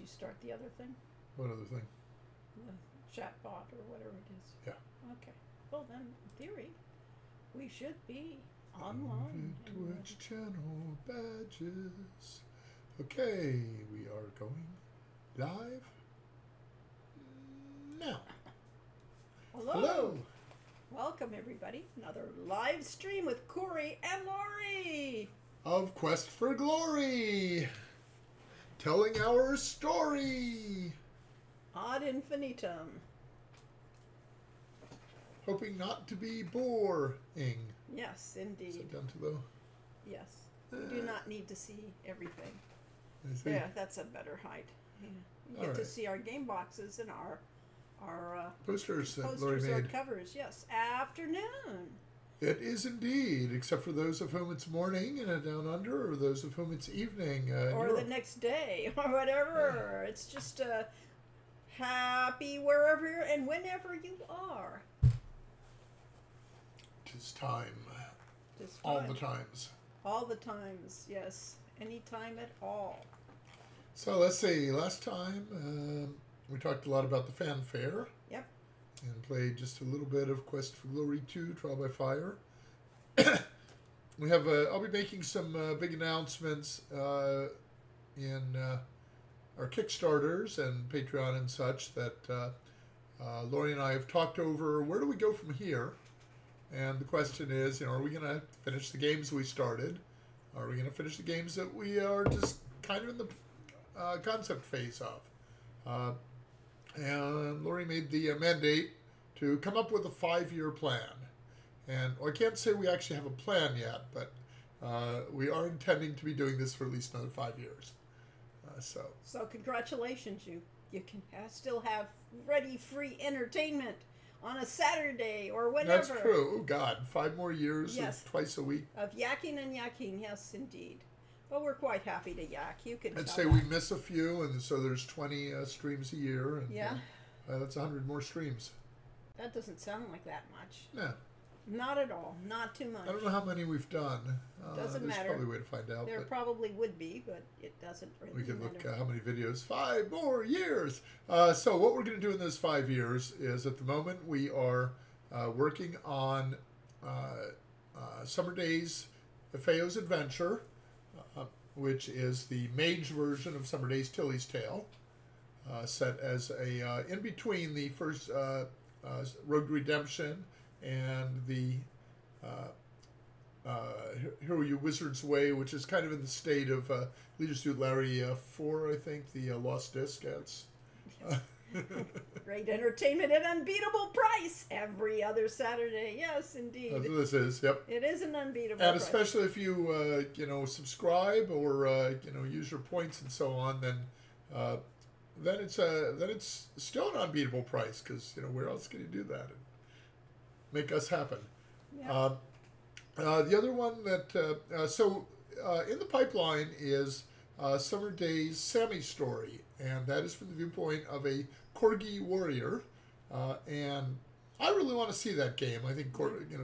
you start the other thing? What other thing? The chat bot or whatever it is. Yeah. Okay. Well, then, in theory, we should be online. Twitch channel badges. Okay, we are going live now. Hello. Hello. Welcome, everybody. Another live stream with Corey and Lori Of Quest for Glory. Telling our story. ad infinitum. Hoping not to be boring. Yes, Is indeed. it down to the... Yes. We do not need to see everything. I see. Yeah, that's a better height. Yeah. You get All to right. see our game boxes and our Posters that Lori posters, our made. covers. Yes, afternoon. It is indeed, except for those of whom it's morning and down under, or those of whom it's evening. Or the next day, or whatever. Yeah. It's just happy wherever and whenever you are. Tis time. Just All fine. the times. All the times, yes. Any time at all. So let's see. Last time we talked a lot about the fanfare. Yep. And played just a little bit of Quest for Glory 2, Trial by Fire. We have. I'll be making some big announcements in our Kickstarters and Patreon and such that Lori and I have talked over. Where do we go from here? And the question is, are we going to finish the games we started? Are we going to finish the games that we are just kind of in the concept phase of? And Lori made the mandate to come up with a 5-year plan. And I can't say we actually have a plan yet, but we are intending to be doing this for at least another 5 years. So congratulations, you can still have ready free entertainment on a Saturday or whenever. That's true. Oh, God. 5 more years Yes. of twice a week. Of yakking and yakking, yes, indeed. But we're quite happy to yak. You can I'd tell say that. we miss a few, and so there's 20 streams a year. And, Yeah. That's 100 more streams. That doesn't sound like that much. Yeah. Not at all. Not too much. I don't know how many we've done. Doesn't there's matter. probably a way to find out. There but probably would be, but it doesn't really we can look matter. how many videos. 5 more years. So what we're going to do in those 5 years is, at the moment, we are working on Summer Days Feo's Adventure, which is the mage version of Summer Days Tilly's Tale, set as a in between the first Rogue Redemption and the Hero You Wizard's Way, which is kind of in the state of Leisure Suit Larry 4, I think, the Lost Disc. Great entertainment at unbeatable price every other Saturday. Yes, indeed. That's what this is. Yep. It is an unbeatable And price. especially if you subscribe or use your points and so on, then it's still an unbeatable price, because where else can you do that and make us happen? Yeah. The other one that in the pipeline is Summer Days Sammy's story, and that is from the viewpoint of a Corgi warrior, and I really want to see that game. I think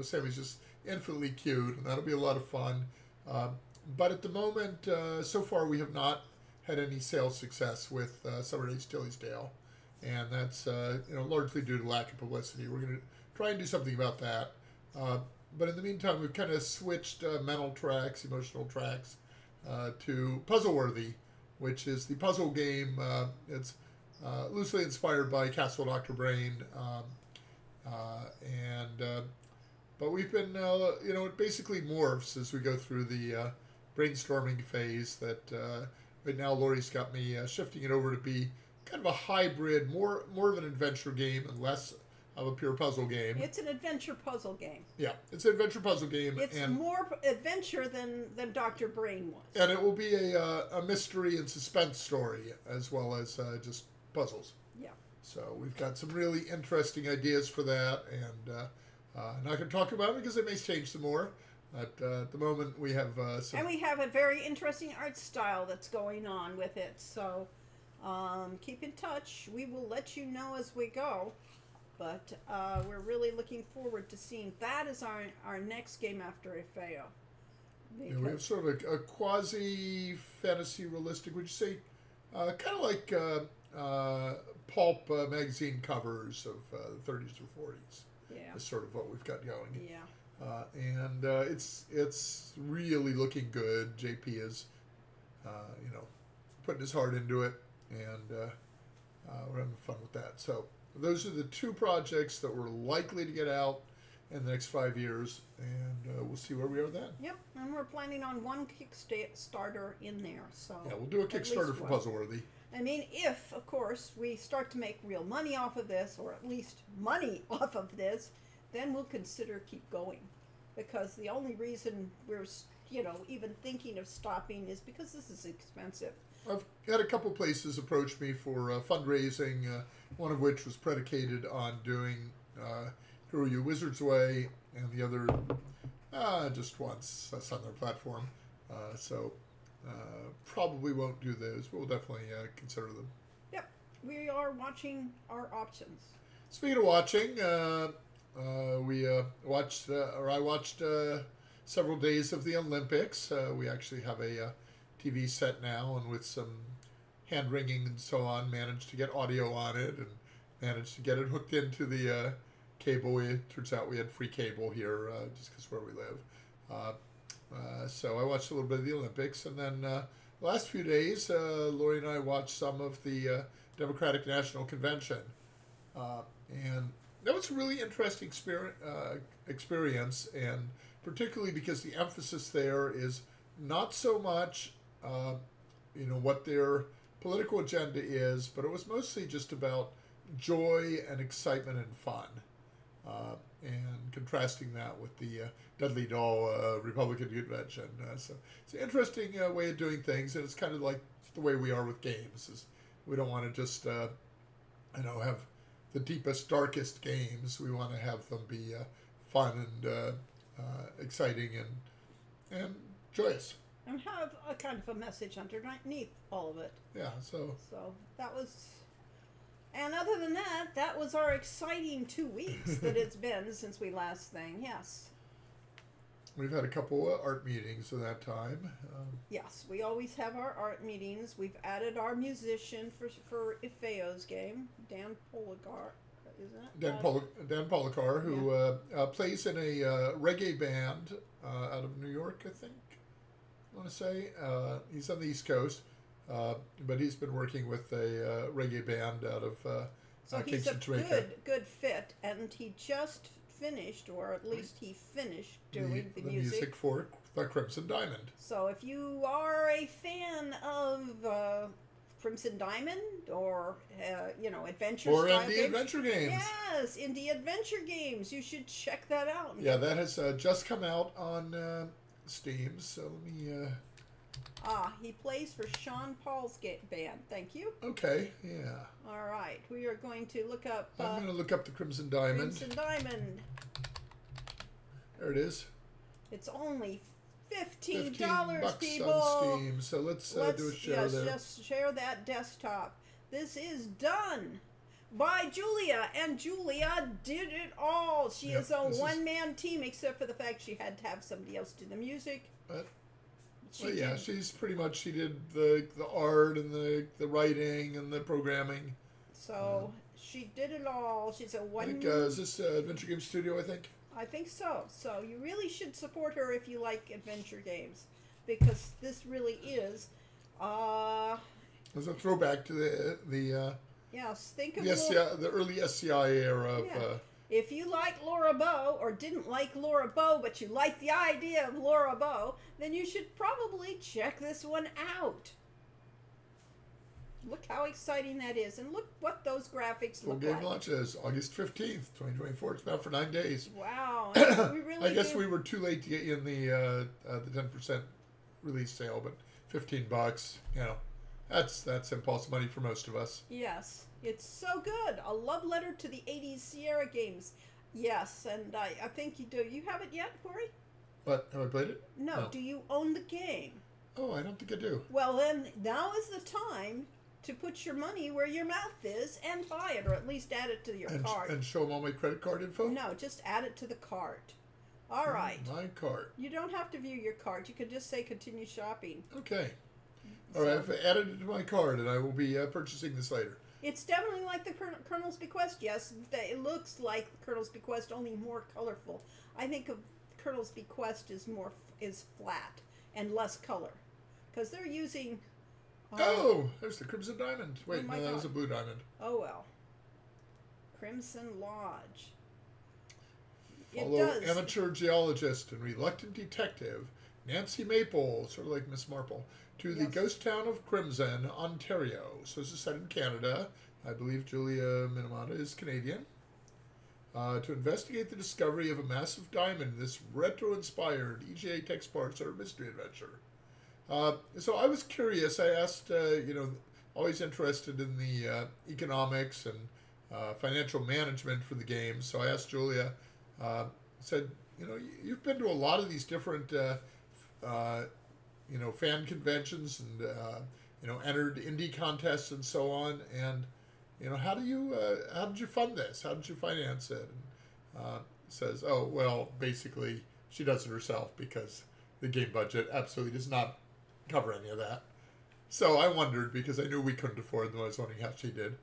Sammy's just infinitely cute, and that'll be a lot of fun. But at the moment, so far, we have not had any sales success with Summer Days Tilly's Tale, and that's largely due to lack of publicity. We're going to try and do something about that. But in the meantime, we've kind of switched mental tracks, emotional tracks, to Puzzleworthy, which is the puzzle game. It's loosely inspired by Castle Dr. Brain, but we've been, it basically morphs as we go through the brainstorming phase. That right now, Lori's got me shifting it over to be kind of a hybrid, more of an adventure game and less of a pure puzzle game. It's an adventure puzzle game. Yeah, it's an adventure puzzle game. It's more adventure than Dr. Brain was. And it will be a mystery and suspense story, as well as just puzzles. Yeah. So we've got some really interesting ideas for that, and I'm not going to talk about it because it may change some more. But at the moment, we have some... And we have a very interesting art style that's going on with it. So keep in touch. We will let you know as we go. But we're really looking forward to seeing that as our next game after Efeo. Yeah, we have sort of a quasi-fantasy realistic, would you say, kind of like pulp magazine covers of the 30s or 40s. Yeah. Is sort of what we've got going. Yeah. And it's really looking good. JP is, putting his heart into it, and we're having fun with that. So those are the two projects that we're likely to get out in the next 5 years, and we'll see where we are then. Yep, and we're planning on one Kickstarter in there. So Yeah, we'll do a at least Kickstarter for one. Puzzleworthy. I mean, if, of course, we start to make real money off of this, or at least money off of this, then we'll consider keep going. Because the only reason we're, even thinking of stopping is because this is expensive. I've had a couple places approach me for fundraising, one of which was predicated on doing Hero U Wizard's Way, and the other just once. That's on their platform. So probably won't do those, but we'll definitely consider them. Yep, we are watching our options. Speaking of watching, I watched several days of the Olympics. We actually have a TV set now, and with some hand wringing and so on, managed to get audio on it and managed to get it hooked into the cable. It turns out we had free cable here just because where we live. So I watched a little bit of the Olympics, and then the last few days, Lori and I watched some of the Democratic National Convention, and that was a really interesting experience, and particularly because the emphasis there is not so much, what their political agenda is, but it was mostly just about joy and excitement and fun, and contrasting that with the Dudley Doll Republican convention. So it's an interesting way of doing things, and it's kind of like the way we are with games. Is we don't want to just, have the deepest, darkest games. We want to have them be fun and exciting and joyous. And have a kind of a message underneath all of it. Yeah, so that was, and other than that, that was our exciting 2 weeks that it's been since we last thing. Yes. we've had a couple of art meetings in that time. Yes, we always have our art meetings. We've added our musician for Ifeo's game, Dan Poligar, isn't it? Dan Policar, who plays in a reggae band out of New York, I think. I want to say he's on the East Coast, but he's been working with a reggae band out of so he's Kingston, a Jamaica. good fit, and he just finished, or at least he finished doing the music for the Crimson Diamond. So if you are a fan of Crimson Diamond or adventure or style indie games, adventure games, yes, indie adventure games, you should check that out. Yeah, that has just come out on Steam. So let me. He plays for Sean Paul's band. Thank you. Okay, yeah. All right, we are going to look up. I'm going to look up the Crimson Diamond. Crimson Diamond. There it is. It's only $15, $15 people. on Steam. So let's do a share there. Just share that desktop. This is done by Julia, and Julia did it all. She is a one-man team, except for the fact she had to have somebody else do the music. Well, yeah, she's pretty much, she did the art and the writing and the programming. So she did it all. She's a one. I think, is this Adventure Game Studio, I think? I think so. So you really should support her if you like adventure games, because this really is. It's a throwback to the yes, think of the early SCI era of. Yeah. If you like Laura Bow, or didn't like Laura Bow, but you like the idea of Laura Bow, then you should probably check this one out. Look how exciting that is, and look what those graphics Full look game like. launches August 15th, 2024. It's out for 9 days. Wow. We really I guess we were too late to get you in the 10% release sale, but $15, that's impulse money for most of us. Yes, it's so good. A love letter to the 80s Sierra games. Yes, and I think you do. You have it yet, Corey? What? Have I played it? No. Do you own the game? Oh, I don't think I do. Well, then now is the time to put your money where your mouth is and buy it, or at least add it to your cart. And show them all my credit card info? No, just add it to the cart. All right. My cart. You don't have to view your cart. You can just say continue shopping. Okay. All right, I've added it to my card, and I will be purchasing this later. It's definitely like the Colonel's Bequest. Yes, it looks like the Colonel's Bequest, only more colorful. I think of Colonel's Bequest is flat and less color, because they're using. Oh, there's the Crimson Diamond. Wait, my no, that God. was a blue diamond. Oh well. Crimson Lodge. Follow It does. amateur geologist and reluctant detective Nancy Maple, sort of like Miss Marple, to the Yes. ghost town of Crimson, Ontario. So this is set in Canada. I believe Julia Minamata is Canadian. To investigate the discovery of a massive diamond in this retro-inspired EGA text parts or mystery adventure. So I was curious. I asked, always interested in the economics and financial management for the game. So I asked Julia, said, you've been to a lot of these different, fan conventions and, entered indie contests and so on. And, how did you fund this? How did you finance it? And says, oh, well, basically she does it herself because the game budget absolutely does not cover any of that. So I wondered because I knew we couldn't afford them. I was wondering how she did.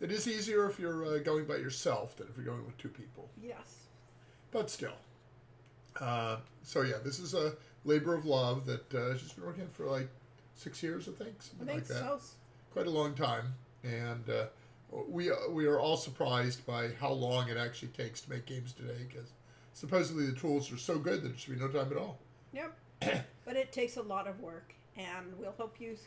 It is easier if you're going by yourself than if you're going with two people. Yes. But still. So yeah, this is a labor of love that she's been working on for like 6 years, I think, something like that. So. Quite a long time, and we are all surprised by how long it actually takes to make games today. Because supposedly the tools are so good that it should be no time at all. Yep. But it takes a lot of work, and we'll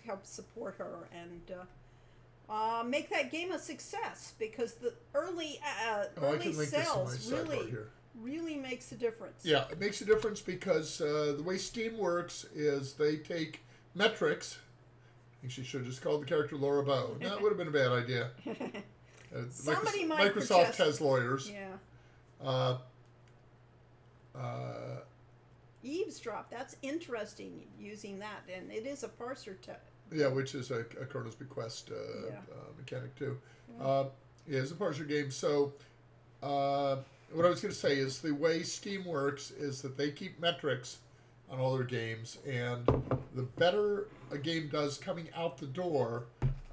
help support her and make that game a success, because the early I can link this in my sales sidebar here. really makes a difference. Yeah, it makes a difference because the way Steam works is they take metrics. I think she should have just called the character Laura Bow. That would have been a bad idea. Somebody might Microsoft protest. has lawyers. Yeah. Eavesdrop. That's interesting using that, and it is a parser Yeah, which is a Colonel's Bequest mechanic too. Yeah, it's a parser game. So what I was going to say is the way Steam works is that they keep metrics on all their games, and the better a game does coming out the door,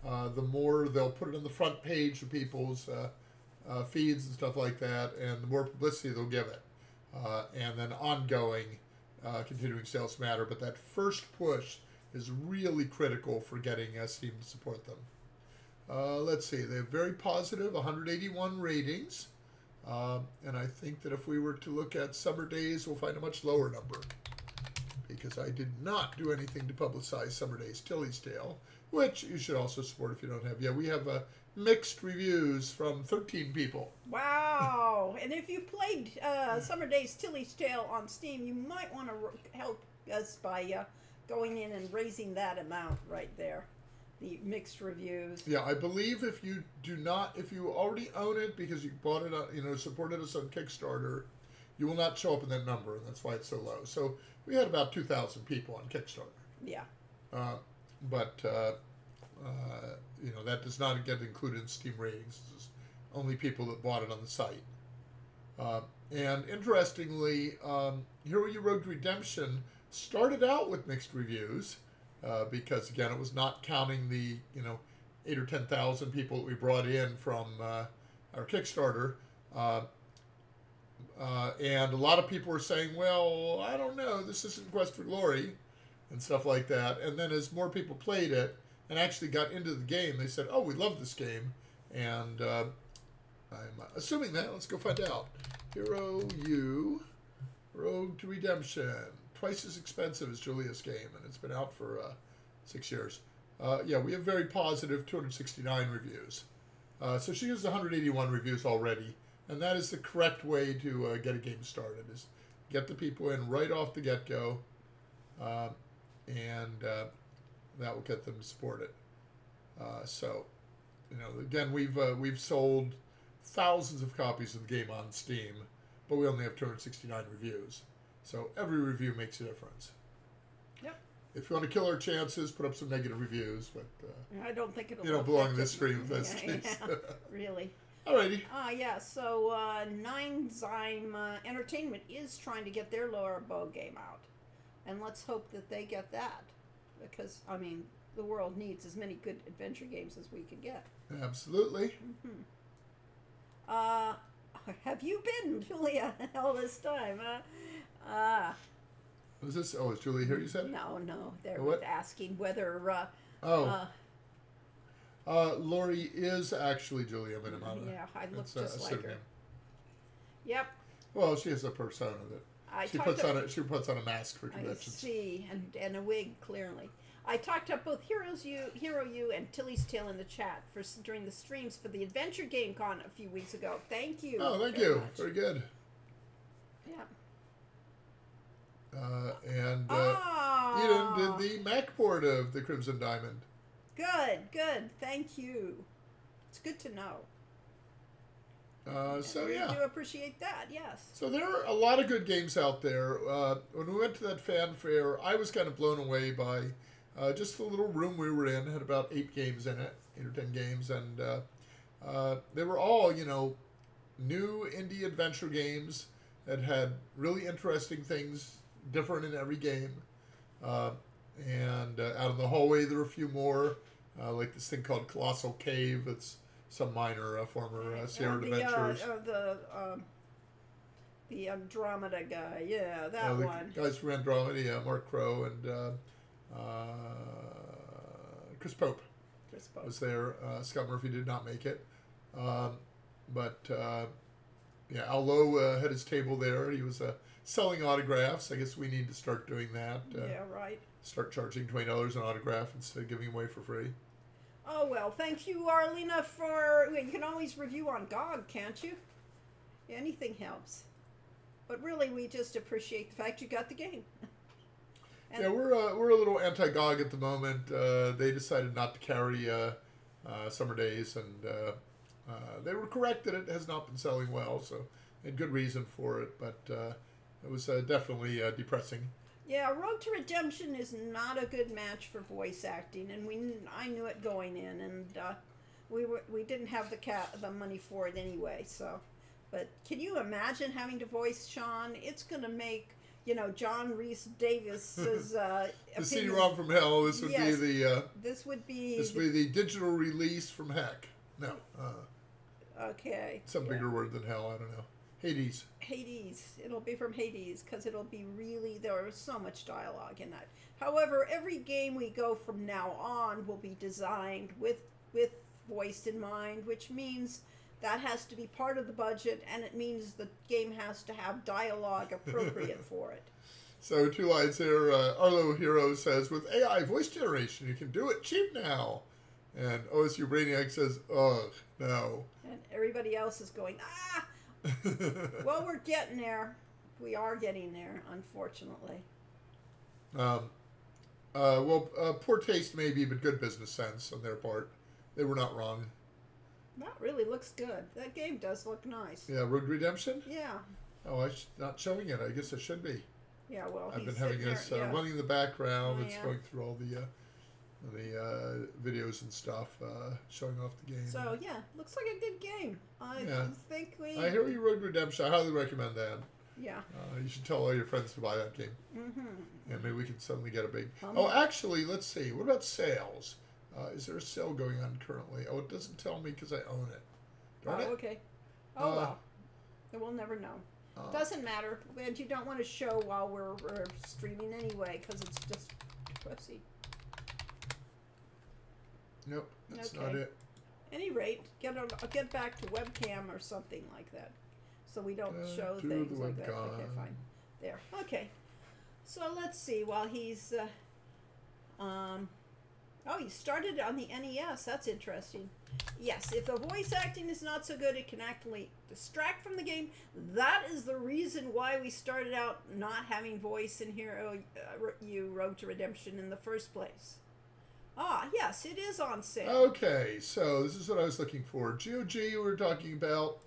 the more they'll put it on the front page of people's feeds and stuff like that, and the more publicity they'll give it. And then ongoing, continuing sales matter, but that first push is really critical for getting Steam to support them. Let's see, they have very positive 181 ratings, and I think that if we were to look at Summer Days, we'll find a much lower number, because I did not do anything to publicize Summer Days Tilly's Tale, which you should also support if you don't have. Yeah, we have mixed reviews from 13 people. Wow. And if you played Summer Days Tilly's Tale on Steam, you might want to help us by going in and raising that amount right there. The mixed reviews. Yeah, I believe if you already own it because you bought it, supported us on Kickstarter, you will not show up in that number, and that's why it's so low. So we had about 2,000 people on Kickstarter. Yeah. But that does not get included in Steam ratings. This is only people that bought it on the site. And interestingly, Hero U Road to Redemption started out with mixed reviews because, again, it was not counting the 8,000 or 10,000 people that we brought in from our Kickstarter. And a lot of people were saying, well, I don't know, this isn't Quest for Glory, and stuff like that. And then as more people played it and actually got into the game, they said, oh, we love this game. And I'm assuming that. Let's go find out. Hero U Road to Redemption. Twice as expensive as Julia's game, and it's been out for 6 years. Yeah, we have very positive 269 reviews. So she has 181 reviews already. And that is the correct way to get a game started, is get the people in right off the get-go, and that will get them to support it. So, again, we've sold thousands of copies of the game on Steam, but we only have 269 reviews. So every review makes a difference. Yep. If you want to kill our chances, put up some negative reviews, but I don't think it'll. you don't belong in affect this it. stream if that's the case. Yeah, really. Alrighty. Yeah, so Nine Zyme Entertainment is trying to get their Laura Bow game out. And let's hope that they get that. because I mean the world needs as many good adventure games as we can get. Absolutely. Mm-hmm. Have you been, Julia, all this time? Was this? Oh, is Julie here? You said? No, they're What? asking whether. Oh. Lori is actually Julia Minamata. Yeah, I look It's just a like her. pseudonym. Yep. Well, she has a persona that she puts on a mask for I conventions. see, and a wig clearly. I talked up both Hero U, and Tilly's Tale in the chat during the streams for the Adventure Game Con a few weeks ago. Thank you. Oh, thank very you. much. Very good. Yeah. And Oh, Eden did the Mac port of the Crimson Diamond. Good. Thank you. It's good to know. So We yeah. do appreciate that. Yes. So there are a lot of good games out there. When we went to that fan fair, I was kind of blown away by just the little room we were in. Had about 8 games in it, 8 or 10 games, and they were all, new indie adventure games that had really interesting things, different in every game. And out in the hallway, there were a few more, like this thing called Colossal Cave. It's some minor former Sierra Adventures. The Andromeda guy, yeah, that The one. guys from Andromeda, yeah, Mark Crow and Chris Pope Chris Pope. was there. Scott Murphy did not make it. But Al Lowe had his table there. He was selling autographs. I guess we need to start doing that. Yeah, right. Start charging $20 an autograph instead of giving away for free. Oh, well, thank you, Arlena, for... You can always review on GOG, can't you? Anything helps. But really, we just appreciate the fact you got the game. And Yeah, we're a little anti-GOG at the moment. They decided not to carry Summer Days, and they were correct that it has not been selling well, so and good reason for it, but it was definitely depressing. Yeah, Road to Redemption is not a good match for voice acting, and I knew it going in, and we didn't have the money for it anyway. So, but can you imagine having to voice Sean? It's gonna make John Rhys Davis's The opinion. CD-ROM from hell. This would Yes. be the This would be the digital release from heck. No, okay. some yeah. bigger word than hell. I don't know. Hades. Hades. It'll be from Hades because it'll be there's so much dialogue in that. However, every game we go from now on will be designed with voice in mind, which means that has to be part of the budget, and it means the game has to have dialogue appropriate for it. So 2 lines here. Arlo Hero says, with AI voice generation, you can do it cheap now. And OSU Brainiac says, ugh, no. And everybody else is going, ah! Well, we're getting there. We are getting there, unfortunately. Poor taste maybe, but good business sense on their part. They were not wrong. That really looks good. That game does look nice. Yeah, Road Redemption? Yeah. Oh, I'm not showing it. I guess I should be. Yeah, well, I've he's been having sitting this there, yeah. running in the background. Oh, It's yeah. going through all the videos and stuff, showing off the game. So yeah, looks like a good game. I Yeah. think we. I hear you, Road Redemption. I highly recommend that. Yeah. You should tell all your friends to buy that game. Mm-hmm. And maybe we can suddenly get a big... Um, Oh, actually, let's see. What about sales? Is there a sale going on currently? Oh, it doesn't tell me because I own it. Darn it. Okay. Oh Uh, well. We'll never know. Doesn't matter, and you don't want to show while we're streaming anyway, because it's just pussy. Nope, that's Okay. not it. Any rate, get back to webcam or something like that, so we don't show to things the like that. Okay, webcam. fine. There. Okay. So let's see. While he's, oh, he started on the NES. That's interesting. Yes, if the voice acting is not so good, it can actually distract from the game. That is the reason why we started out not having voice in Hero U Road to Redemption in the first place. Ah, yes, it is on sale. Okay, so this is what I was looking for. GOG we were talking about.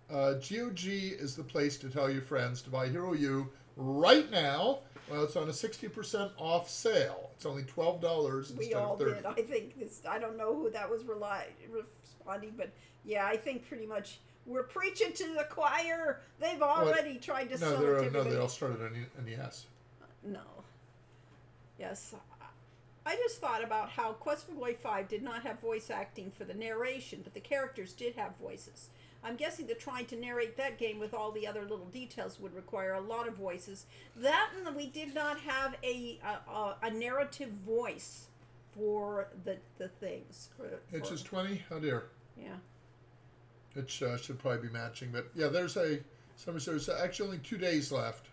GOG is the place to tell your friends to buy Hero U right now. Well, it's on a 60% off sale. It's only $12 We instead all of $30. did. I think this. I don't know who that was responding, but yeah, I think pretty much we're preaching to the choir. They've already tried to sell it to everybody. They all started on NES. No. Yes. I just thought about how Quest for Glory 5 did not have voice acting for the narration, but the characters did have voices. I'm guessing that trying to narrate that game with all the other little details would require a lot of voices. That, and we did not have a narrative voice for the things. It's just 20? Oh dear. Yeah. It should probably be matching. But yeah, there's actually only 2 days left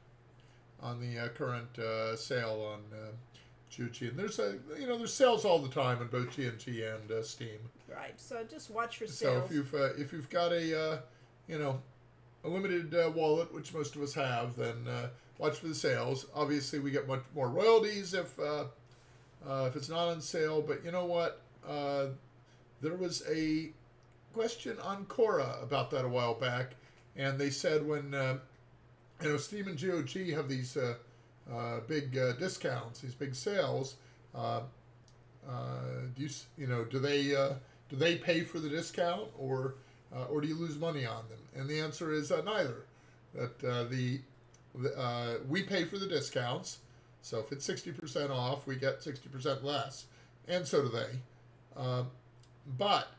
on the current sale on GOG. And there's sales all the time on both GNG and Steam. Right. So just watch for So sales. if you've got a limited wallet, which most of us have, then watch for the sales. Obviously, we get much more royalties if it's not on sale. But you know what? There was a question on Quora about that a while back, and they said when Steam and GOG have these big discounts, these big sales. Do they pay for the discount, or do you lose money on them? And the answer is neither. That we pay for the discounts, so if it's 60% off, we get 60% less, and so do they. But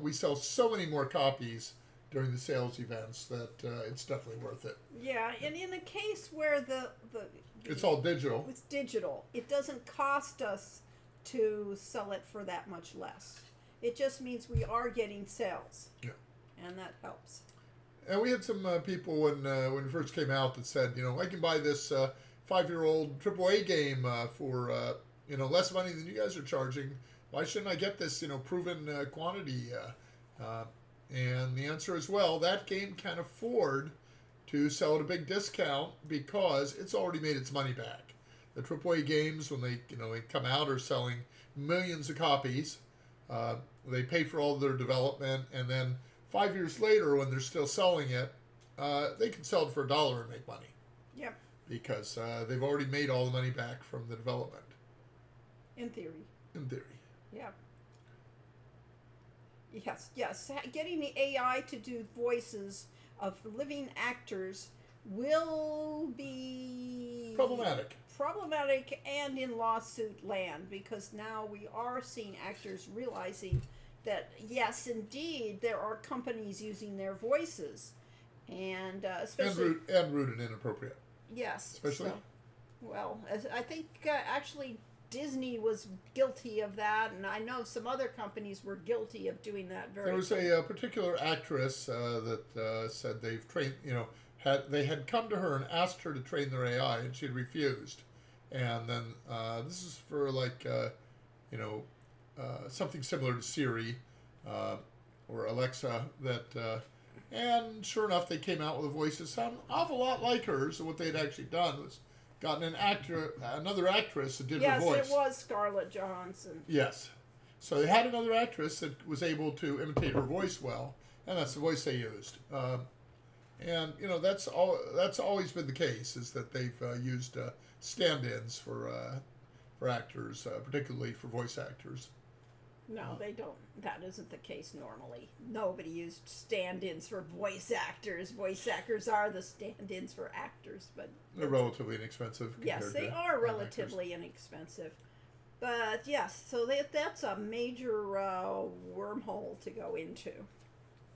we sell so many more copies during the sales events that it's definitely worth it. Yeah, and in a case where It's all digital. it's digital, it doesn't cost us to sell it for that much less. It just means we are getting sales. Yeah. And that helps. And we had some people when it first came out that said, I can buy this 5-year-old AAA game for less money than you guys are charging. Why shouldn't I get this proven quantity? And the answer is, well, that game can afford to sell at a big discount because it's already made its money back. The AAA games, when they come out, are selling millions of copies. They pay for all their development, and then 5 years later, when they're still selling it, they can sell it for $1 and make money. Yep. Because they've already made all the money back from the development. In theory. In theory. Yeah. Yes. Getting the AI to do voices of living actors will be problematic and in lawsuit land, because now we are seeing actors realizing that yes, indeed, there are companies using their voices, and especially and rude and inappropriate. Yes, especially. I think actually Disney was guilty of that, and I know some other companies were guilty of doing that. There was a particular actress that said they've trained, they had come to her and asked her to train their AI, and she had refused. And then this is for something similar to Siri or Alexa. And sure enough, they came out with a voice that sounded an awful lot like hers. And what they'd actually done was gotten another actress that did her voice. Yes, it was Scarlett Johansson. Yes. So they had another actress that was able to imitate her voice well, and that's the voice they used. And that's always been the case, is that they've used stand-ins for actors, particularly for voice actors. No, they don't. That isn't the case normally. Nobody used stand-ins for voice actors. Voice actors are the stand-ins for actors, but they're relatively inexpensive. Yes, they are relatively inexpensive. But yes, so that's a major wormhole to go into.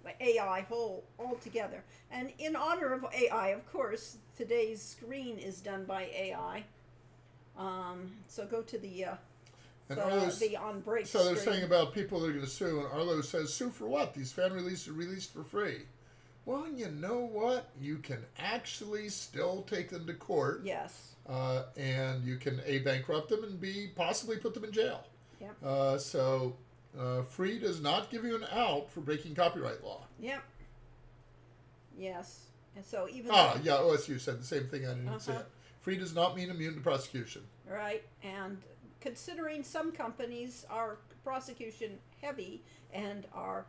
The AI hole altogether. And in honor of AI, of course, today's screen is done by AI. So go to the on break. So they're saying about people that are going to sue, and Arlo says, sue for what? These fan releases are released for free. Well, you know what? You can actually still take them to court. Yes. And you can A, bankrupt them, and B, possibly put them in jail. Yep. So free does not give you an out for breaking copyright law. Yep. Yes. And so even yeah, OSU said the same thing. I didn't say it. Free does not mean immune to prosecution. Right. And considering some companies are prosecution heavy and are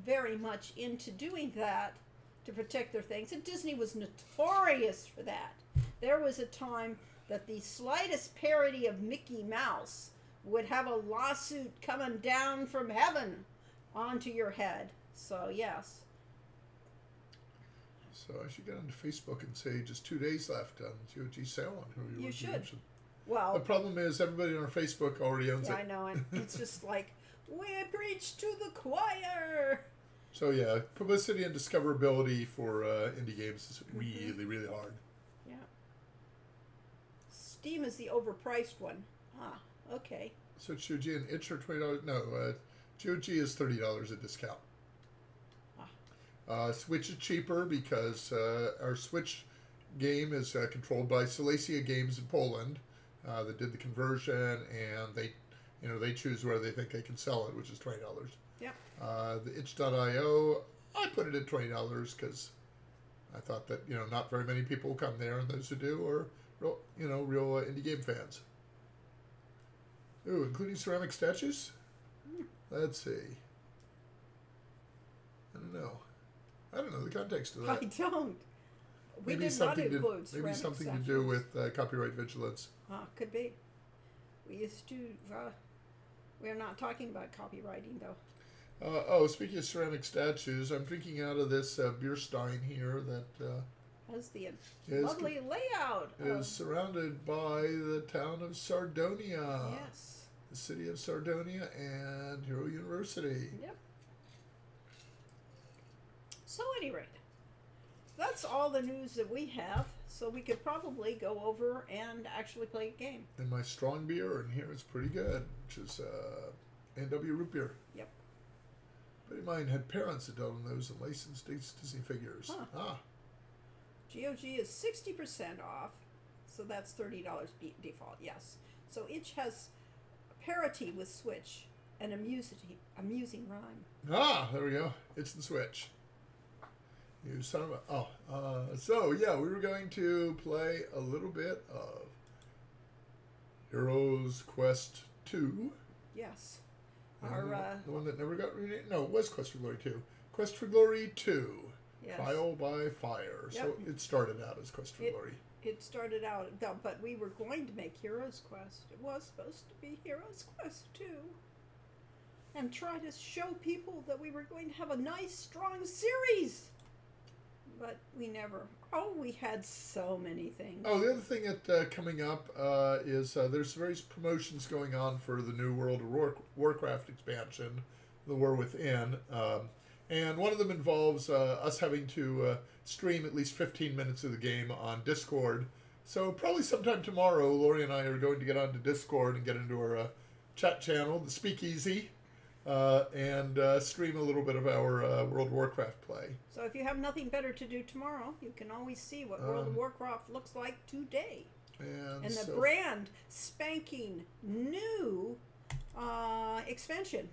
very much into doing that to protect their things, and Disney was notorious for that. There was a time that the slightest parody of Mickey Mouse would have a lawsuit coming down from heaven onto your head. So yes. So I should get onto Facebook and say just 2 days left on GOG sale on who you should. Mentioned. Well, The problem is everybody on our Facebook already owns yeah, it. I know, and it's just like, we preach to the choir. So yeah, publicity and discoverability for indie games is really, really hard. Yeah. Steam is the overpriced one. Ah, okay. So GOG and itch are $20. No, GOG is $30 a discount. Switch is cheaper because our Switch game is controlled by Silesia Games in Poland. That did the conversion, and they choose where they think they can sell it, which is $20. Yep. The itch.io, I put it at $20 because I thought that not very many people come there, and those who do are real indie game fans. Ooh, including ceramic statues. Let's see. I don't know the context of that. I don't. We Maybe did something not to include maybe ceramic something statues. to do with copyright vigilance. Could be. We used to. We're not talking about copywriting though. Speaking of ceramic statues, I'm drinking out of this beer stein here that Has the is lovely layout. is surrounded by the town of Sardonia, Yes. the city of Sardonia, and Hero University. Yep. So, at any rate, that's all the news that we have. So we could probably go over and actually play a game. And my strong beer in here is pretty good, which is NW root beer. Yep. A buddy of mine had parents that dealt in those and licensed Disney figures. Huh. GOG is 60% off, so that's $30 default, yes. So itch has parity with Switch and amusing rhyme. There we go. It's the Switch. You son of a... so, yeah, we were going to play a little bit of Heroes Quest 2. Yes. The one that never got renamed. No, it was Quest for Glory 2. Quest for Glory 2. Yes. Trial by Fire. Yep. So it started out as Quest for Glory. It started out, but we were going to make Heroes Quest. It was supposed to be Heroes Quest 2. And try to show people that we were going to have a nice, strong series. But we never. Oh, we had so many things. Oh, the other thing that coming up is there's various promotions going on for the new World of Warcraft expansion, The War Within. And one of them involves us having to stream at least 15 minutes of the game on Discord. So probably sometime tomorrow, Lori and I are going to get onto Discord and get into our chat channel, the Speakeasy, and stream a little bit of our World of Warcraft play. So if you have nothing better to do tomorrow, you can always see what World of Warcraft looks like today. And the brand spanking new expansion,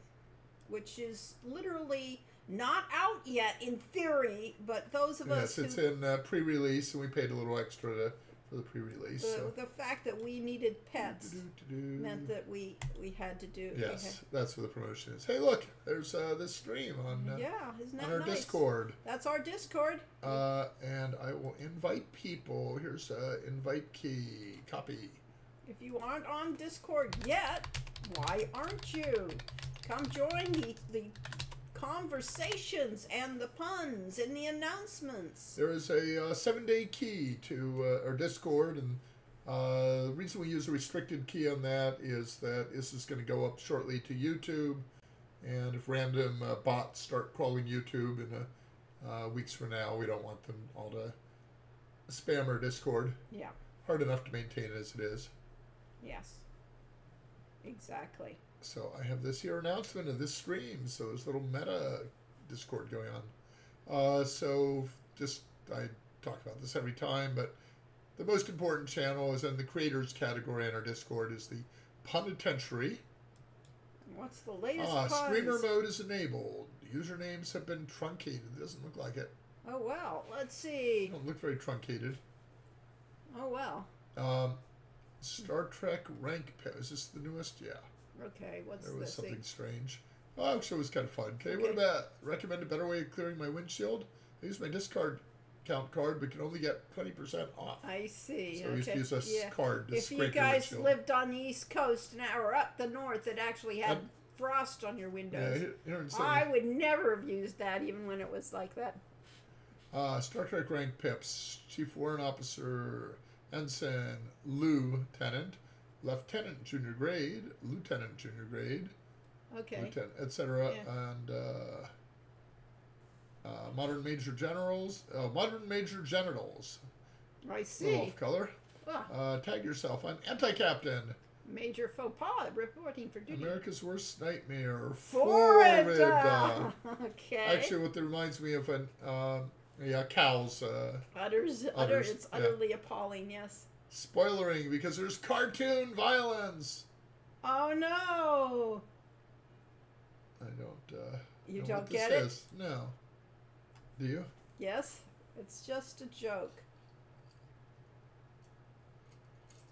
which is literally not out yet in theory, but those of us who... Yes, it's in pre-release, and we paid a little extra for the pre-release. The fact that we needed pets meant that we had to do... Yes, that's what the promotion is. Hey, look, there's this stream on, isn't that on our nice? Discord. That's our Discord. And I will invite people. Here's invite key. Copy. If you aren't on Discord yet, why aren't you? Come join the conversations and the puns and the announcements. There is a 7-day key to our Discord, and the reason we use a restricted key on that is that this is going to go up shortly to YouTube, and if random bots start crawling YouTube in weeks from now, we don't want them all to spam our Discord. Yeah. Hard enough to maintain as it is. Yes. Exactly. So I have this here announcement of this stream. So there's a little meta Discord going on. So just, I talk about this every time, but the most important channel is in the creators category in our Discord is the Punitentiary. What's the latest puns? Streamer mode is enabled. Usernames have been truncated. It doesn't look like it. Oh, well. Let's see. Don't look very truncated. Oh, well. Star Trek rank pet. Is this the newest? Yeah. Okay, what's There was this something thing? strange. Oh, actually, it was kind of fun. Okay, what about recommend a better way of clearing my windshield? I use my discard count card, but can only get 20% off. I see. So we used to use this card to if scrape you guys your windshield. lived on the East Coast or up the North, it actually had frost on your windows. Yeah, here in I would never have used that, even when it was like that. Star Trek rank pips: Chief Warrant Officer, Ensign, Lieutenant, lieutenant junior grade, lieutenant junior grade, Okay. lieutenant, etc. Yeah. And modern major generals, modern major genitals. I Little see. off color. Ah, Tag yourself. I'm anti-captain. major faux pas reporting for duty. America's worst nightmare. Florida. Okay. Actually, what that reminds me of an cows. Utters. Utters, It's yeah. utterly appalling. Yes. Spoilering because there's cartoon violence. Oh no. I don't. You know don't what this get it? is. No. Do you? Yes. It's just a joke.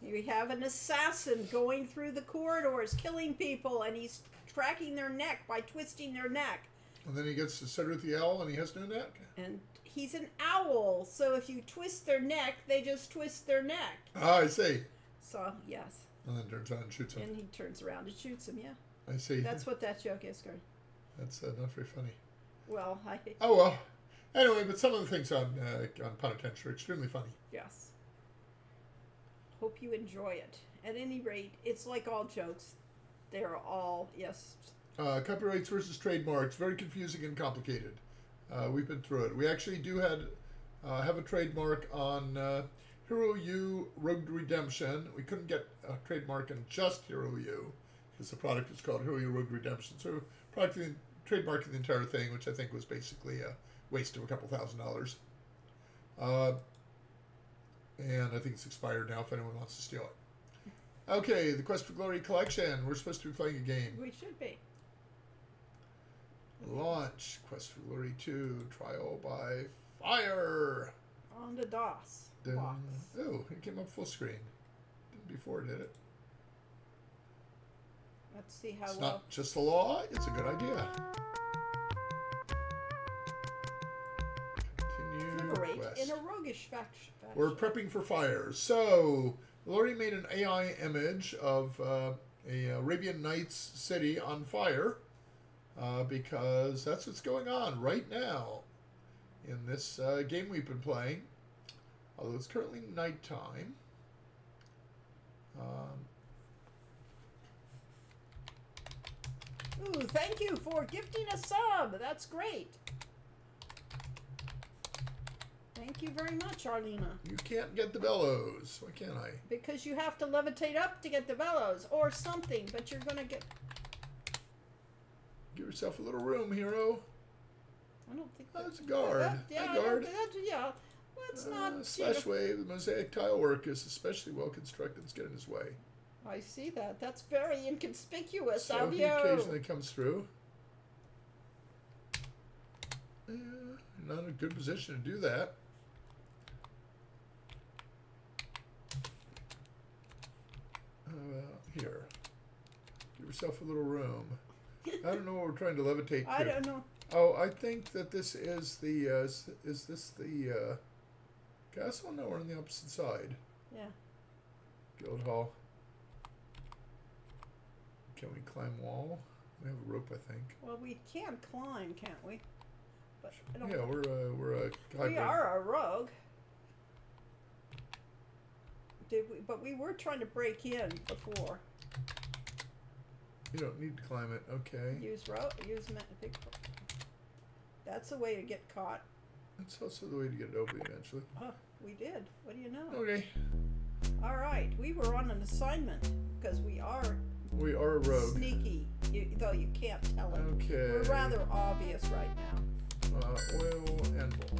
We have an assassin going through the corridors, killing people, and he's tracking their neck by twisting their neck. And then he gets to Cedric the Owl, and he has no neck. And he's an owl, so if you twist their neck, they just twist their neck. Ah, I see. So, yes. And then turns around and shoots him. And he turns around and shoots him, yeah. I see. That's what that joke is, Gary. That's not very funny. Well, Oh well. Anyway, but some of the things on Penitentiary are extremely funny. yes. Hope you enjoy it. At any rate, it's like all jokes. They're all, yes. Copyrights versus trademarks, very confusing and complicated. We've been through it. We actually do have a trademark on Hero U Rogue Redemption. We couldn't get a trademark on just Hero U because the product is called Hero U Rogue Redemption. So trademarking the entire thing, which I think was basically a waste of a couple $1,000s. And I think it's expired now if anyone wants to steal it. Okay, the Quest for Glory collection. We're supposed to be playing a game. We should be. Launch Quest for Glory 2 Trial by Fire. On the DOS Dun. box. Oh, it came up full screen. Didn't before, did it? Let's see how It's well. not just the law, it's a good idea. Continue Liberate quest. in a roguish fashion. We're prepping for fire. So, Lori made an AI image of a Arabian Nights city on fire because that's what's going on right now in this game we've been playing. Although it's currently nighttime. Ooh, thank you for gifting a sub. That's great. Thank you very much, Arlena. You can't get the bellows. Why can't I? Because you have to levitate up to get the bellows or something, but you're going to get... Give yourself a little room, hero. I don't think That's a guard. yeah, Hi, guard. yeah. Let's not... Slash wave, the mosaic tile work is especially well constructed. Let's get in his way. I see that. That's very inconspicuous So of he you. occasionally comes through. Not in a good position to do that. Here. Give yourself a little room. I don't know what we're trying to levitate to. I don't know. Oh, I think that this is the, is this the, castle? No, we're on the opposite side. Yeah. Guildhall. Can we climb wall? We have a rope, I think. Well, we can climb, can't we? But I don't Yeah, we're a We hybrid. are a rogue. But we were trying to break in before. You don't need to climb it. Okay. Use big. That's a way to get caught. That's also the way to get it open eventually. Oh, we did. What do you know? Okay. All right, we were on an assignment because we are We are a rogue. sneaky, though you can't tell it. Okay. We're rather obvious right now. Oil anvil.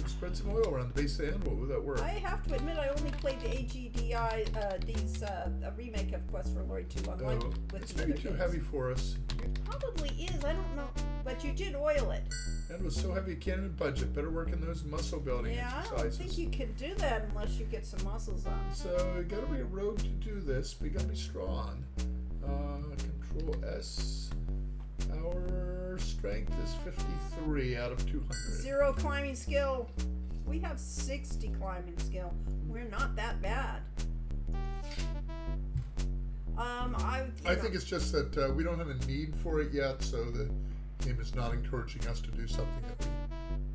Spread some oil around the base of the anvil. Would that work? I have to admit, I only played the AGDI's a remake of Quest for Glory 2 online Oh, with it's the maybe other too games. heavy for us. It probably is. I don't know, but you did oil it. And it was so heavy you can't even budget. Better work in those muscle building Yeah, I don't exercises. think you can do that unless you get some muscles on. So you gotta be a rogue to do this, but you gotta be strong. Control S. Our strength is 53 out of 200. 0 climbing skill. We have 60 climbing skill. We're not that bad. I think it's just that we don't have a need for it yet, so the game is not encouraging us to do something that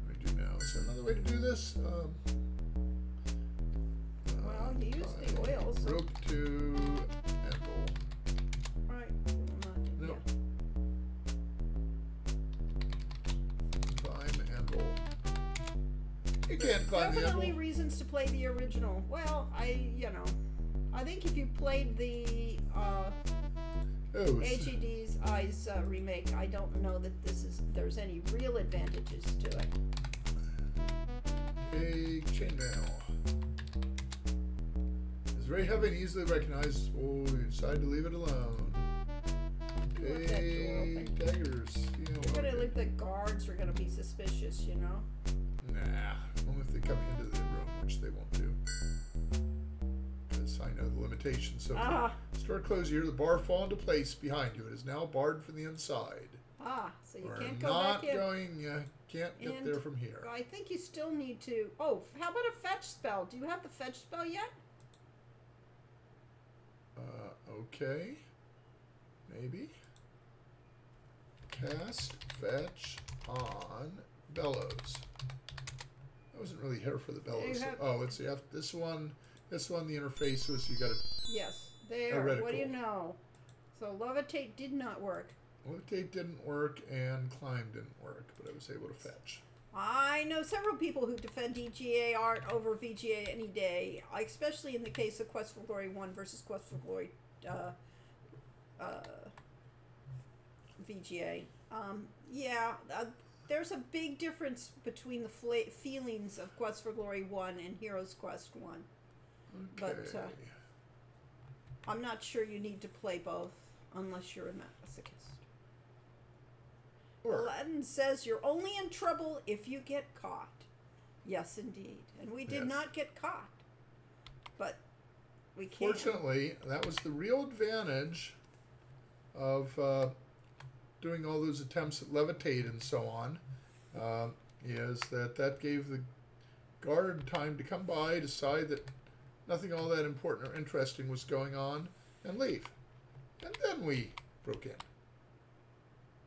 we do now. Is there another way to do this? Well, use the also. Rope to Anvil. Right. Well, No. Climb Anvil. You can't climb the Definitely Anvil. reasons to play the original. Well, I think if you played the Oh, HED's Eyes remake, I don't know that there's any real advantages to it. Take chainmail. It's very heavy and easily recognized. Oh, you decide to leave it alone. Let that door open. Take daggers. You know, You're gonna okay. leave the guards are gonna be suspicious, you know. Nah, only if they come into the room, which they won't do. Because I know the limitations. So if the store closes here, the bar fall into place behind you. It is now barred from the inside. So you We're can't go not back in. going. Can't get And there from here. I think you still need to. Oh, how about a fetch spell? Do you have the fetch spell yet? Okay. Maybe. Cast fetch on bellows. I wasn't really here for the bellows. have- Oh, let's see. This one. This one. The interface was you got to Yes. There. A What do you reticle. know? So levitate did not work. levitate didn't work and climb didn't work, but I was able to fetch. I know several people who defend EGA art over VGA any day, especially in the case of Quest for Glory 1 versus Quest for Glory VGA. There's a big difference between the feelings of Quest for Glory 1 and Heroes Quest 1. Okay. But, I'm not sure you need to play both unless you're a masochist. Or Aladdin says you're only in trouble if you get caught. Yes, indeed. And we did Yes. not get caught. But we can. fortunately, that was the real advantage of doing all those attempts at levitate and so on. Is that gave the guard time to come by, decide that nothing all that important or interesting was going on, and leave. And then we broke in.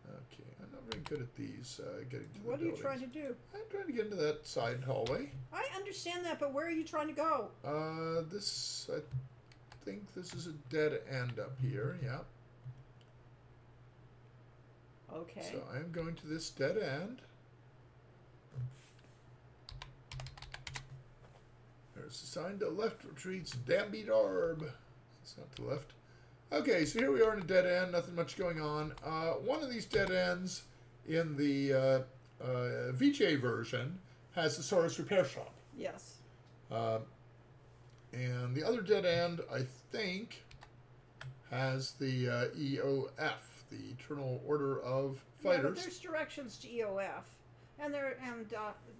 Okay, I'm not very good at these getting to What the are you buildings. trying to do? I'm trying to get into that side hallway. I understand that, but where are you trying to go? I think this is a dead end up here, yeah. Okay. So I am going to this dead end. There's a sign to the left retreats Danby Darb. It's not to the left. Okay, so here we are in a dead end, nothing much going on. One of these dead ends in the VJ version has the Soros Repair Shop. Yes. And the other dead end, I think, has the EOF, the Eternal Order of Yeah, but Fighters. there's directions to EOF,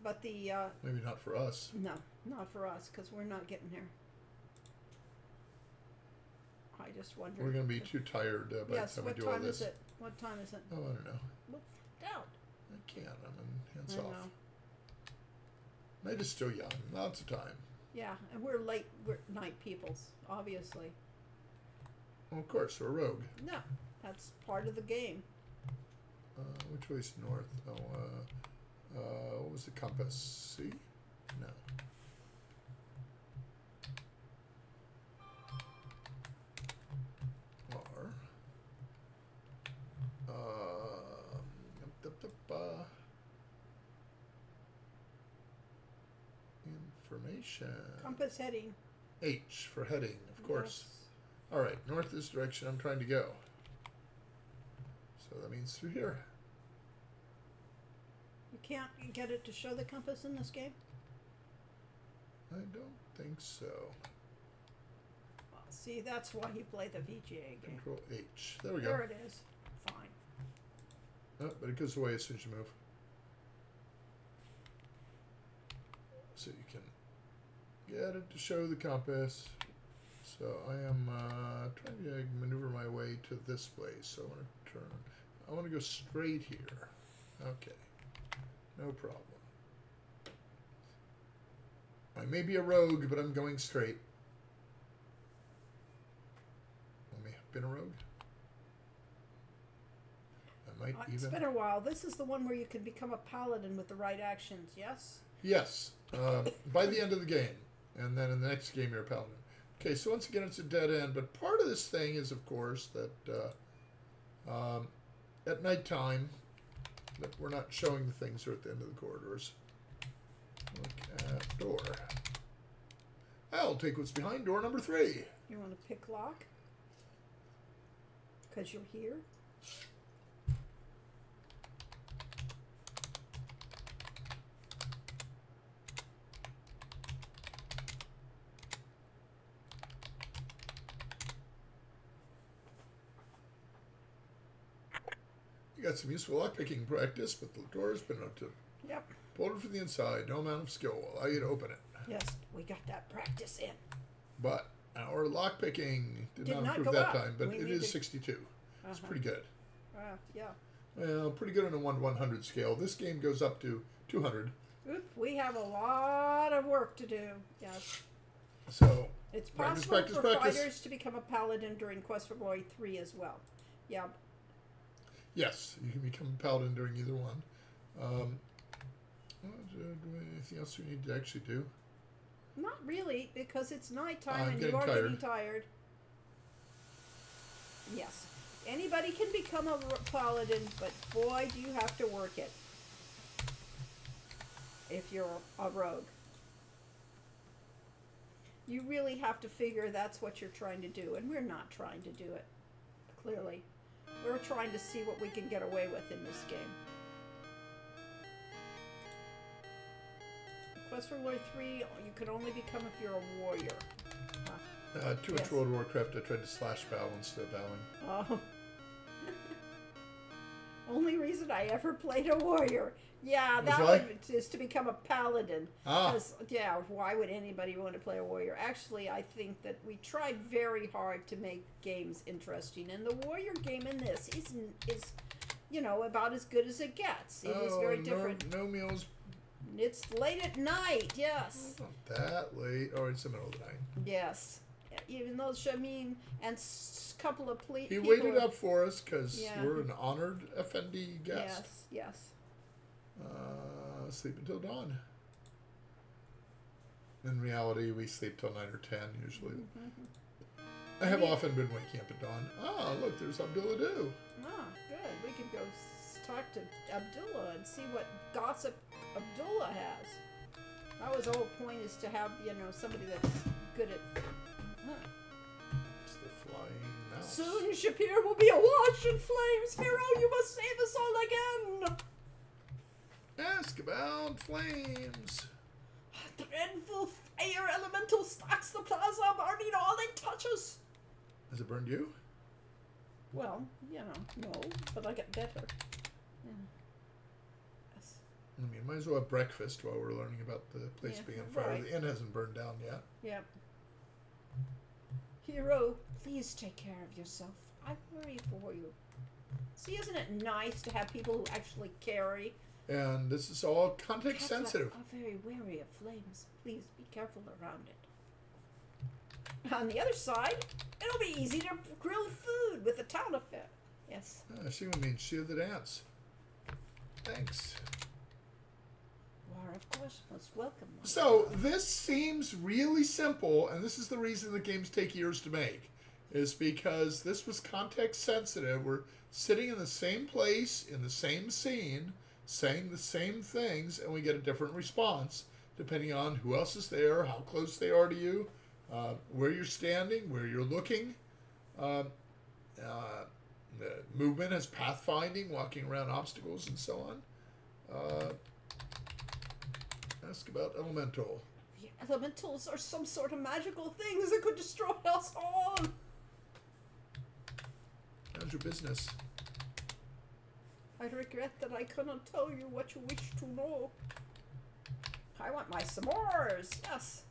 but the Maybe not for us. no, not for us because we're not getting there. I just wonder. We're going to be too tired by Yes. the time we What do all time this. is it? What time is it? Oh, I don't know. Look down. I can't. I'm in hands I off. know. Night is still young. Lots of time. Yeah, and we're night peoples, obviously. Well, of course, we're rogue. No, that's part of the game. Which way's north? What was the compass? See? No. R. Information. Compass heading. H for heading, of course. Yes. All right, north is the direction I'm trying to go. So that means through here. You can't get it to show the compass in this game? I don't think so. Well, see, that's why you play the VGA game. Control H. There we go. There it is. Fine. Oh, but it goes away as soon as you move. So you can get it to show the compass. So I am trying to maneuver my way to this place. So I want to turn. I want to go straight here. Okay. No problem. I may be a rogue, but I'm going straight. I may have been a rogue. I might It's even. been a while. This is the one where you can become a paladin with the right actions, yes? Yes, by the end of the game, and then in the next game you're a paladin. Okay, so once again, it's a dead end. But part of this thing is, of course, that at nighttime, that we're not showing the things that are at the end of the corridors. Look at door. I'll take what's behind door number 3. You want to pick lock? Because you're here? You got some useful lockpicking practice, but the door has been up to Yep. bolted from the inside. No amount of skill will allow you to open it. Yes, we got that practice in. But our lockpicking did Did not not improve go that up. time, but We it need is to- 62. It's Uh-huh. pretty good. Yeah. Well, pretty good on a 1/100 scale. This game goes up to 200. Oop, we have a lot of work to do. Yes. So, It's Practice, possible practice, for practice. fighters to become a paladin during Quest for Glory 3 as well. Yeah. yes, you can become a paladin during either one. Do we have anything else we need to actually do? Not really, because it's nighttime I'm and you getting are tired. getting tired. Yes. Anybody can become a paladin, but boy, do you have to work it. If you're a rogue. You really have to figure that's what you're trying to do, and we're not trying to do it. Clearly. We're trying to see what we can get away with in this game. Quest for Glory 3, you can only become if you're a warrior. Too much Yes. World of Warcraft, I tried to slash bow instead of bowing. Oh. Only reason I ever played a warrior. Yeah, Was that I? one is to become a paladin. Ah, 'Cause, yeah, why would anybody want to play a warrior? Actually, I think that we tried very hard to make games interesting, and the warrior game in this is you know, about as good as it gets. It is very different. No meals. It's late at night, yes. Not that late. Oh, it's the middle of the night. Yes. Even though Shamim and couple of He people... waited up for us because Yeah. we're an honored Effendi guest. Yes. Sleep until dawn. In reality, we sleep till 9 or 10 usually. I have often been waking up at dawn. Ah, look, there's Abdullah Do. Ah, good. We could go talk to Abdullah and see what gossip Abdullah has. That was the whole point, is to have, you know, somebody that's good at... It's the flying mouse. Soon Shapir will be awash in flames. Hero, you must save us all again. Ask about flames. Dreadful fire elemental stocks the plaza, burning all it touches. Has it burned you? Well, you know, no, but I get better. Yeah. Yes. I mean, might as well have breakfast while we're learning about the place Yeah, being on fire. right. The inn hasn't burned down yet. Yep. Hero, please take care of yourself. I worry for you. See, isn't it nice to have people who actually carry? And this is all context Cats sensitive. are very wary of flames. Please be careful around it. On the other side, it'll be easy to grill food with a town affair. Yes. I see what means. She the dance. Thanks. War, of course, most welcome. So this seems really simple, and this is the reason the games take years to make, is because this was context sensitive. We're sitting in the same place, in the same scene, saying the same things, and we get a different response depending on who else is there, how close they are to you, where you're standing, where you're looking. The movement has pathfinding, walking around obstacles, and so on. Ask about elemental. The elementals are some sort of magical things that could destroy us all. How's your business? I regret that I cannot tell you what you wish to know. I want my s'mores, yes.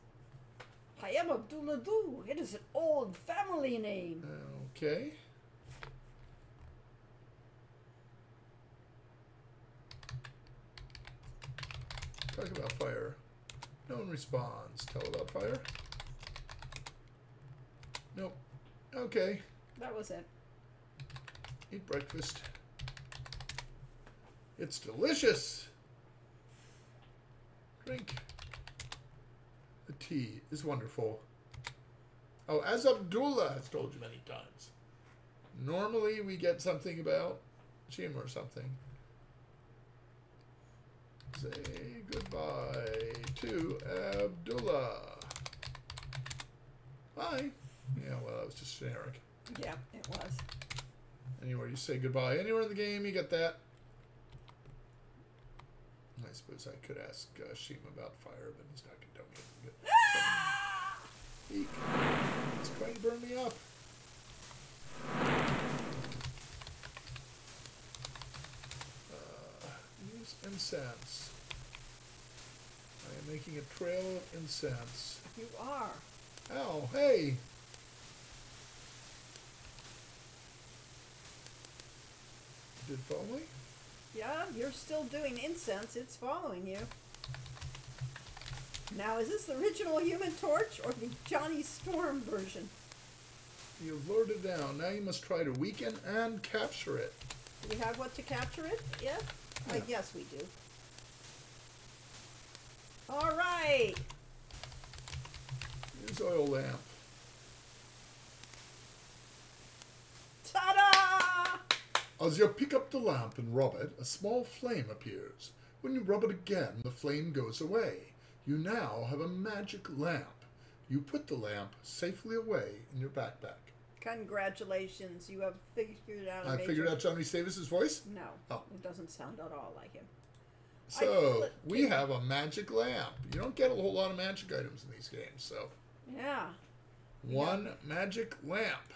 I am Abdullah Du. It is an old family name. Okay. Talk about fire. No one responds. Tell about fire. Nope. Okay. That was it. Eat breakfast. It's delicious. Drink. The tea is wonderful. Oh, as Abdullah has told you many times. Normally we get something about Jim or something. Say goodbye to Abdullah. Bye. Yeah, well, that was just generic. Yeah, it was. Anywhere you say goodbye, anywhere in the game, you get that. I suppose I could ask Shima about fire, but he's not going to tell me anything good. Eek. He's trying to burn me up. Use incense. I am making a trail of incense. You are. Ow, hey! Did it follow me? Yeah, you're still doing incense. It's following you. Now, is this the original Human Torch or the Johnny Storm version? You've lured it down. Now you must try to weaken and capture it. Do we have what to capture it yet? Yeah. Yes, we do. All right. Use oil lamp. Ta-da! As you pick up the lamp and rub it, a small flame appears. When you rub it again, the flame goes away. You now have a magic lamp. You put the lamp safely away in your backpack. Congratulations, you have figured out. I figured out Johnny Davis's voice? No, Oh. it doesn't sound at all like him. So, we have a magic lamp. You don't get a whole lot of magic items in these games, so. Yeah. One magic lamp.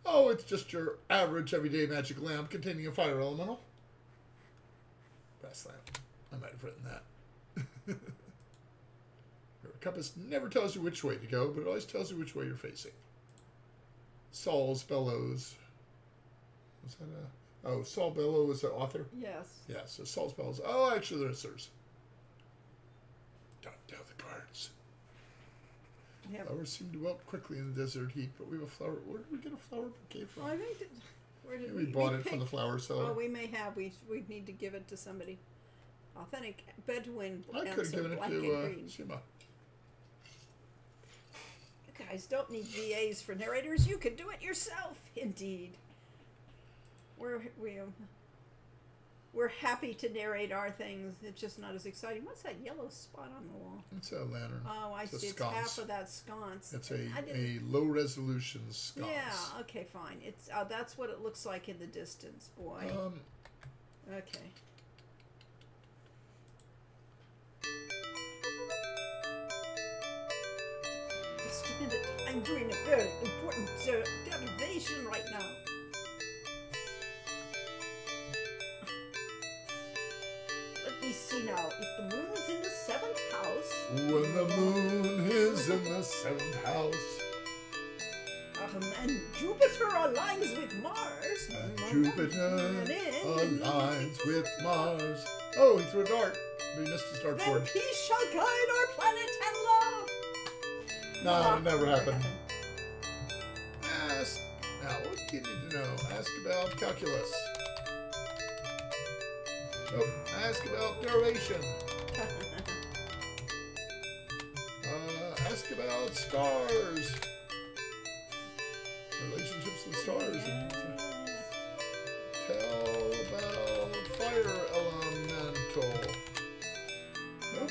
Oh, it's just your average everyday magic lamp containing a fire elemental. Brass lamp. I might have written that. Your compass never tells you which way to go, but it always tells you which way you're facing. Saul's Bellows. Was that a... Oh, Saul Bellow is the author? Yes. Yeah, so Saul's Bellows. Oh, actually, there is theirs. Don't tell the guards. Yeah. Flowers seem to wilt quickly in the desert heat, but we have a flower. Where did we get a flower bouquet from? Well, I think where did We bought it from picked- the flower seller. Oh, we may have. We need to give it to somebody. Authentic Bedouin I and could have some given it black and to green. Shima. You guys don't need VAs for narrators. You can do it yourself. Indeed. We're happy to narrate our things. It's just not as exciting. What's that yellow spot on the wall? It's a lantern. Oh, I It's a see. It's sconce. half of that sconce. It's I a didn't- low resolution sconce. Yeah. Okay. Fine. It's that's what it looks like in the distance, boy. Okay. Just a minute. I'm doing a very important derivation right now. Let me see now. If the moon is in the 7th house, When the moon is in the 7th house, and Jupiter aligns with Mars, and Jupiter aligns with Mars. Oh, he threw a dart, but he missed his then dartboard. peace shall guide our planet and love. No, it never happened. Ask. Now, what do you need to know? Ask about calculus. Oh, ask about derivation. Ask about stars. Relationships with stars. And tell about fire elemental. No?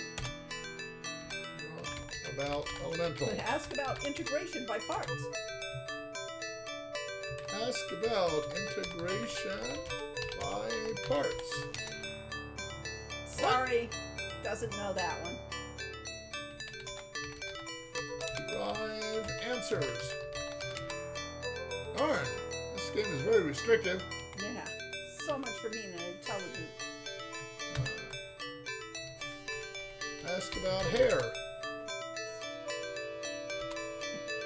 About elemental. But ask about integration by parts. Ask about integration by parts. Sorry, doesn't know that one. Derive answers. Darn, this game is very restrictive. Yeah, so much for being an intelligent. Ask about hair.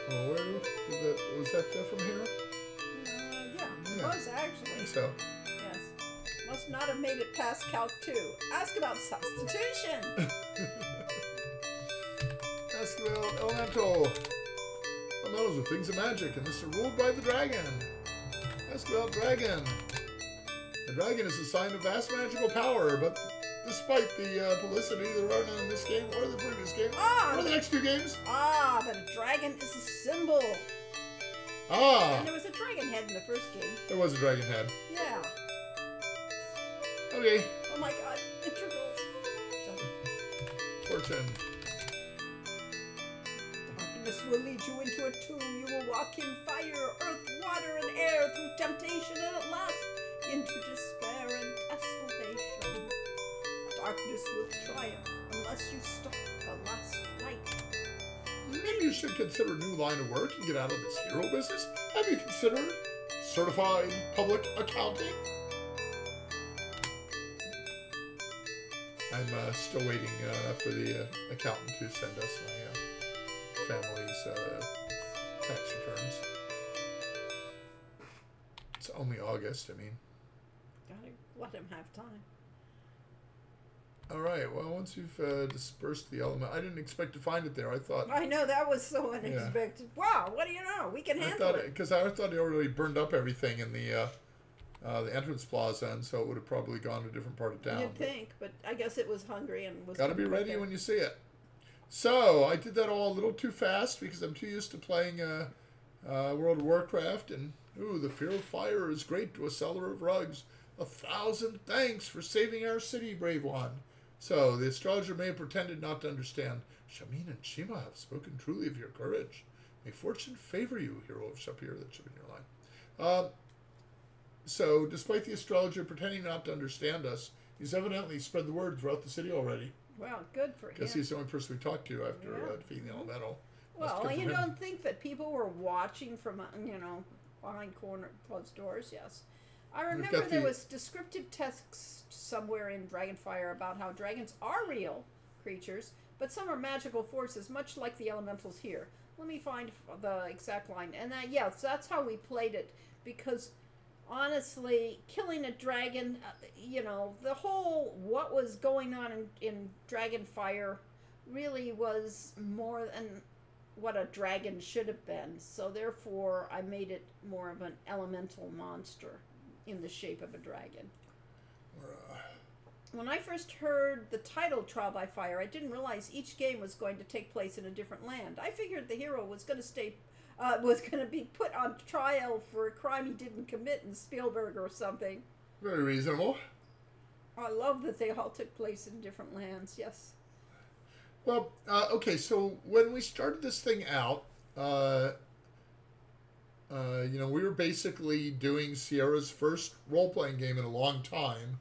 Oh, where did that, was that from here? Yeah, it Yeah. was I actually. think so. Yes. Must not have made it past Calc 2. Ask about substitution. Ask about elemental. Elementals are things of magic, and this is ruled by the dragon. Ask about dragon. The dragon is a sign of vast magical power, but despite the publicity there are none in this game or the previous game Ah! or the next two games. Ah, but a dragon is a symbol. Ah, And there was a dragon head in the first game. there was a dragon head. Yeah. Okay, Oh my god, integral. fortune. Darkness will lead you into a tomb. You will walk in fire, earth, water, and air through temptation and at last into despair and desolation. Darkness will triumph unless you stop the last fight. Maybe you should consider a new line of work and get out of this hero business. Have you considered certified public accounting? I'm still waiting for the accountant to send us my family's tax returns. It's only August, I mean. Gotta let him have time. All right, well, once you've dispersed the element, I didn't expect to find it there. I thought... I know, that was so unexpected. Wow, what do you know? We can handle it. Because I thought they already burned up everything in the entrance plaza, and so it would have probably gone to a different part of town. You'd think, but I guess it was hungry and was... Got to be ready when you see it. So, I did that all a little too fast because I'm too used to playing World of Warcraft, and, ooh, the fear of fire is great to a seller of rugs. 1,000 thanks for saving our city, brave one. So, the astrologer may have pretended not to understand. Shamin and Shima have spoken truly of your courage. May fortune favor you, hero of Shapir. That should be in your line. So, despite the astrologer pretending not to understand us, he's evidently spread the word throughout the city already. Well, good for him. Guess he's the only person we talked to after defeating the elemental. Well, you don't think that people were watching from, behind closed doors? Yes. I remember there was descriptive text somewhere in Dragonfire about how dragons are real creatures, but some are magical forces, much like the elementals here. Let me find the exact line. And yes, that's how we played it, because honestly, killing a dragon, the whole what was going on in Dragonfire really was more than what a dragon should have been. So therefore, I made it more of an elemental monster in the shape of a dragon. When I first heard the title Trial by Fire, I didn't realize each game was going to take place in a different land. I figured the hero was going to be put on trial for a crime he didn't commit in Spielberg or something. Very reasonable. I love that they all took place in different lands, yes. Well, okay, so when we started this thing out, we were basically doing Sierra's first role-playing game in a long time,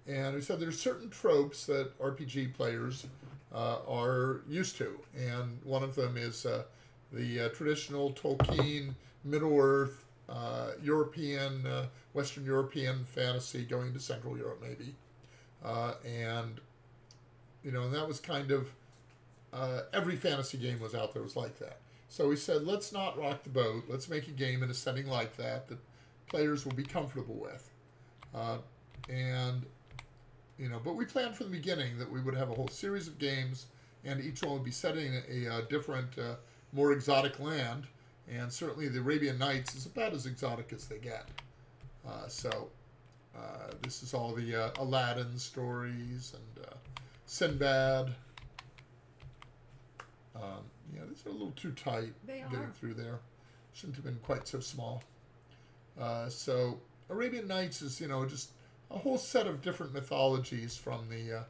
and we said there's certain tropes that RPG players are used to, and one of them is the traditional Tolkien, Middle-earth, European, Western European fantasy going to Central Europe, maybe. And that was kind of, every fantasy game was out there was like that. So we said, let's not rock the boat. Let's make a game in a setting like that players will be comfortable with. But we planned from the beginning that we would have a whole series of games, and each one would be set in a different, more exotic land. And certainly the Arabian Nights is about as exotic as they get. This is all the Aladdin stories and Sinbad. These are a little too tight getting through there. Shouldn't have been quite so small. So Arabian Nights is, just a whole set of different mythologies from the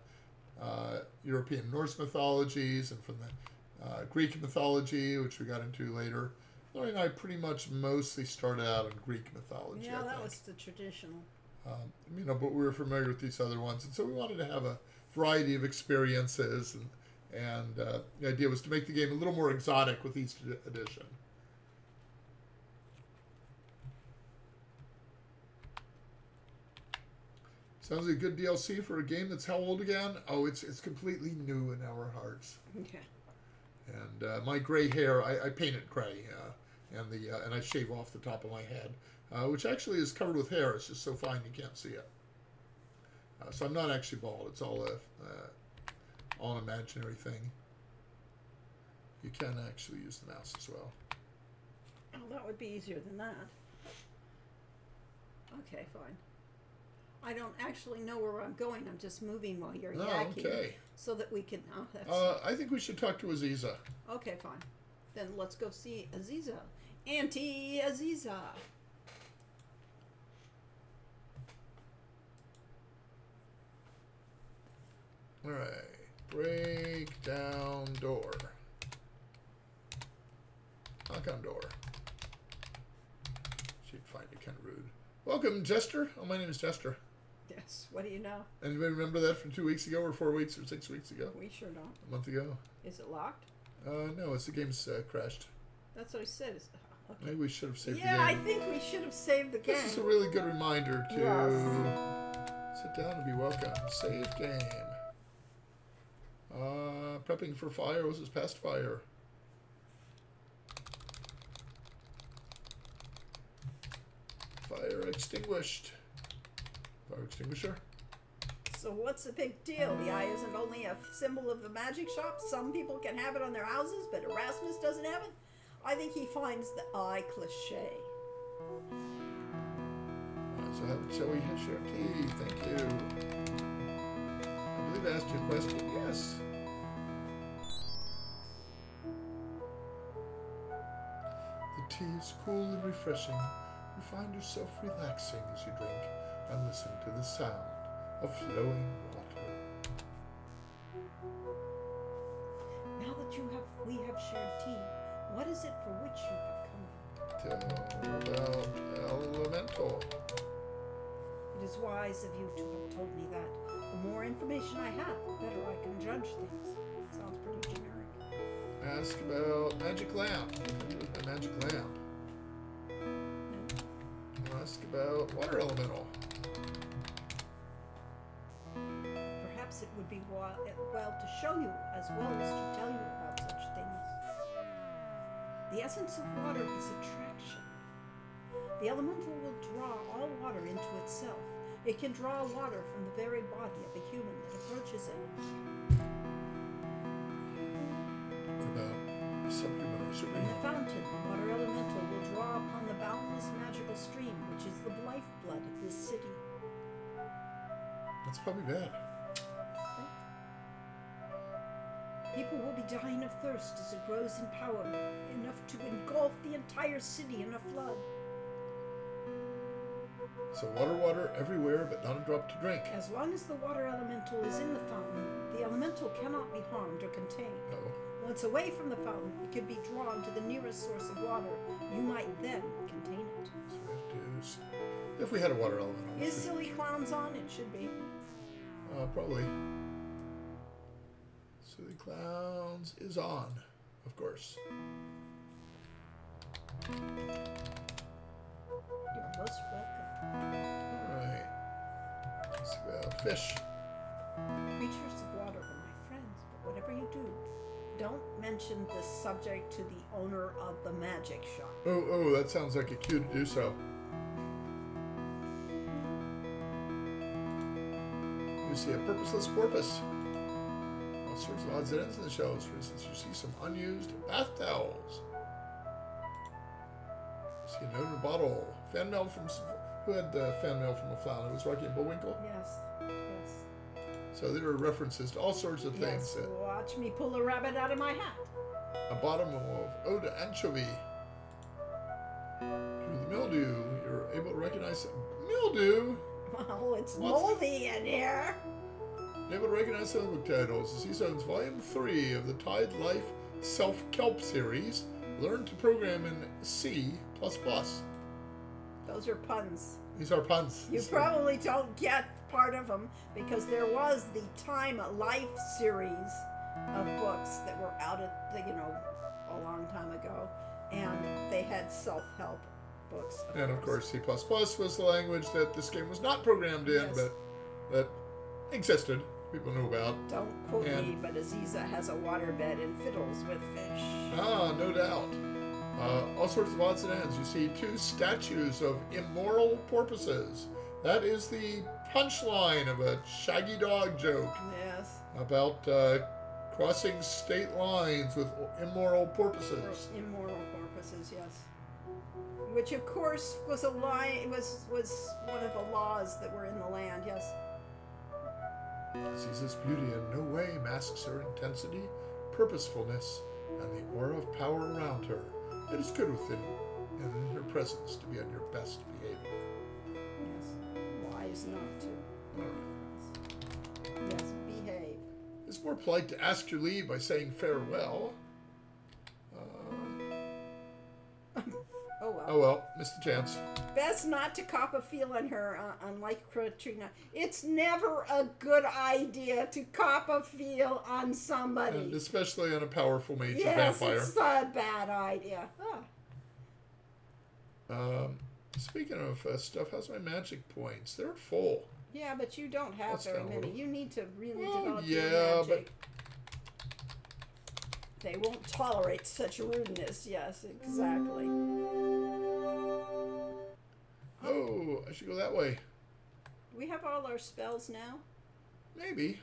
European Norse mythologies and from the Greek mythology, which we got into later. Laurie and I pretty much mostly started out in Greek mythology. Yeah, that was the traditional. But we were familiar with these other ones, and so we wanted to have a variety of experiences, and the idea was to make the game a little more exotic with each edition. Sounds like a good DLC for a game that's how old again? Oh, it's completely new in our hearts. Okay. And my gray hair, I paint it gray, and I shave off the top of my head, which actually is covered with hair. It's just so fine you can't see it. So I'm not actually bald. It's all an imaginary thing. You can actually use the mouse as well. Oh, that would be easier than that. Okay, fine. I don't actually know where I'm going. I'm just moving while you're Oh, yakking. okay. So that we can. Oh, that's I think we should talk to Aziza. okay. Fine. Then let's go see Aziza. Auntie Aziza. All right. Break down door. Knock on door. She'd find it kind of rude. Welcome, Jester. Oh, my name is Jester. Yes. What do you know? Anybody remember that from 2 weeks ago, or 4 weeks, or 6 weeks ago? We sure don't. A month ago? Is it locked? No, it's the game's crashed. That's what I said. Okay. Maybe we should have saved the Yeah, game. I think we should have saved the game. This is a really good reminder to Yes. sit down and be welcome. Save game. Prepping for fire. This is past fire. Fire extinguished. Fire extinguisher. So what's the big deal? The eye isn't only a symbol of the magic shop. Some people can have it on their houses, but Erasmus doesn't have it. I think he finds the eye cliche. So shall we hit your tea? Thank you. I believe I asked you a question. Yes. The tea is cool and refreshing. You find yourself relaxing as you drink and listen to the sound of flowing water. Now that we have shared tea, what is it for which you have come? Tell about elemental. It is wise of you to have told me that. The more information I have, the better I can judge things. Sounds pretty generic. Ask about magic lamp. A magic lamp. Ask about water elemental. Perhaps it would be well to show you as well as to tell you about such things. The essence of water is attraction. The elemental will draw all water into itself. It can draw water from the very body of a human that approaches it. What about subhuman or In the superhuman? fountain, the water elemental will draw upon the boundless magical stream, which is the lifeblood of this city. That's probably bad. People will be dying of thirst as it grows in power, enough to engulf the entire city in a flood. So water everywhere, but not a drop to drink. As long as the water elemental is in the fountain, the elemental cannot be harmed or contained. Oh, Once away from the fountain, it can be drawn to the nearest source of water. You might then contain it. so we have to. If we had a water elemental, Is Silly Clowns on? It should be. probably. Silly Clowns is on, of course. You're most welcome. All right. Ask about fish. Creatures of water are my friends, but whatever you do, don't mention this subject to the owner of the magic shop. Oh, that sounds like a cue to do so. You see a purposeless porpoise. All sorts of odds and ends in the shelves. For instance, you see some unused bath towels. You see a note in a bottle. Fan mail from... Who had the fan mail from a flower? It was Rocky and Bullwinkle. Yes, yes. So there are references to all sorts of things. Yes, watch me pull a rabbit out of my hat. A bottom of eau de anchovy. Through the mildew, you're able to recognize mildew. Well, it's What's- moldy in here. Able to recognize some book titles. The Seastone's Volume 3 of the Tide Life Self-Kelp series. Learn to program in C++. Those are puns. These are puns. You probably don't get part of them because there was the Time Life series of books that were out at the, a long time ago, and they had self-help books. And of course, C++ was the language that this game was not programmed in, Yes. but that existed. People knew about. Don't quote And- me, but Aziza has a waterbed and fiddles with fish. Ah, no doubt. All sorts of odds and ends. You see two statues of immoral porpoises. That is the punchline of a Shaggy Dog joke Yes. about crossing state lines with immoral porpoises. Immoral porpoises, yes. Which of course was a lie. Was one of the laws that were in the land. Yes. Ziza's beauty in no way masks her intensity, purposefulness, and the aura of power around her. It is good within and in her presence to be on your best behavior. Yes. Wise not to. Yes. Behave. It's more polite to ask your leave by saying farewell. Oh well. Oh well, missed the chance. Best not to cop a feel on her, unlike Katrina. It's never a good idea to cop a feel on somebody. And especially on a powerful mage or yes, vampire. it's a bad idea. Speaking of stuff, how's my magic points? They're full. Yeah, but you don't have That's very kinda many. little. You need to really Well, develop yeah, your magic. They won't tolerate such rudeness. Yes, exactly. Oh, I should go that way. Do we have all our spells now? Maybe.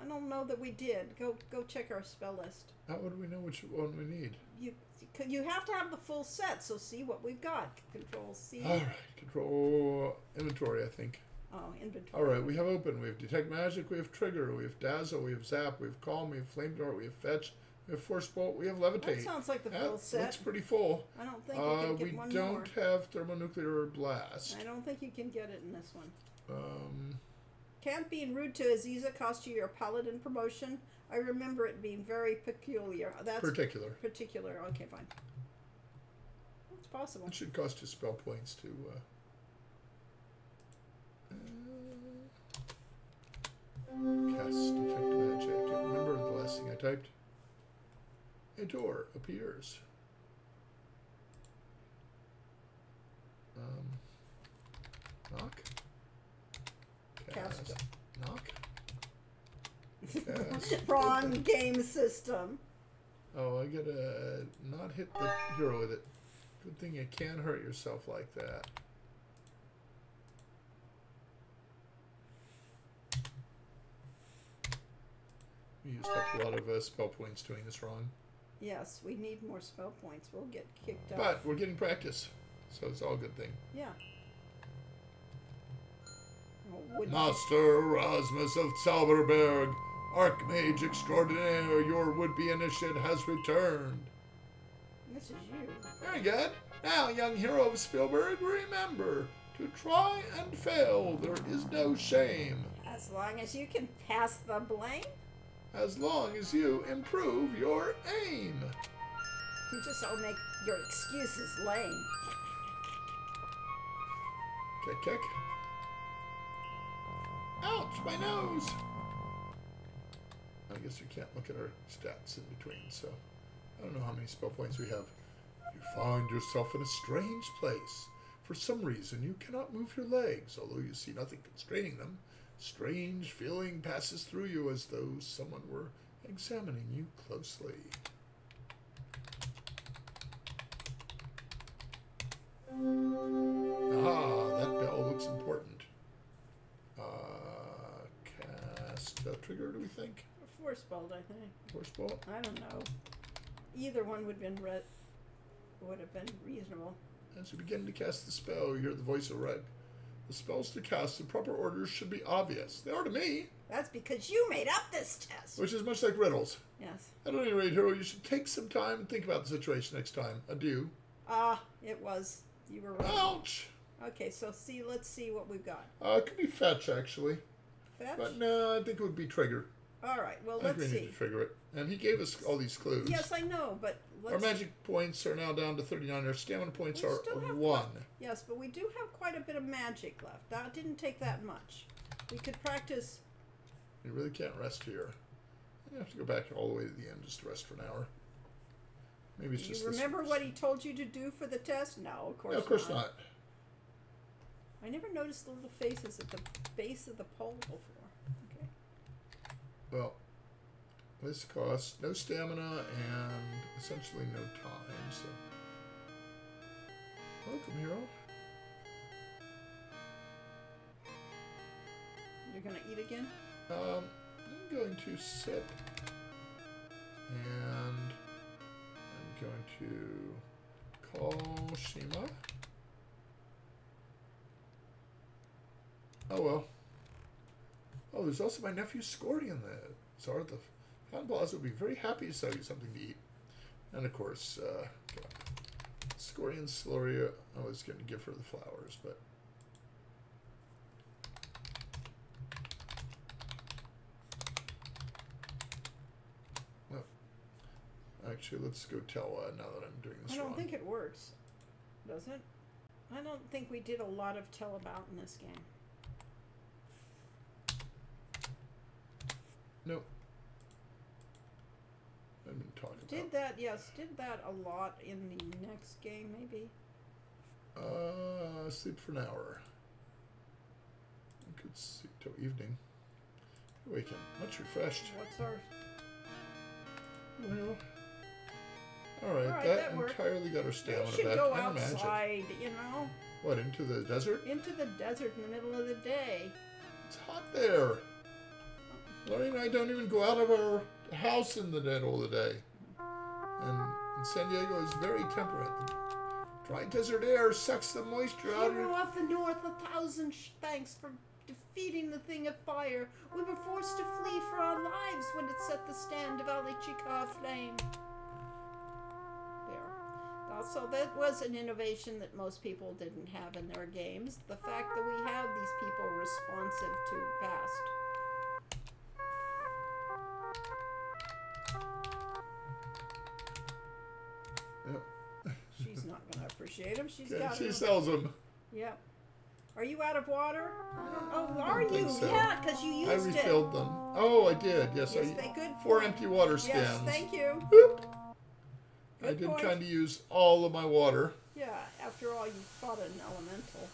I don't know that we did. Go check our spell list. How would we know which one we need? You have to have the full set, so see what we've got. Control C. All right, control inventory, I think. Oh, inventory. All right, we have open, we have detect magic, we have trigger, we have dazzle, we have zap, we have calm, we have flame dart, we have fetch, we have force bolt, we have levitate. That sounds like the full set. Looks pretty full. I don't think you can get one we don't more. have thermonuclear blast. I don't think you can get it in this one. Um, Can't being rude to Aziza cost you your paladin promotion. I remember it being very peculiar. That's particular. particular. Okay, fine. It's possible. It should cost you spell points to. Cast detect magic. I can't remember the last thing I typed. A door appears. Knock. Cast. Knock. Cast. Wrong game system. Oh, I gotta not hit the hero with it. Good thing you can't hurt yourself like that. We used up a lot of spell points doing this wrong. Yes, we need more spell points. We'll get kicked out. But we're getting practice, so it's all a good thing. Yeah. Oh, Master Rasmus of Zauberberg, Archmage Extraordinaire, your would-be initiate has returned. This is you. Very good. Now, young hero of Spielberg, remember, to try and fail, there is no shame. As long as you can pass the blame. As long as you improve your aim. You just don't make your excuses lame. Kick, kick. Ouch, my nose. I guess we can't look at our stats in between, so I don't know how many spell points we have. You find yourself in a strange place. For some reason, you cannot move your legs, although you see nothing constraining them. Strange feeling passes through you as though someone were examining you closely. Ah, that bell looks important. Cast a trigger, do we think? Force bolt, I think. Force bolt? I don't know. Either one would have been reasonable. As you begin to cast the spell, you hear the voice of Reg. The spells to cast in proper order should be obvious. They are to me. That's because you made up this test. Which is much like riddles. Yes. At any rate, hero, you should take some time and think about the situation next time. Adieu. It was. You were right. Ouch! Okay, so let's see what we've got. It could be fetch, actually. Fetch? But no, I think it would be trigger. All right, well, I think let's we need see. to trigger it. And he gave us all these clues. Yes, I know, but let's... Our magic points are now down to 39. Our stamina points We are still have 1. Yes, but we do have quite a bit of magic left. That didn't take that much. We could practice... You really can't rest here. You have to go back all the way to the end just to rest for an hour. Maybe it's just You remember what he told you to do for the test? No, of course not. No, of course not. I never noticed the little faces at the base of the pole before. Okay. Well, this costs no stamina and essentially no time, so... Welcome, hero. You're gonna eat again? I'm going to sip, and I'm going to calm, Moshima. Oh well. Oh, there's also my nephew Scordion there. Zara the Fan Plaza will be very happy to sell you something to eat. And of course, Scordion Sloria. I was going to give her the flowers, but. Well, actually, let's go tell now that I'm doing this I don't wrong. think it works, does it? I don't think we did a lot of tell about in this game. No. I've been talking Did about. that, yes, did that a lot in the next game, maybe? Sleep for an hour. I could sleep till evening. Awaken. Much refreshed. What's our... Well. Alright, Alright, that that worked. entirely got our We stamina should back go and magic. outside, you know? What, into the desert? Into the desert in the middle of the day. It's hot there. Laurie and I don't even go out of our house in the middle of the day. And San Diego is very temperate. The dry desert air sucks the moisture out of Hero it. of the North, 1,000 thanks for defeating the Thing of Fire. We were forced to flee for our lives when it set the stand of Ali Chica aflame. There. Also, that was an innovation that most people didn't have in their games. The fact that we have these people responsive to past. Yep. She's not going to appreciate them. She's Okay, got she them. sells them. Yep. Are you out of water? Oh, I are don't think you? so. Yeah, because you used I it. refilled them. Oh, I did. Yes, Yes, I. they good. 4 empty water scans. Yes, thank you. Boop. I Good did point. kind of use all of my water. Yeah, after all, you fought an elemental.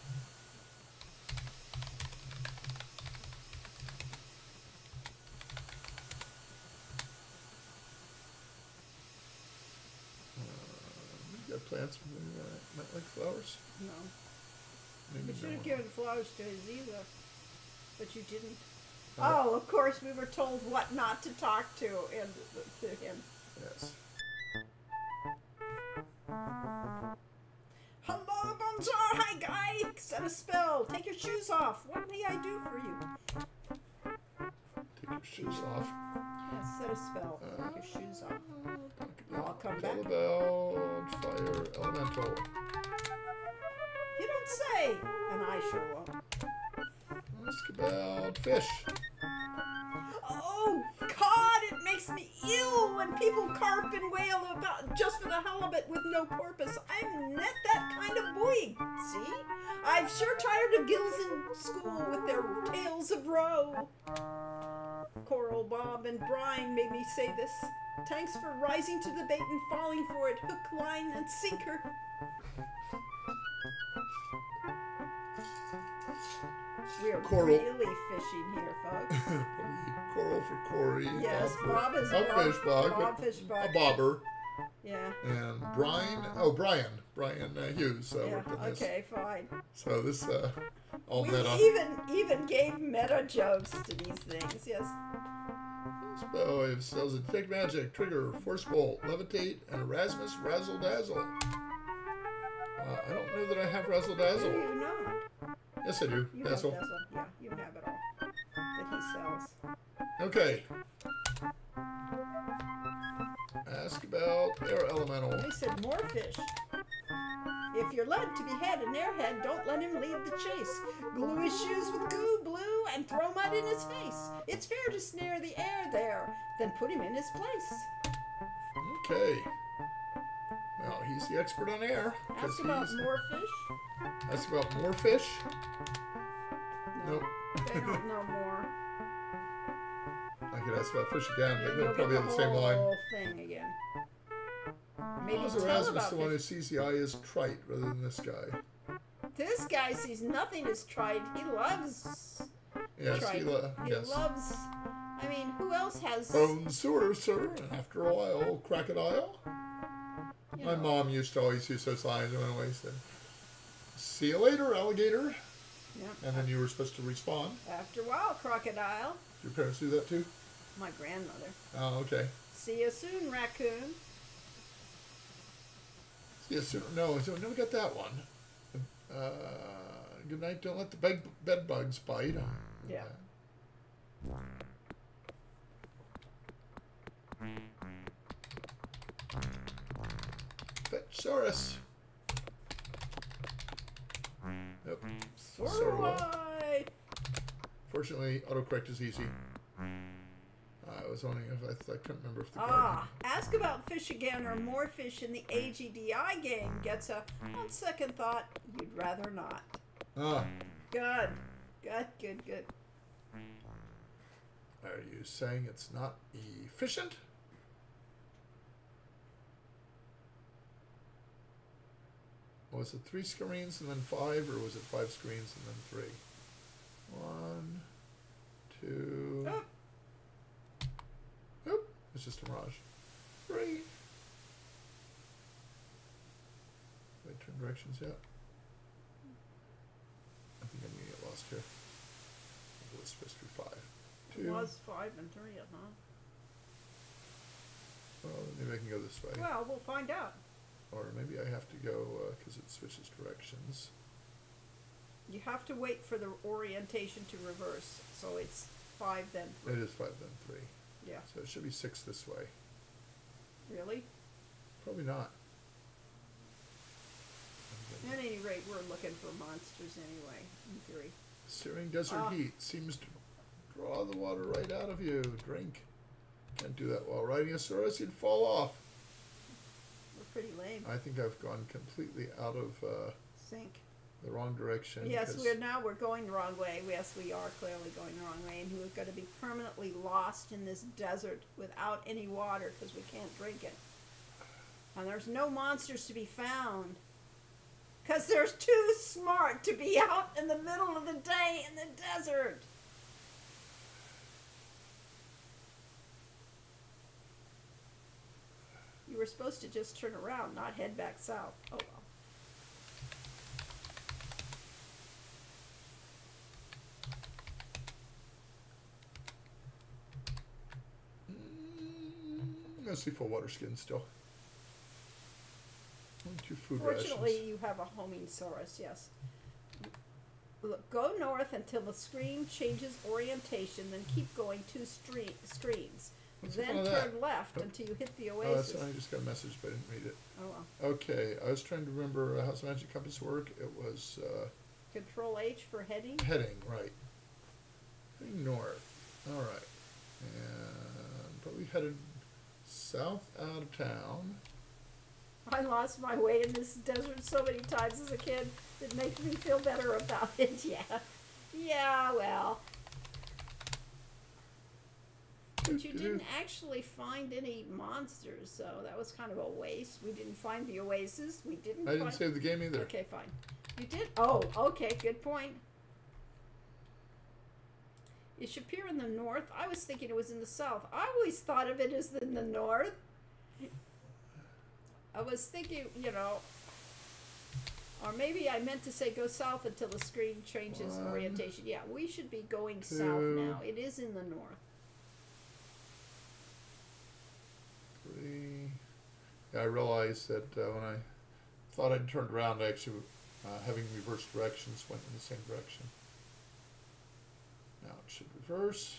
You got plants might like flowers? No. Maybe You no should have one. given flowers to Aziza, but you didn't. Uh, Oh, of course, we were told what not to talk to and to him. Yes. Hello, bonjour, hi guy. Set a spell. Take your shoes off. What may I do for you? Take your shoes off. Yes, set a spell. Take your shoes off. I'll come back. Tell about fire elemental. You don't say, and I sure won't. Ask about fish. Oh God! It makes me ill when people carp and wail about just for the hell of it with no purpose. I'm not that kind of boy. See, I'm sure tired of gills in school with their tales of roe. Coral, Bob, and Brian made me say this. Thanks for rising to the bait and falling for it, hook, line, and sinker. We're Coral. really fishing here, folks. Probably coral for Corey. Yes, Bob Bob is for Bob. fish bug. Bob fish bug. A bobber. Yeah. And Brian. Oh, Brian. Brian Hughes Yeah. worked on this. Okay. Fine. So this all We meta. even gave meta jokes to these things. Yes. Spell if sells a detect magic, trigger, force bolt, levitate, and Erasmus Razzle Dazzle. I don't know that I have Razzle Do Dazzle. you not? Yes, I do. You Dazzle. have Dazzle. Yeah, you have it all that he sells. Okay. Ask about air elemental. They said more fish. If you're led to behead an airhead, don't let him lead the chase. Glue his shoes with goo, blue, and throw mud in his face. It's fair to snare the air there, then put him in his place. Okay. Well, he's the expert on air. 'Cause Ask about he's- more fish. Ask about more fish. No, Nope. they don't know more. I could ask about fish again, but You'll they'll get probably have the same line. whole thing again. Maybe How is tell Erasmus about the one who fish. sees the eye as trite rather than this guy? This guy sees nothing as trite. He loves Yes, trite. he yes. loves. I mean, who else has? Bone sewer, sir, and after a while, crocodile. you My know, mom used to always use those lines when I said, "See you later, alligator." Yeah. And then you were supposed to respond. After a while, crocodile. Did your parents do that too? My grandmother. Oh, okay. See you soon, raccoon. Yes, no, so never got that one. Uh, Good night. Don't let the bed bugs bite. Yeah. Fetchosaurus. Nope. Sorwai. Fortunately, autocorrect is easy. I was wondering if I couldn't remember if the Ask about fish again or more fish in the AGDI game gets a, on second thought, you'd rather not. Good. Good. Are you saying it's not efficient? Was it 3 screens and then 5, or was it 5 screens and then 3? 1, 2. Oh. Oop, it's just a mirage. 3. Did I turn directions yet? I think I'm gonna get lost here. It was supposed to be 5. 2. It was 5 and 3, huh? Well, maybe I can go this way. Well, we'll find out. Or maybe I have to go, because it switches directions. You have to wait for the orientation to reverse. So it's 5 then 3. It is 5 then 3. Yeah. So it should be 6 this way. Really? Probably not. At any rate, we're looking for monsters anyway, in theory. Searing desert heat seems to draw the water right out of you. Drink. Can't do that while riding a Saurus, you'd fall off. We're pretty lame. I think I've gone completely out of Sync. the wrong direction. Yes, we're going the wrong way. Yes, we are clearly going the wrong way, and we're going to be permanently lost in this desert without any water because we can't drink it. And there's no monsters to be found because they're too smart to be out in the middle of the day in the desert. You were supposed to just turn around, not head back south. Oh well. Mostly full water skin still. 2 food Fortunately, rations. you have a homing Saurus, yes. Look, go north until the screen changes orientation, then keep going 2 screens. What's the Then fun of turn that? left until you hit the Oh, oasis. that's I just got a message, but I didn't read it. Oh well. Okay, I was trying to remember how does magic compass work. It was Control H for heading. heading, right. Heading north. Alright. And probably headed south out of town. I lost my way in this desert so many times as a kid. It makes me feel better about it. Yeah, well. But you didn't actually find any monsters, so that was kind of a waste. We didn't find the oasis. We didn't. I didn't save the game either. Okay, fine. You did. Oh, okay. Good point. It should appear in the north. I was thinking it was in the south. I always thought of it as in the north. I was thinking, or maybe I meant to say go south until the screen changes 1, orientation. Yeah, we should be going 2. south now. It is in the north. 3. Yeah, I realized that when I thought I'd turned around, I actually, having reversed directions, went in the same direction. Now it should reverse.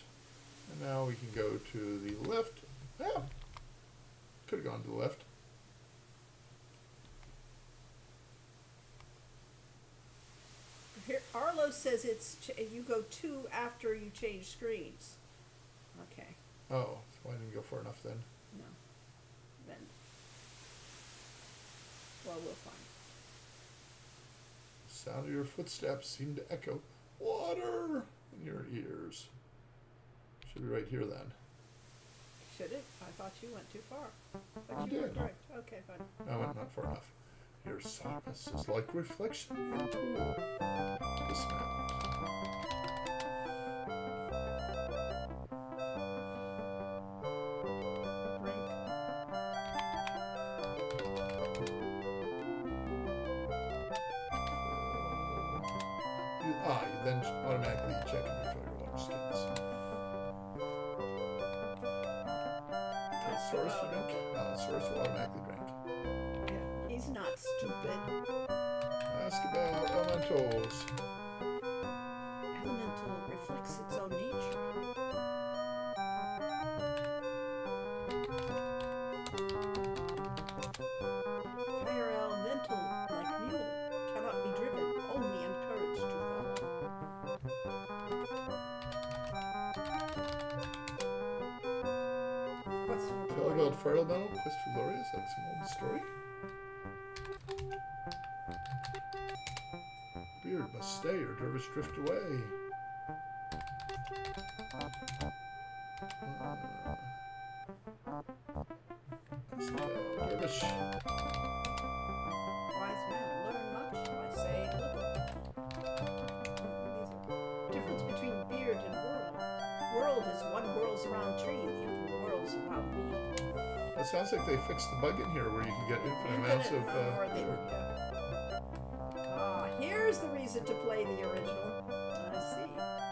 And now we can go to the left. Yeah. Could have gone to the left. Here, Arlo says you go 2 after you change screens. Okay. Oh, so I didn't go far enough then. No. Then. Well, we'll find. The sound of your footsteps seemed to echo water in your ears. Should be right here then. Should it? I thought you went too far. But I you were did. correct. Okay, fine. I went not far enough. Your softness is like reflection into dismount. You then automatically check and refill your water skins. Source to drink. Source will automatically drink. Yeah, He's not stupid. Ask about elementals. Elemental reflects its own nature. Fire elemental, like mule, cannot be driven, only encouraged to follow. What's the Tell report? about Fire Elemental, Quest for Glory. Is that some old story? Beard must stay or dervish drift away. Dervish. Wise men learn much by saying little. Difference between beard and world. World is one whirls around tree, the other whirls around me. It sounds like they fixed the bug in here where you can get infinite amounts of more than, beard. here's the reason to play the original. I see.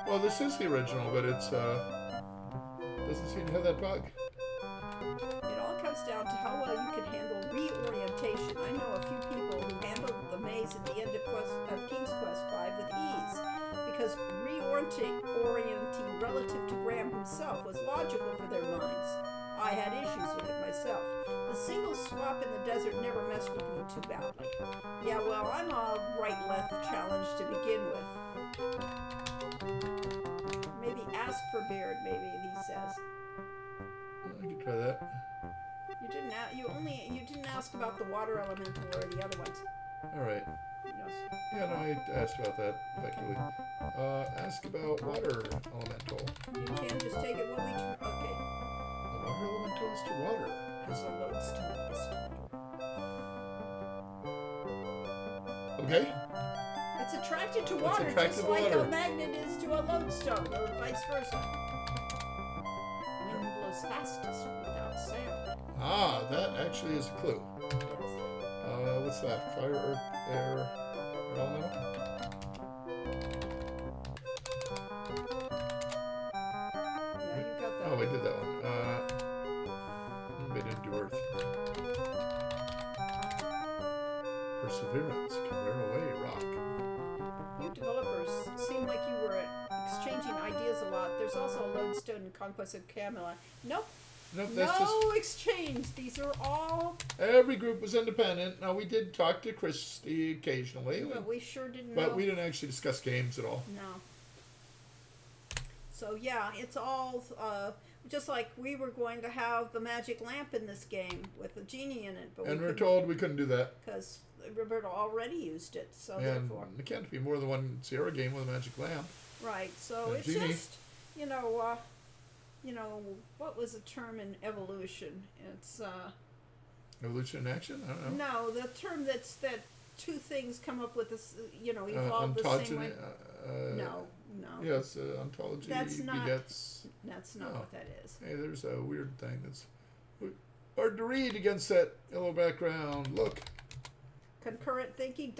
Well, this is the original, but it's doesn't seem to have that bug. It all comes down to how well you can handle reorientation. I know a few people who handled the maze at the end of King's Quest V with ease, because reorienting relative to Graham himself was logical for their minds. I had issues with it myself. The single swap in the desert never messed with me too badly. Yeah, well, I'm a right-left challenge to begin with. Maybe ask for beard, maybe, he says. I can try that. You didn't ask about the water elemental or the other ones. All right. Yes. Yeah, no, I asked about that effectively. Ask about water elemental. You can just take it when we turn. Okay. The water elemental is to water. Because the lodestone is to Okay. It's attracted to water, attracted just to like water. a magnet is to a lodestone, or vice versa. Wind blows fastest without sail. Ah, that actually is a clue. Yes. What's that? Fire, earth, air, elemental? Yeah, you got that. Oh, I did that one. They didn't do earth. Perseverance can wear away rock. You developers seem like you were exchanging ideas a lot. There's also a lodestone in Conquest of Camelot. Nope. Nope, that's just... No exchange. These are all. Every group was independent. Now, we did talk to Christy occasionally. But we sure didn't But know. we didn't actually discuss games at all. No. So yeah, it's all just like we were going to have the magic lamp in this game with the genie in it, but And we we're couldn't told we couldn't do that. because Roberto already used it. So And therefore, there can't be more than one Sierra game with a magic lamp. right. So And it's genie. just what was the term in evolution? It's Evolution in action? I don't know. no, the term that two things come up with this, evolve the same way. No. Yes, ontology That's not- begets. That's not No. what that is. Hey, there's a weird thing that's hard to read against that yellow background. Look. Concurrent thinking,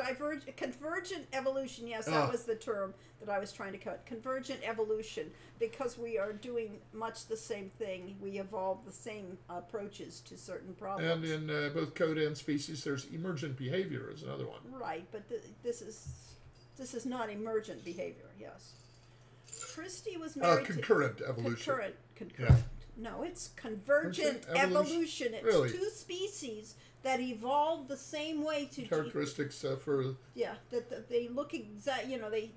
convergent evolution. Yes, that was the term that I was trying to cut. Convergent evolution, because we are doing much the same thing. We evolve the same approaches to certain problems. And in both code and species, there's emergent behavior is another one. Right, but this is not emergent behavior. Yes, Christy was married Concurrent to evolution. concurrent. Yeah. No, it's convergent Convergent evolution. evolution. It's Really? two species that evolve the same way to Characteristics for... Yeah, that they look exact.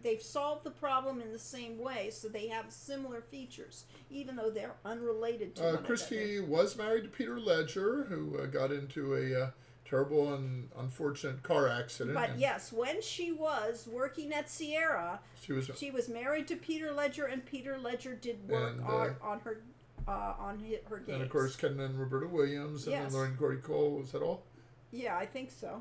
They've solved the problem in the same way, so they have similar features, even though they're unrelated to one another. Christy was married to Peter Ledger, who got into a terrible and unfortunate car accident. But and yes, when she was working at Sierra, she was married to Peter Ledger, and Peter Ledger did work And, on her games. and of course, Ken and Roberta Williams, and Yes. then Lauren Corey Cole. Was that all? Yeah, I think so.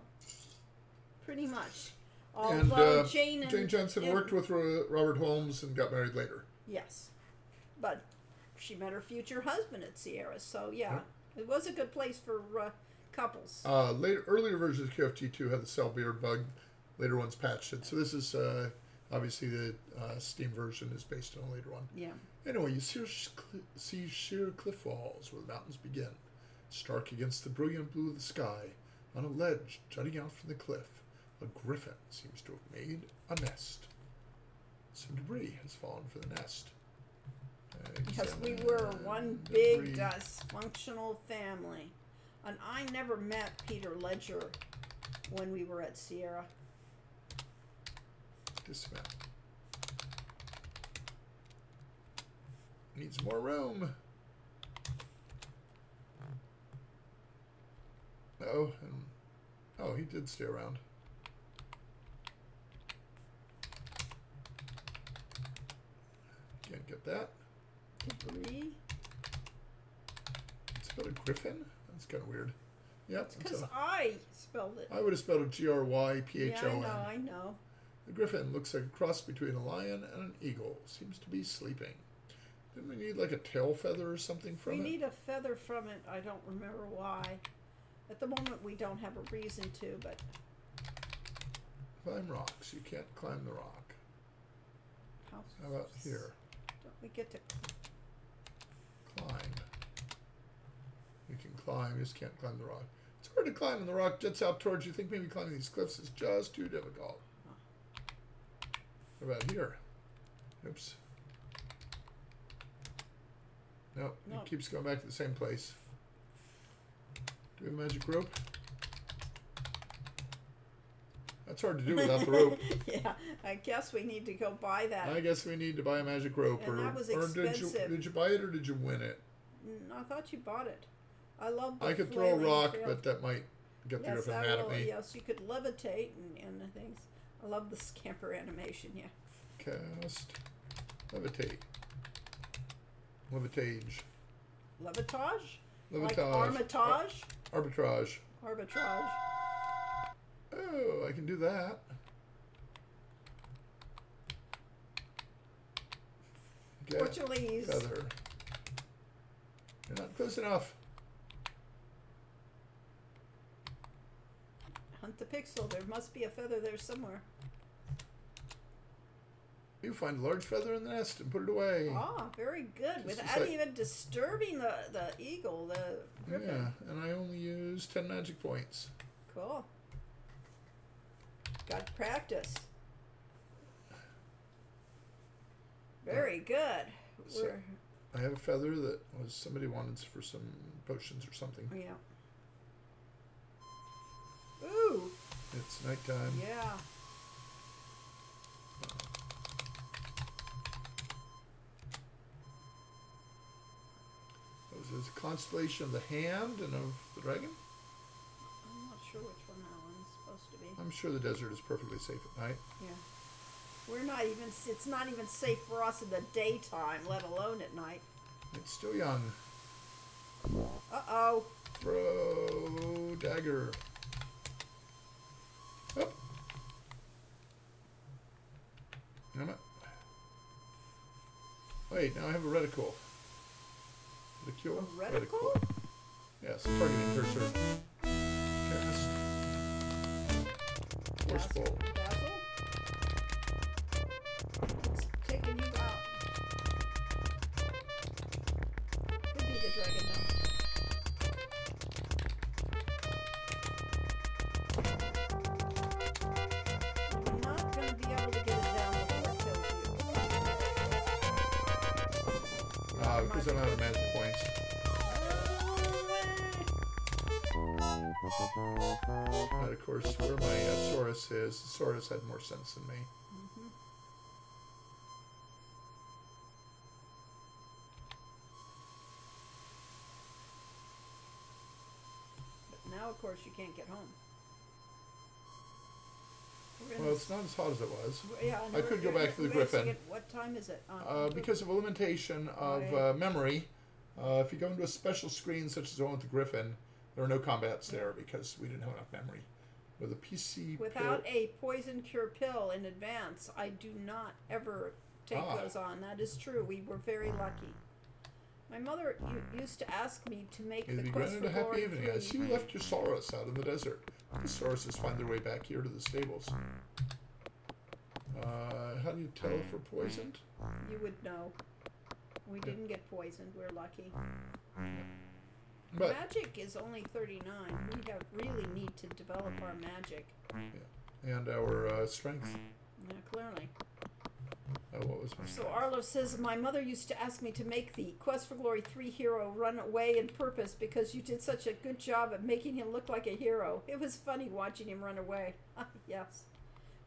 Pretty much. And Although Jane Jensen worked with Robert Holmes and got married later. Yes, but she met her future husband at Sierra, so yeah, it was a good place for couples. Earlier versions of QFG2 had the cell beard bug. Later ones patched it. So this is obviously the Steam version is based on a later one. Yeah. Anyway, you see sheer cliff walls where the mountains begin, stark against the brilliant blue of the sky. On a ledge jutting out from the cliff, a griffin seems to have made a nest. Some debris has fallen from the nest. Because we Examine were one big debris. dysfunctional family. And I never met Peter Ledger when we were at Sierra. Dismount. Needs more room. Oh, and oh, he did stay around. Can't get that. Debris. It's spelled a griffin? That's kind of weird. Yep. Because I spelled it. I would have spelled it Gryphon. Yeah, I know. The griffin looks like a cross between a lion and an eagle. Seems to be sleeping. Didn't we need like a tail feather or something from it? We need a feather from it. I don't remember why. At the moment, we don't have a reason to, but... Climb rocks. You can't climb the rock. How about here? Don't we get to... Climb. You can climb, you just can't climb the rock. It's hard to climb when the rock jets out towards you. Think maybe climbing these cliffs is just too difficult. What about here? Oops. Nope, it keeps going back to the same place. Do we have a magic rope? That's hard to do without the rope. Yeah, I guess we need to go buy that. I guess we need to buy a magic rope. And that was or expensive. did you buy it or did you win it? I thought you bought it. I love the I could throw a flailing rock, trail. but that might get the Yes, griffin I mad at will. me. Yes, you could levitate and the things. I love the scamper animation, yeah. Cast. Levitate. Levitage. Levitage? Levitage. Like Armitage? Arbitrage. Arbitrage. Oh, I can do that. Get Portuguese. feather. You're not close enough. Hunt the pixel. There must be a feather there somewhere. You find a large feather in the nest and put it away. Ah, very good. Just Without like- even disturbing the eagle, the griffin. Yeah, and I only use 10 magic points. Cool. Got practice. Very good. So- We're, I have a feather that was somebody wanted for some potions or something. yeah. Ooh, It's nighttime. yeah. There's a constellation of the hand and of the dragon. I'm not sure which one that one's supposed to be. I'm sure the desert is perfectly safe at night. Yeah. We're not even, it's not even safe for us in the daytime, let alone at night. It's still young. Uh-oh. Throw dagger. Up. Damn it. Wait, now I have a reticle. Reticule? A reticle? Yes, targeting cursor. Cast. Forceful. Dazzle? It's taking you out. Could be the dragon though. I'm not going to be able to get it down before it kills you. Because I'm out of magic points. And of course, where my Saurus is, the Saurus had more sense than me. But now, of course, you can't get home. Well, it's not as hot as it was. Yeah, I could go back to the wait a Griffin. second, what time is it? Because of a limitation of Right. memory, if you go into a special screen such as the one with the Griffin, there are no combats there because we didn't have enough memory. With a PC Without pill, a poison cure pill in advance, I do not ever take those on. That is true. We were very lucky. My mother used to ask me to make may the be quest granted for a happy glory evening. I see you free. left your Saurus out in the desert. The Sauruses find their way back here to the stables. How do you tell if we're poisoned? You would know. We didn't get poisoned. We're lucky. But Magic is only 39. We really need to develop our magic. and our strength. Yeah, clearly. What was my So Arlo says, my mother used to ask me to make the Quest for Glory 3 hero run away on purpose because you did such a good job at making him look like a hero. It was funny watching him run away. Yes.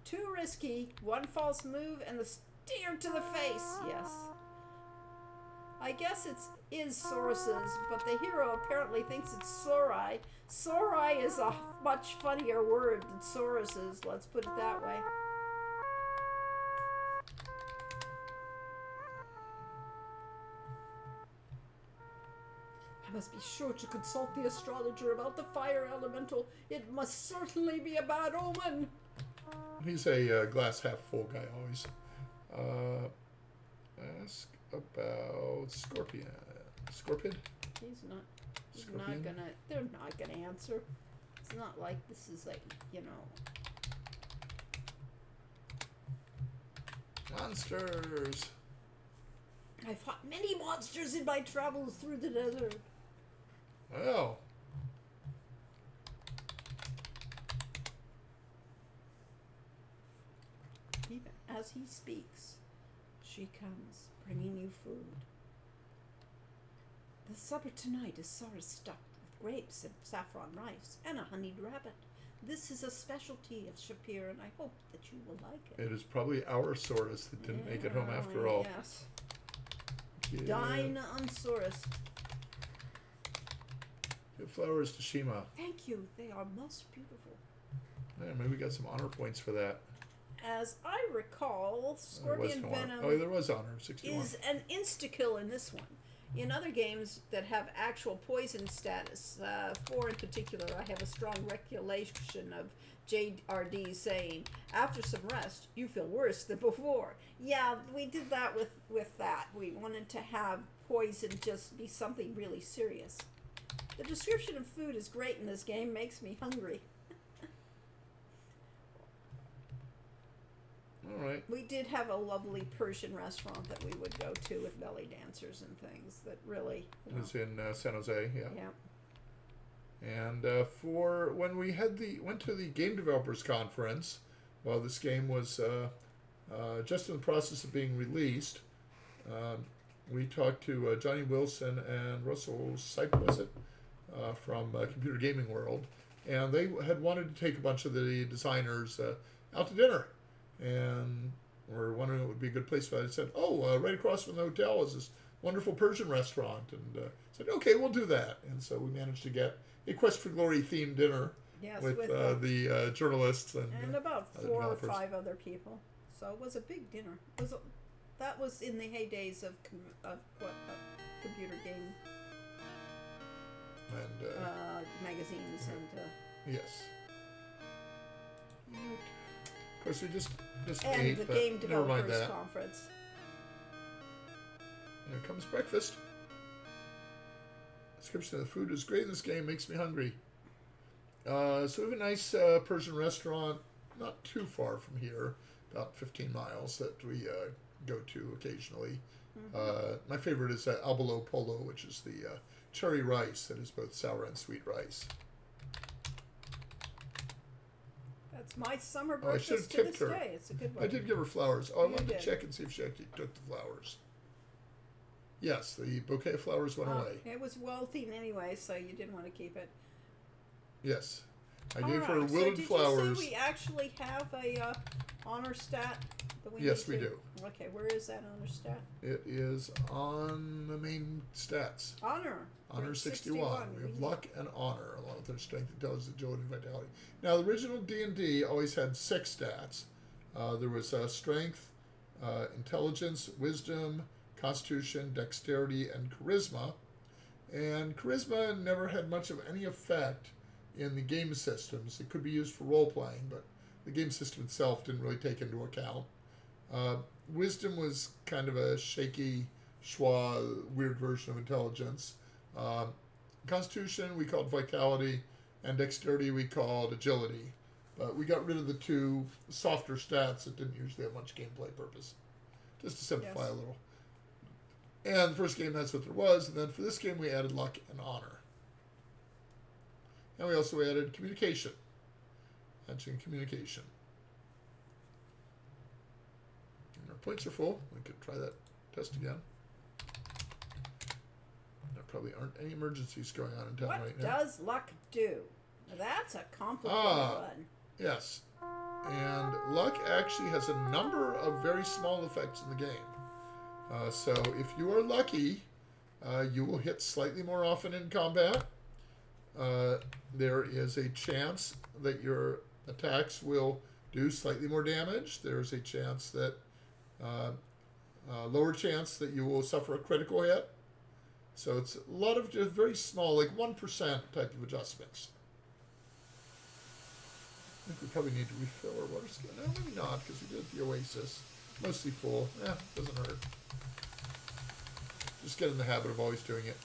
Too risky. One false move and the steer to the face. Yes. I guess it is Saurus's, but the hero apparently thinks it's Saurai. Saurai is a much funnier word than Saurus's, let's put it that way. I must be sure to consult the astrologer about the fire elemental. It must certainly be a bad omen. He's a glass half full guy always. Ask about Scorpion. Scorpion? He's not Scorpion? gonna, they're not gonna answer. It's not like this is like, you know. Monsters! I fought many monsters in my travels through the desert. Well. Even as he speaks, she comes, bringing you food. The supper tonight is Saurus stuffed with grapes and saffron rice, and a honeyed rabbit. This is a specialty of Shapir, and I hope that you will like it. It is probably our Saurus that didn't make it home after all. Yes. Give, Dine on Saurus. give flowers to Shima. Thank you. They are most beautiful. Yeah, maybe we got some honor points for that. As I recall, There was Scorpion no Venom honor. Oh, there was honor. 61. is an insta-kill in this one. In other games that have actual poison status, 4 in particular, I have a strong recollection of JRD saying, after some rest, you feel worse than before. Yeah, we did that with that. We wanted to have poison just be something really serious. The description of food is great in this game, makes me hungry. All right. We did have a lovely Persian restaurant that we would go to with belly dancers and things that really, It was in San Jose, yeah. yeah. And for when we went to the Game Developers Conference, while this game was just in the process of being released, we talked to Johnny Wilson and Russell Sipe, was it, from Computer Gaming World, and they had wanted to take a bunch of the designers out to dinner, and were wondering what would be a good place for that. I said, right across from the hotel is this wonderful Persian restaurant, and said, okay, we'll do that. And so we managed to get a Quest for Glory themed dinner Yes, with the, the journalists and about other 4 or developers. 5 other people. So it was a big dinner. That was in the heydays of computer game and magazines and yes. Of course, we just ate, the but Game never mind Developers that. Conference. Here comes breakfast. Description of the food is great in this game, makes me hungry. So we have a nice Persian restaurant, not too far from here, about 15 miles, that we go to occasionally. My favorite is Albalo Polo, which is the cherry rice that is both sour and sweet rice. That's my summer Oh, I should have breakfast to tipped this her. day. It's a good one. I did give her flowers. Oh, I You wanted did. to check and see if she actually took the flowers. Yes, the bouquet of flowers went away. It was wilting anyway, so you didn't want to keep it. Yes. I All gave her right, wilted so did flowers. you say we actually have a honor stat that we Yes, need we to- do. Okay, where is that honor stat? It is on the main stats. Honor. Honor Grade 61. We have luck and honor, along with their strength, intelligence, agility, and vitality. Now, the original D&D always had 6 stats. There was strength, intelligence, wisdom, constitution, dexterity, and charisma. And charisma never had much of any effect in the game systems. It could be used for role-playing, but the game system itself didn't really take into account. Wisdom was kind of a shaky, schwa, weird version of intelligence. Constitution we called vitality, and dexterity we called agility. But we got rid of the 2 softer stats that didn't usually have much gameplay purpose, just to simplify Yes. a little. And the first game, that's what there was. And then for this game, we added luck and honor. And we also added communication. Matching communication. And our points are full. We could try that test again. There probably aren't any emergencies going on in town right now. What does luck do? Now that's a complicated one. Yes. And luck actually has a number of very small effects in the game. So if you are lucky, you will hit slightly more often in combat. There is a chance that your attacks will do slightly more damage. There's a chance that, lower chance that you will suffer a critical hit. So it's a lot of just very small, like 1% type of adjustments. I think we probably need to refill our water skin. No, maybe not, because we did the Oasis. Mostly full. Doesn't hurt. Just get in the habit of always doing it.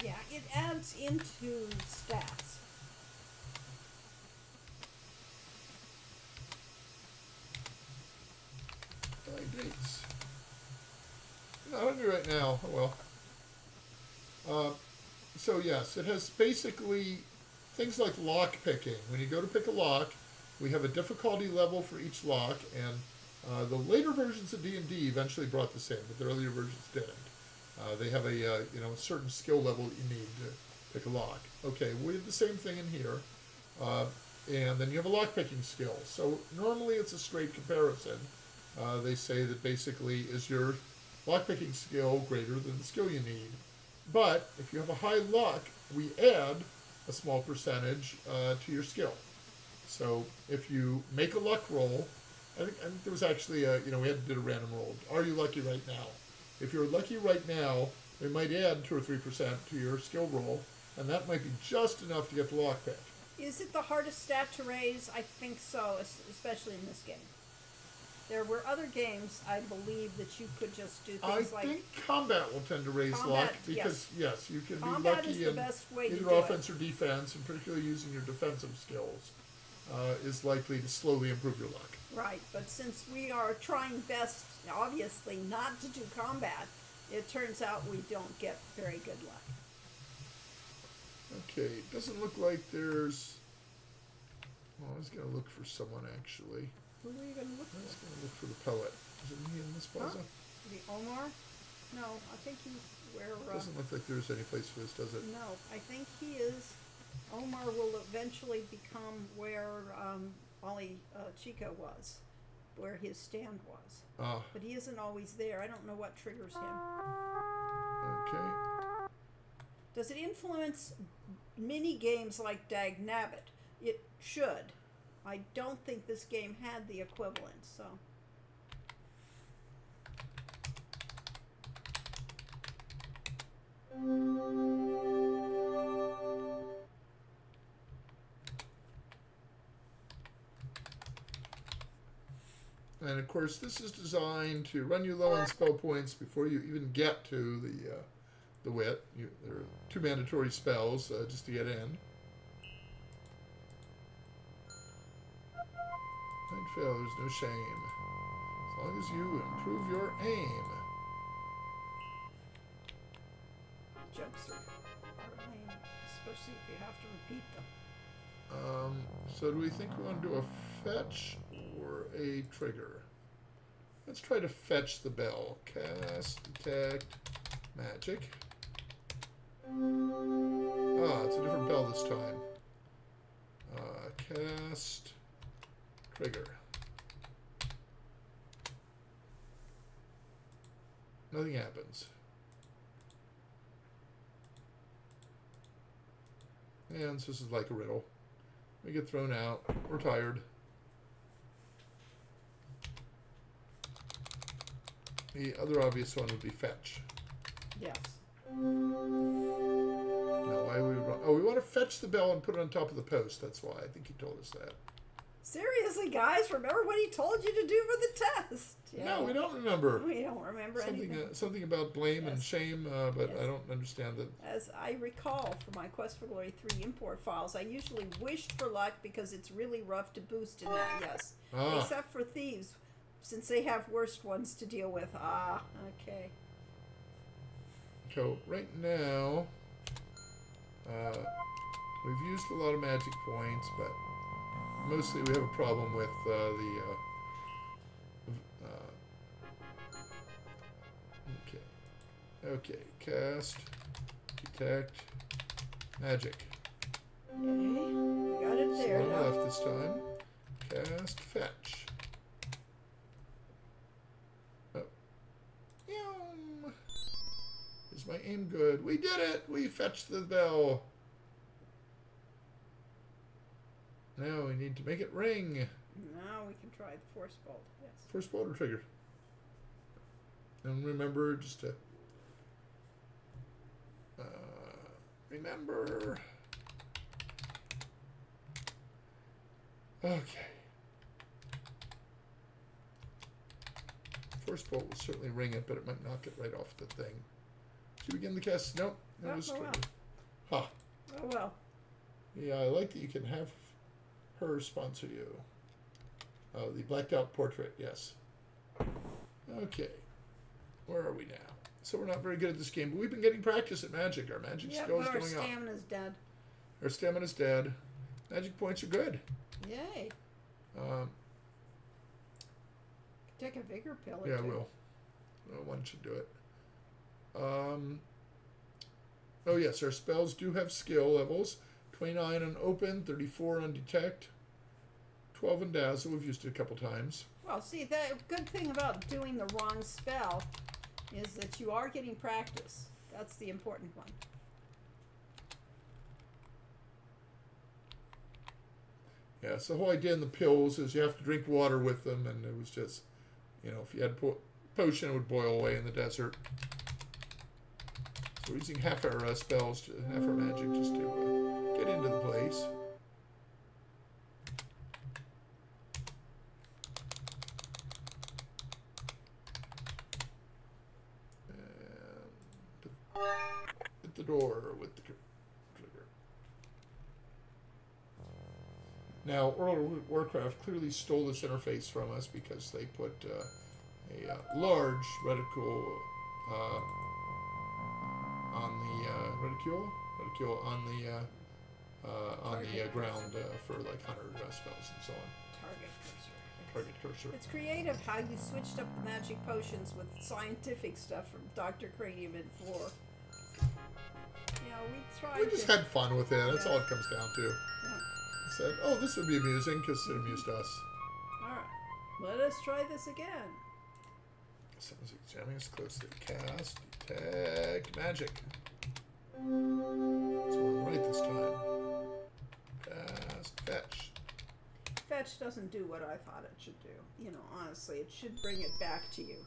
Yeah, it adds into stats. Dates. Not hungry right now. Oh well. So yes, it has basically things like lock picking. When you go to pick a lock, we have a difficulty level for each lock, and the later versions of D&D eventually brought this in, but the earlier versions didn't. They have a a certain skill level that you need to pick a lock. Okay, we have the same thing in here, and then you have a lock picking skill. So normally it's a straight comparison. They say that basically is your lock picking skill greater than the skill you need. But if you have a high luck, we add a small percentage to your skill. So if you make a luck roll, I think there was actually we had to do a random roll. Are you lucky right now? If you're lucky right now, we might add 2 or 3% to your skill roll, and that might be just enough to get the lock pick. Is it the hardest stat to raise? I think so, especially in this game. There were other games, I believe, that you could just do things like... I think combat will tend to raise luck, because, yes you can combat be lucky is the in best way to either do offense or defense, and particularly using your defensive skills is likely to slowly improve your luck. Right, but since we are trying best, obviously, not to do combat, it turns out we don't get very good luck. Okay, it doesn't look like there's... Well, I was going to look for someone, actually. Who are you going to look I was for? going to look for the poet. Isn't he in this plaza? The Omar? No, I think he's where... Doesn't look like there's any place for this, does it? No, I think he is... Omar will eventually become where Ollie Chico was, where his stand was. But he isn't always there. I don't know what triggers him. Okay. Does it influence mini games like Dag Nabbit? It should. I don't think this game had the equivalent, so... And of course, this is designed to run you low on spell points before you even get to the wit. There are 2 mandatory spells just to get in. And fail, there's no shame. As long as you improve your aim. Jumps are lame, especially if you have to repeat them. So do we think we want to do a fetch or a trigger? Let's try to fetch the bell. Cast, detect, magic. It's a different bell this time. Cast, trigger. Nothing happens. And this is like a riddle. We get thrown out. We're tired. The other obvious one would be fetch. Yes. Now, why we run? Oh, we want to fetch the bell and put it on top of the post. That's why. I think he told us that. Seriously, guys, remember what he told you to do for the test? Yeah. No, we don't remember. We don't remember anything. Something about blame and Yes. shame, but Yes. I don't understand that. As I recall from my Quest for Glory 3 import files, I usually wished for luck because it's really rough to boost in that, yes. Except for thieves, since they have worst ones to deal with. Okay. So right now, We've used a lot of magic points, but mostly we have a problem with okay, cast, detect, magic. Okay, got it there. One Now. left this time. Cast, fetch. Oh. Yum. Is my aim good? We did it! We fetched the bell. Now we need to make it ring. Now we can try the force bolt. Yes. First bolt or trigger. And remember just to remember. Okay. First bolt will certainly ring it, but it might knock it right off the thing. Should we begin the cast? Nope. It was trigger. Wow. Huh. Oh well. Yeah, I like that you can have her sponsor you. Oh, the blacked out portrait, yes. Okay. Where are we now? So we're not very good at this game, but we've been getting practice at magic. Our magic skills but our going up. stamina's dead. Our stamina's dead. Magic points are good. Yay. Take a vigor pill or Yeah, I two. will. One should do it. Oh, yes, our spells do have skill levels. 29 on open, 34 on detect, 12 on dazzle. We've used it a couple times. Well, see, the good thing about doing the wrong spell is that you are getting practice. That's the important one. Yeah, so the whole idea in the pills is you have to drink water with them, and it was just, you know, if you had potion, it would boil away in the desert. So we're using half our spells, half our magic, just to get into the place. And hit the door with the trigger. Now, World of Warcraft clearly stole this interface from us because they put a large reticle on the reticule on the ground for like 100 spells and so on. Target cursor. Target cursor. It's creative how you switched up the magic potions with scientific stuff from Dr. Cranium and Floor. You know, we tried We just to... had fun with it. That's all it comes down to. Yeah. Said, oh, this would be amusing because it amused us. Alright, let us try this again. Someone's examining us closely. Cast, detect, magic. So we're right this time. Cast, fetch. Fetch doesn't do what I thought it should do. You know, honestly, it should bring it back to you.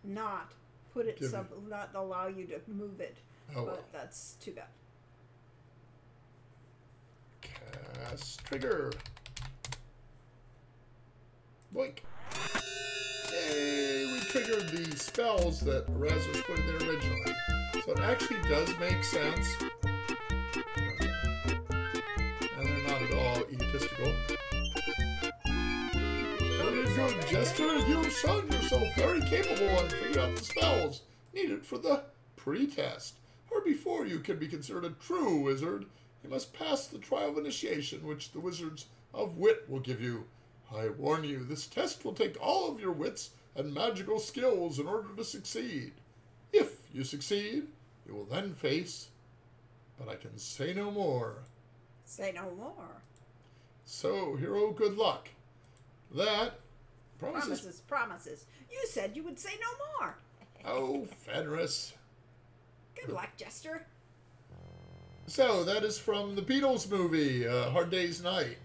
Not put it not allow you to move it. Oh, but well. that's too bad. Cast, trigger. Boink. Yay! We triggered the spells that Erasmus put in there originally. So it actually does make sense. And they're not at all egotistical. Very good, Jester. You've shown yourself very capable on figuring out the spells needed for the pre-test. Or before you can be considered a true wizard, you must pass the trial of initiation, which the Wizards of Wit will give you. I warn you, this test will take all of your wits and magical skills in order to succeed. If you succeed, you will then face... But I can say no more. Say no more. So, hero, good luck. That promises... Promises. You said you would say no more. Oh, Fenris. Good luck, Jester. So, that is from the Beatles movie, Hard Day's Night,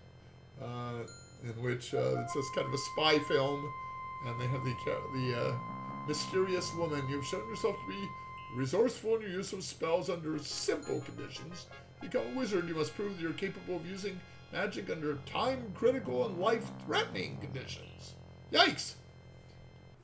in which it's just kind of a spy film, and they have the mysterious woman. You've shown yourself to be resourceful in your use of spells under simple conditions. To become a wizard, you must prove that you're capable of using magic under time-critical and life-threatening conditions. Yikes!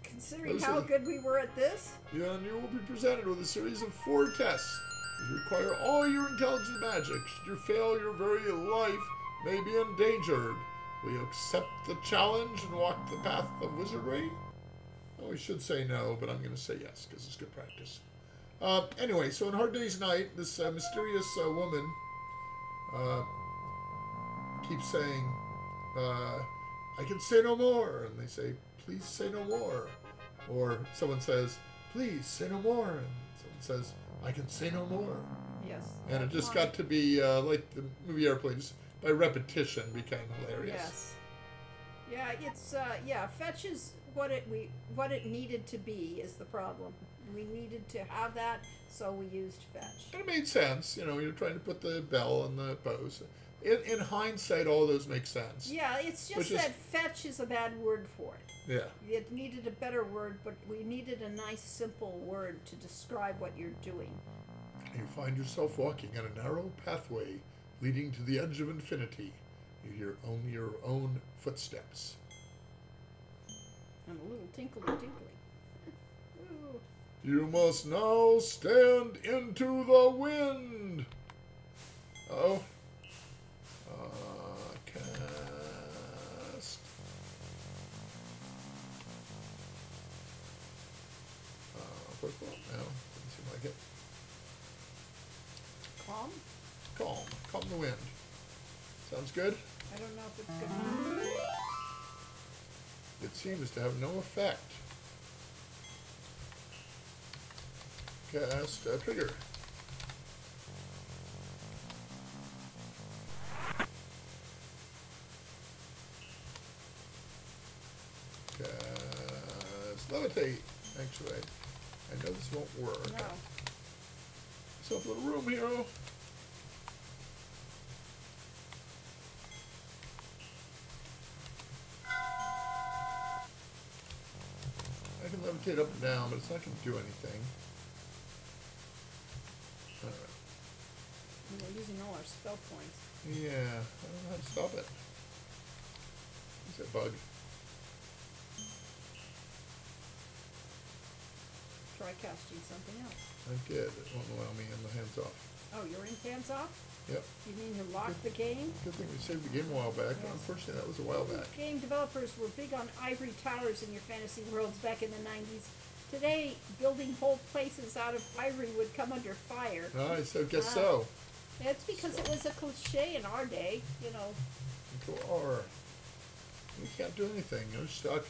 Considering how good we were at this? Yeah, and you will be presented with a series of 4 tests. You require all your intelligent magic. Should you fail, your very life may be endangered. Will you accept the challenge and walk the path of wizardry? Oh, we should say no, but I'm going to say yes, because it's good practice. Anyway, so on Hard Day's Night, this mysterious woman uh, keeps saying, I can say no more. And they say, please say no more. Or someone says, please say no more. And someone says, I can say no more. Yes. And it just got to be like the movie Airplane, just by repetition became hilarious. Yes. Yeah, it's fetch is what it needed to be is the problem. We needed to have that, so we used fetch. And it made sense, you know, you're trying to put the bell on the pose. In hindsight, all those make sense. Yeah, it's just that fetch is a bad word for it. Yeah. It needed a better word, but we needed a nice, simple word to describe what you're doing. You find yourself walking on a narrow pathway leading to the edge of infinity. You hear only your own footsteps. And a little tinkly tinkly. Ooh. You must now stand into the wind. Oh. Cast. First ball? No, doesn't seem like it. Calm? Calm. Calm the wind. Sounds good? I don't know if it's good. It seems to have no effect. Cast trigger. Cast levitate. Actually, I know this won't work. No. Yourself a little room, hero. I can levitate up and down, but it's not going to do anything. Alright. We're using all our spell points. Yeah, I don't know how to stop it. Is that bug? Try casting something else. I did. It won't allow me in the hands off. Oh, you're in hands off? Yep. You mean you locked the game? Good thing we saved the game a while back. Yes. Unfortunately, that was a while back. Game developers were big on ivory towers in your fantasy worlds back in the 90s. Today, building whole places out of ivory would come under fire. I guess so. It's because it was a cliche in our day, you know. Or we can't do anything. You're stuck.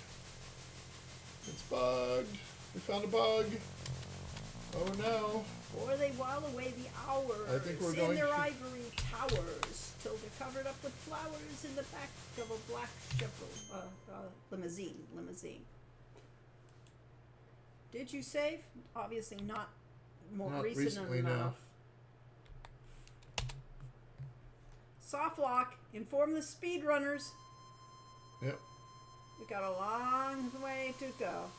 It's bugged. We found a bug. Oh no. Or they while away the hours I think we're in going their to- ivory towers till they're covered up with flowers in the back of a black limousine. Did you save? Obviously not Not recent recently, enough. no. Soft lock. Inform the speedrunners. Yep. We got a long way to go.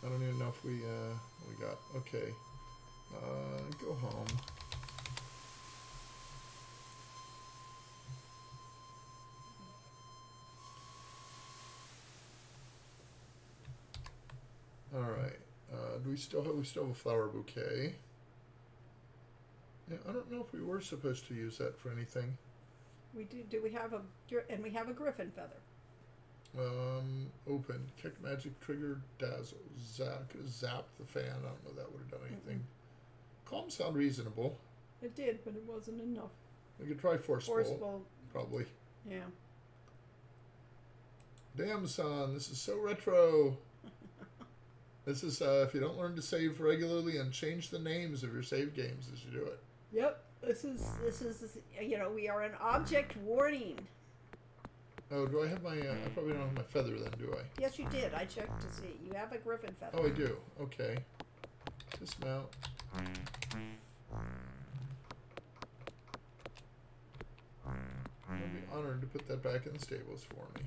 I don't even know if we got. Okay. Go home. All right. Do we still have a flower bouquet? Yeah, I don't know if we were supposed to use that for anything. We do we have we have a griffin feather. Open. Kick magic trigger dazzle. Zap the fan. I don't know if that would have done anything. Calm sound reasonable. It did, but it wasn't enough. We could try force bolt. Probably. Yeah. Damn son, this is so retro. This is if you don't learn to save regularly and change the names of your save games as you do it. Yep. This is we are an object warning. Oh, do I have my? I probably don't have my feather then, do I? Yes, you did. I checked to see. You have a griffin feather. Oh, I do. Okay. Dismount. I'll be honored to put that back in the stables for me.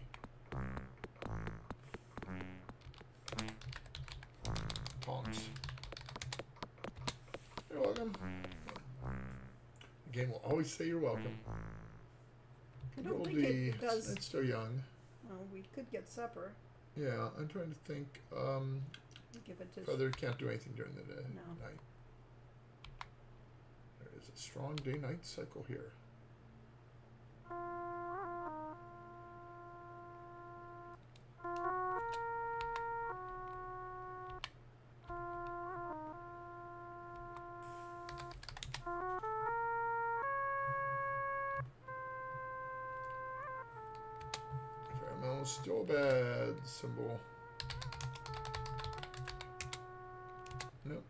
Tonks. You're welcome. The game will always say you're welcome. I don't Control think D. it does. It's still young. Oh, we could get supper. Yeah, I'm trying to think. Give it to. Feather can't do anything during the day. No. Night. There is a strong day-night cycle here. still a bad symbol. Nope.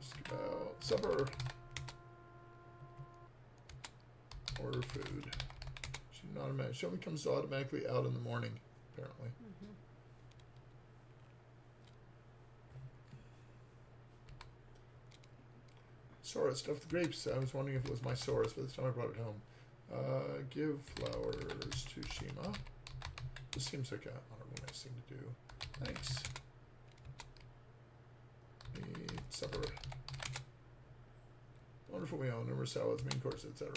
Skip out. Supper. Order food. She only comes automatically out in the morning, apparently. Sora, stuffed grapes. I was wondering if it was my Sora's by the time I brought it home. Give flowers to Shima. This seems like a honorable nice thing to do. Thanks. Eat supper. Wonderful meal, numerous salads, main course, etc.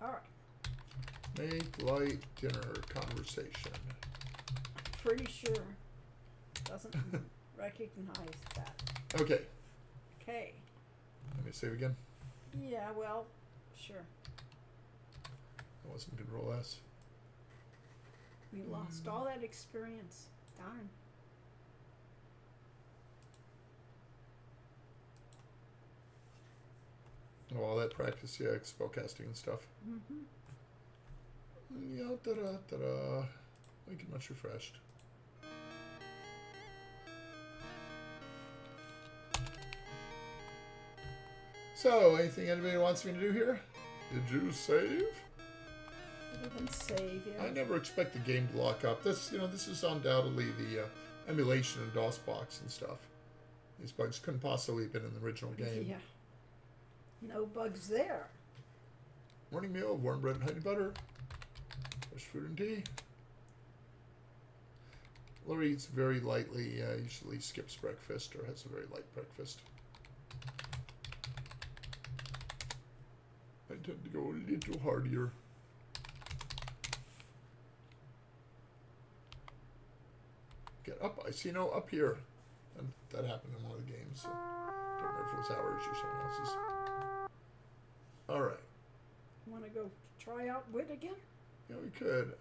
All right. Make light dinner conversation. Pretty sure doesn't recognize that. Okay. Okay. Let me save again. Yeah, well, sure. That wasn't Control S. We lost all that experience. Darn. Oh, all that practice, yeah, spellcasting and stuff. Yeah, da-da. Make it much refreshed. So, anything anybody wants me to do here? Did you save? Didn't save, yeah. I never expect the game to lock up. This is undoubtedly the emulation in DOSBox and stuff. These bugs couldn't possibly have been in the original game. Yeah. No bugs there. Morning meal of warm bread and honey butter. Fresh fruit and tea. Lori eats very lightly, usually skips breakfast or has a very light breakfast. I tend to go a little hardier. Get up, I see no up here. And that happened in one of the games. So don't remember if it was ours or someone else's. Alright. Want to go try out Wit again? Yeah, we could.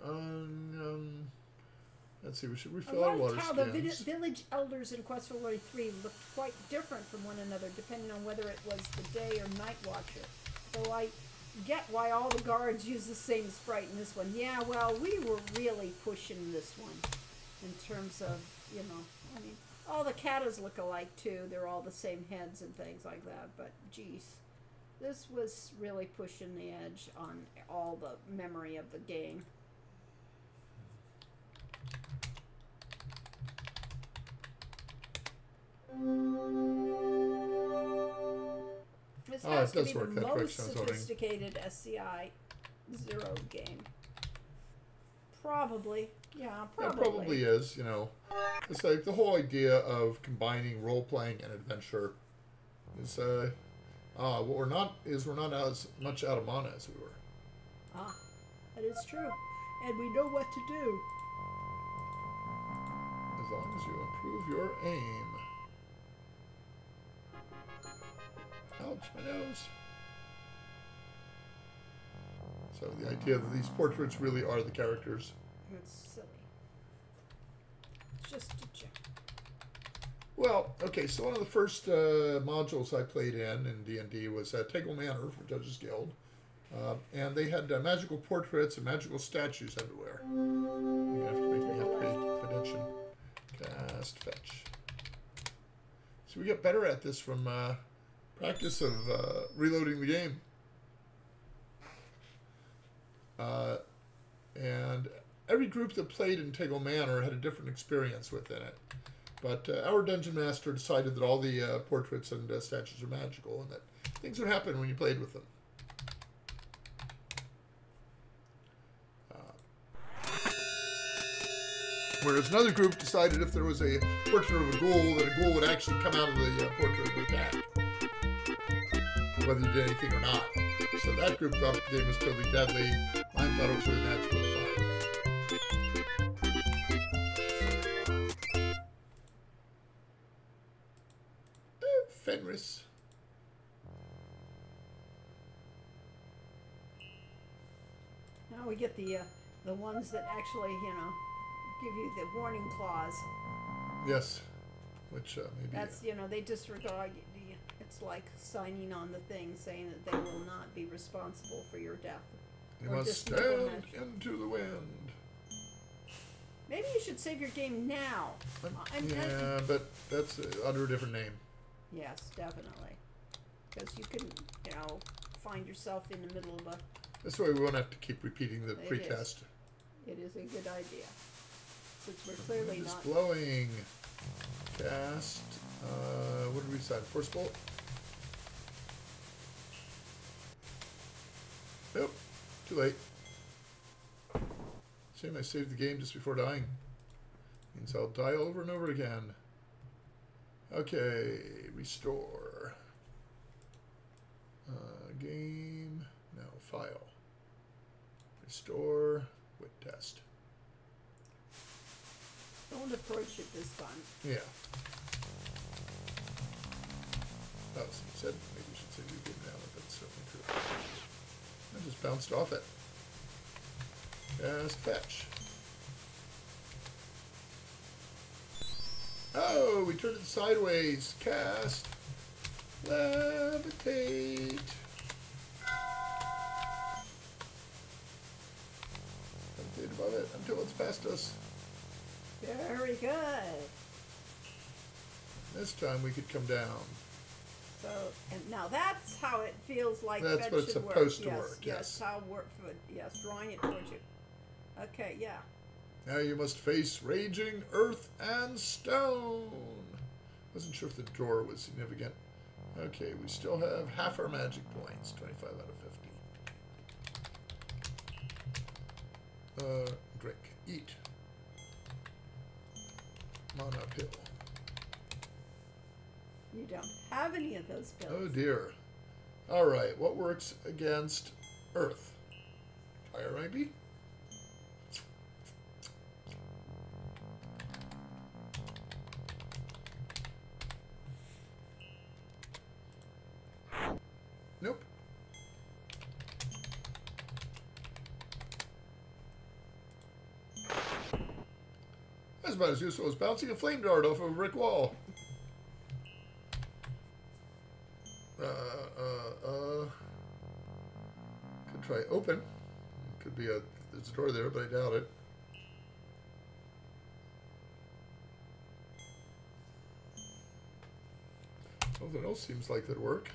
Let's see, we should refill our water how skins. the village elders in Quest for Glory 3 looked quite different from one another, depending on whether it was the day or night watcher. So I get why all the guards use the same sprite in this one. Yeah, well, we were really pushing this one in terms of, you know, I mean, all the katas look alike too. They're all the same heads and things like that, but geez. This was really pushing the edge on all the memory of the game. This has to be the most sophisticated SCI Zero game. Probably. Yeah, probably. It probably is, you know. It's like the whole idea of combining role-playing and adventure is, what we're not as much out of mana as we were. Ah, that is true. And we know what to do. As long as you improve your aim. Ouch, my nose. So the idea that these portraits really are the characters. It's silly. Just a joke. Well, okay, so one of the first modules I played in D&D was Tegel Manor for Judges Guild. And they had magical portraits and magical statues everywhere. You have to make me have to pay attention. Cast fetch. So we get better at this from practice of reloading the game. And every group that played in Tegel Manor had a different experience within it. But our Dungeon Master decided that all the portraits and statues are magical and that things would happen when you played with them. Whereas another group decided if there was a portrait of a ghoul, that a ghoul would actually come out of the portrait and attack, whether you did anything or not. So that group thought the game was totally deadly. Mine thought it was really magical and fun. Fenris. Now we get the ones that actually, you know, give you the warning clause. Yes, which maybe... That's, you know, they disregard It's like signing on the thing saying that they will not be responsible for your death. You Or must dismemberment. stand into the wind. Maybe you should save your game now. Yeah, but that's under a different name. Yes, definitely. Because you can, find yourself in the middle of a... This way we won't have to keep repeating the It pretest. It is a good idea. Since we're clearly Wind is not... blowing. Cast. What did we decide? Force bolt? Nope. Too late. Shame I saved the game just before dying. Means I'll die over and over again. Okay. Restore. Game. No. File. Restore. Wit test. Don't approach it this time. Yeah. Oh, so you said maybe you should save your game now, but that's certainly true. I just bounced off it. Cast fetch. Oh, we turned it sideways. Cast. Levitate. Levitate above it until it's past us. Very good. This time we could come down. So, and now that's how it feels like That's fetch what it's should work. supposed to Yes, work, yes. how work. Yes, drawing it towards you. Okay, yeah. Now you must face raging earth and stone. Wasn't sure if the door was significant. Okay, we still have half our magic points. 25 out of 50. Drink. Eat. Mana pill. You don't have any of those pills. Oh dear. Alright, what works against earth? Fire, maybe? Nope. That's about as useful as bouncing a flame dart off of a brick wall. Could try open. Could be there's a door there, but I doubt it. Something else seems like that'd work.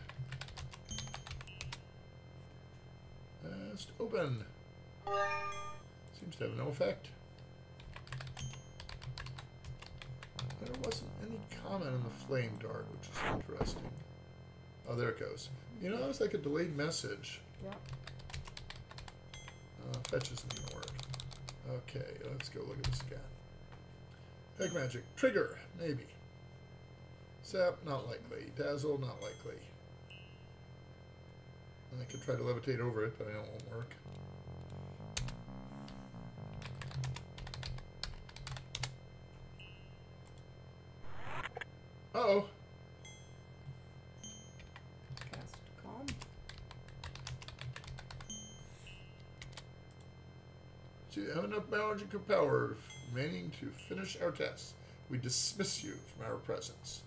Just open. Seems to have no effect. There wasn't any comment on the flame dart, which is interesting. Oh, there it goes. You know, that was like a delayed message. Yeah. Fetch isn't going to work. Okay, let's go look at this again. Peg magic. Trigger, maybe. Sap, not likely. Dazzle, not likely. I could try to levitate over it, but I know it won't work. Uh-oh. Cast calm. So you have enough magical power remaining to finish our test. We dismiss you from our presence.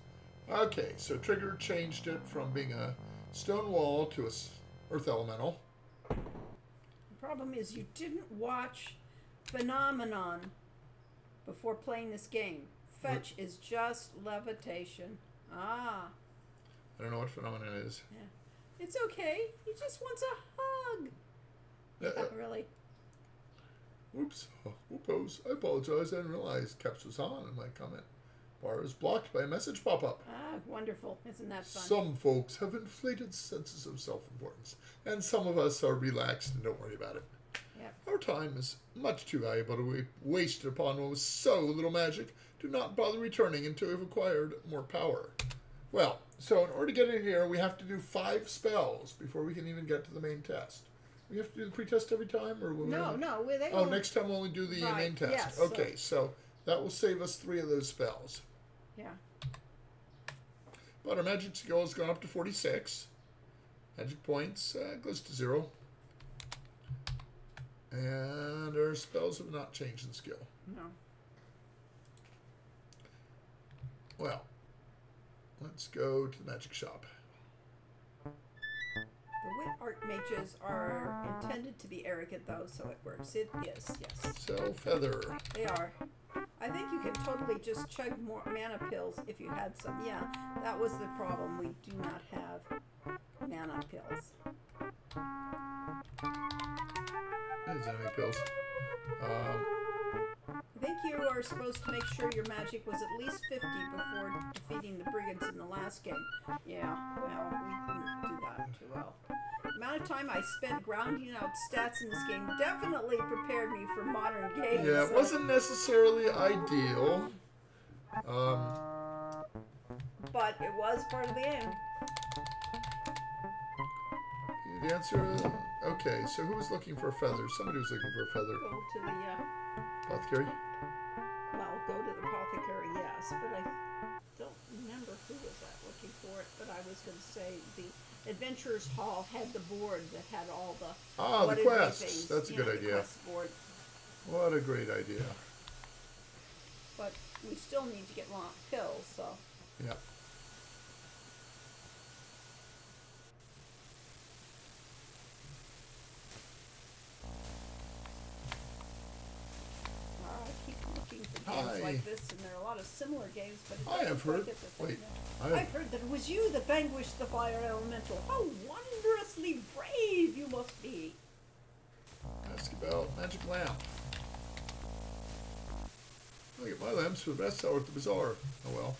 Okay, so Trigger changed it from being a stone wall to a earth elemental. The problem is you didn't watch Phenomenon before playing this game. Fetch is just levitation. Ah. I don't know what phenomenon is. Yeah. It's okay. He just wants a hug. Not really. Oops. Oopos. I apologize. I didn't realize Caps was on and my comment bar is blocked by a message pop-up. Ah, wonderful. Isn't that fun? Some folks have inflated senses of self-importance, and some of us are relaxed and don't worry about it. Yep. Our time is much too valuable to be wasted upon one with so little magic. Do not bother returning until we've acquired more power. Well, so in order to get in here, we have to do 5 spells before we can even get to the main test. We have to do the pre-test every time, or will No. They Oh, won't. next time we'll only do the Right, main test. yes, Okay, so that will save us 3 of those spells. Yeah. But our magic skill has gone up to 46. Magic points goes to 0. And our spells have not changed in skill. No. Well, let's go to the magic shop. The wit art mages are intended to be arrogant, though, so it works. It is, yes. Sell feather. They are. I think you can totally just chug more mana pills if you had some. Yeah, that was the problem. We do not have mana pills. There's enemy pills. I think you are supposed to make sure your magic was at least 50 before defeating the brigands in the last game. Yeah, well, we didn't do that too well. The amount of time I spent grounding out stats in this game definitely prepared me for modern games. Yeah, it wasn't necessarily ideal. But it was part of the game. The answer is... Okay, so who was looking for a feather? Somebody was looking for a feather. Go to the, Apothecary? well, go to the apothecary, yes, but I don't remember who was that looking for it, but I was going to say the Adventurers Hall had the board that had all the... Ah, what the did they quests. face? That's a Yeah, good the idea. quest board. What a great idea. But we still need to get pills, so... Yeah. I keep looking for games Hi. like this, and there are a lot of similar games, but it I have doesn't heard... quite get the thing Wait. down. I've heard that it was you that vanquished the fire elemental. How wondrously brave you must be. Ask about magic lamp. I get my lamps for the best seller at the bazaar. Oh well.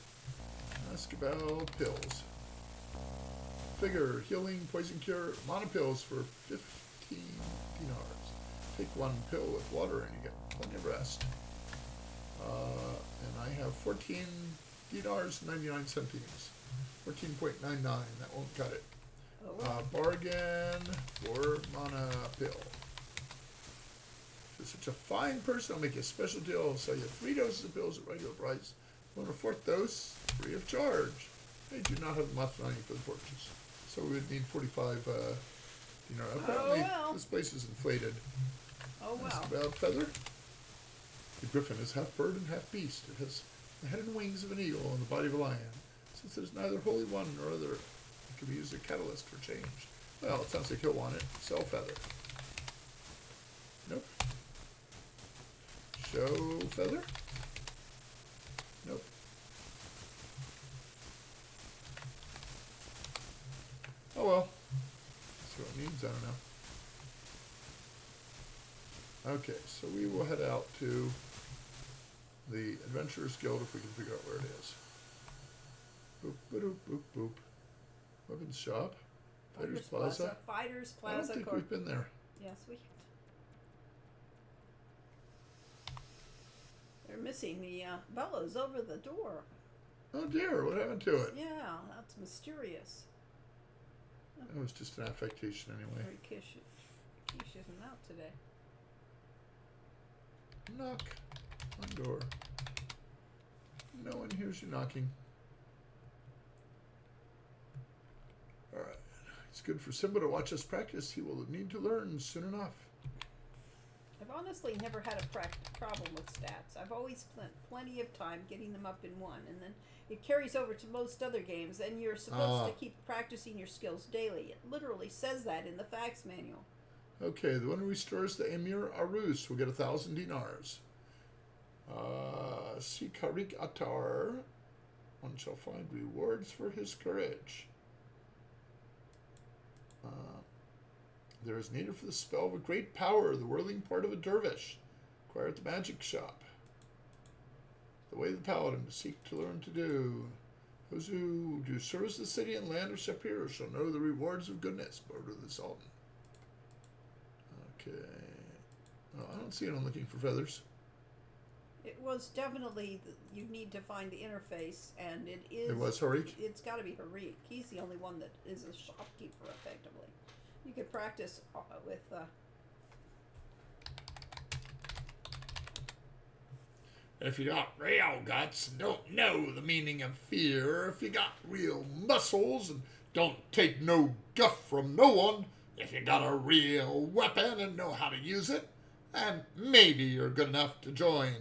Ask about pills. Figure, healing, poison cure, mana pills for 15 dinars. Take one pill with water and you get plenty of rest. And I have 14 dinars, 99 centimes. 14.99, that won't cut it. Oh, well. Bargain for mana pill. You're such a fine person, I'll make you a special deal. I'll sell you 3 doses of pills at regular price. Want a 4th dose, free of charge. I do not have enough money for the purchase. So we would need 45 dinar. Apparently, well. this place is inflated. Oh, well. Ask about feather. The griffin is half bird and half beast. It has the head and wings of an eagle and the body of a lion. Since there's neither holy one nor other, it can be used as a catalyst for change. Well, it sounds like he'll want it. Sell feather. Nope. Show feather. Nope. Oh well. That's what it means, I don't know. Okay, so we will head out to the Adventurers Guild if we can figure out where it is. Boop, ba-doop, boop, boop. Weapons shop. Fighters Plaza. Fighters I don't Plaza. think we've been there. Yes, we. They're missing the bellows over the door. Oh dear, what happened to it? Yeah, that's mysterious. It was just an affectation anyway. Very Kish isn't out today. Knock on door. No one hears you knocking. Alright. It's good for Simba to watch us practice. He will need to learn soon enough. I've honestly never had a problem with stats. I've always spent plenty of time getting them up in 1, and then it carries over to most other games, and you're supposed to keep practicing your skills daily. It literally says that in the facts manual. Okay, the one who restores the Emir Arus will get 1,000 dinars. Sikarik Atar. One shall find rewards for his courage. There is needed for the spell of a great power, the whirling part of a dervish. Acquire at the magic shop. The way of the paladin to seek to learn to do. Those who do service to the city and land of Shapir shall know the rewards of goodness. Border of the Sultan. Okay. Oh, I don't see anyone looking for feathers. It was definitely, you need to find the interface, and it is... It was Harik? It's got to be Harik. He's the only one that is a shopkeeper, effectively. You could practice with... If you got real guts and don't know the meaning of fear, if you got real muscles and don't take no guff from no one, if you got a real weapon and know how to use it, and maybe you're good enough to join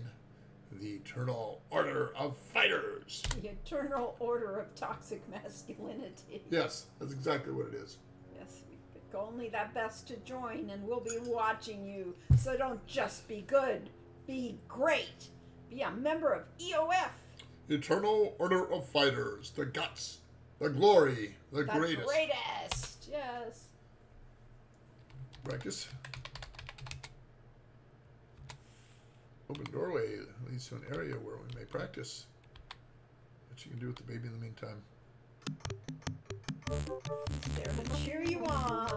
the Eternal Order of Fighters. The Eternal Order of Toxic Masculinity. Yes, that's exactly what it is. Yes, we pick only that best to join, and we'll be watching you. So don't just be good, be great. Be a member of EOF. Eternal Order of Fighters. The guts, the glory, the greatest. The greatest, yes. Brachus. Open doorway leads to an area where we may practice what you can do with the baby in the meantime. There to cheer you on.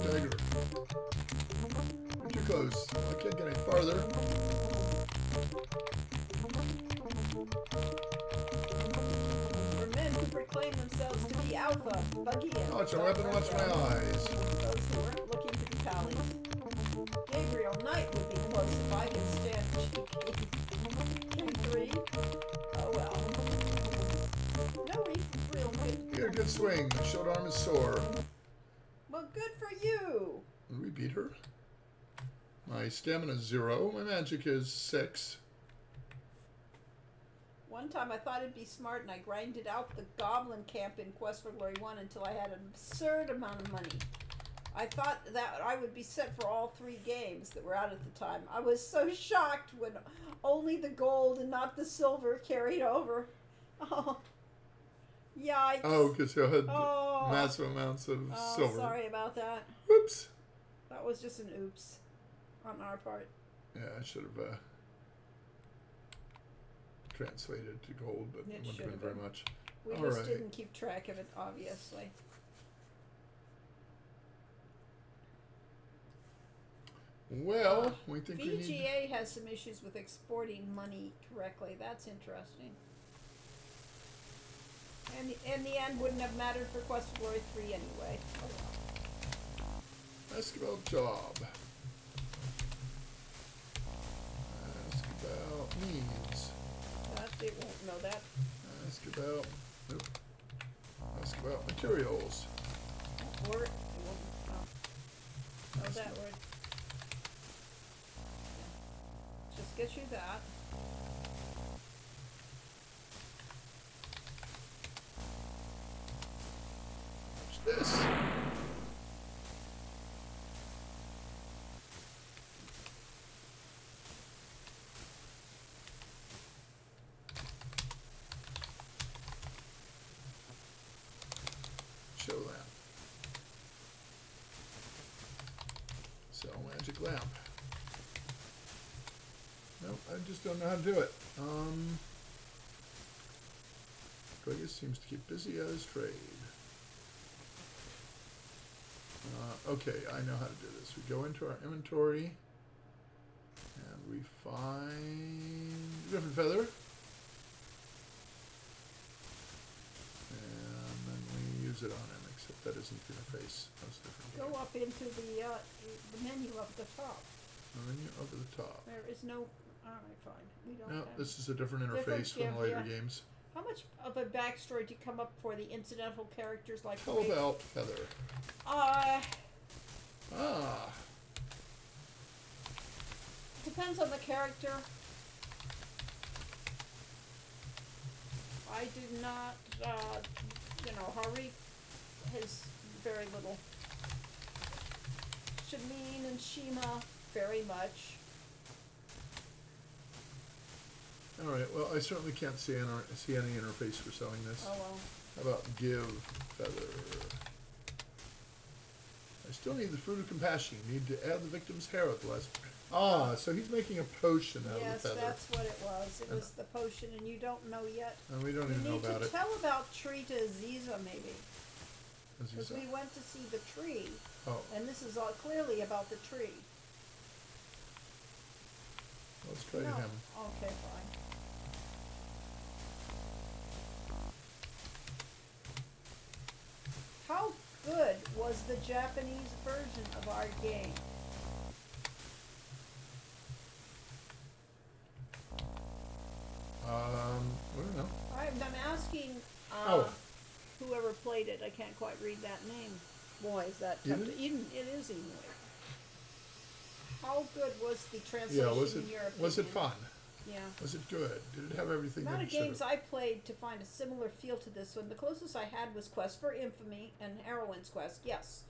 Dagger. You're too close. I can't get any farther. For men who proclaim themselves to be alpha, buggy and Watch my weapon, watch my eyes. those who aren't looking to be pallies. Gabriel Knight would be close if I could stand K3. Oh well. No, he's real good. You get a good swing. My short arm is sore. Well, good for you. Did we beat her? My stamina is 0. My magic is 6. One time I thought it'd be smart and I grinded out the goblin camp in Quest for Glory 1 until I had an absurd amount of money. I thought that I would be set for all 3 games that were out at the time. I was so shocked when only the gold and not the silver carried over. Oh, yikes. Oh, because you had Oh. massive amounts of Oh, silver. sorry about that. Oops. That was just an oops on our part. Yeah, I should have translated to gold, but It it wouldn't should have have been very been. much. We All just right. didn't keep track of it, obviously. Well, we think we need... VGA has some issues with exporting money correctly. That's interesting. And in the end, wouldn't have mattered for Quest for Glory 3 anyway. Oh well. Ask about job. Ask about needs. That they won't know that. Ask about... Nope. Ask about materials. Word. It won't know that word. Just get you that. What's this? Show lamp. Sell magic lamp. Nope, I just don't know how to do it. Gragas seems to keep busy at his trade. Okay, I know how to do this. We go into our inventory and we find Griffin Feather. And then we use it on him, except that isn't the interface. That's different. Go up into the menu up at the top. The menu over the top. There is no. All right, fine. We don't. No, have. this is a different Different, interface from yeah, the later yeah. games. How much of a backstory do you come up for the incidental characters like? How about Feather? Depends on the character. I did not, Hari has very little. Shameen and Shima, very much. All right. Well, I certainly can't see any interface for selling this. Oh well. How about give Feather? I still need the fruit of compassion. You need to add the victim's hair at the last. Ah, so he's making a potion out Yes, of the feather. that's what it was. It was the potion, and you don't know yet. And we don't You even know need about to it. tell about Tree to Aziza, maybe. Because Aziza? we went to see the tree, Oh, and this is all clearly about the tree. let's try No. him. Okay, fine. How good was the Japanese version of our game? I don't know. I'm asking Oh. whoever played it. I can't quite read that name. Boy, is that tough Eden? to... Eden, it is Eden. How how good was the translation Yeah, was it in your opinion? was it fun? Yeah. Was it good? Did it have everything The that amount it of should games have? I played to find a similar feel to this one, the closest I had was Quest for Infamy and Heroine's Quest. Yes.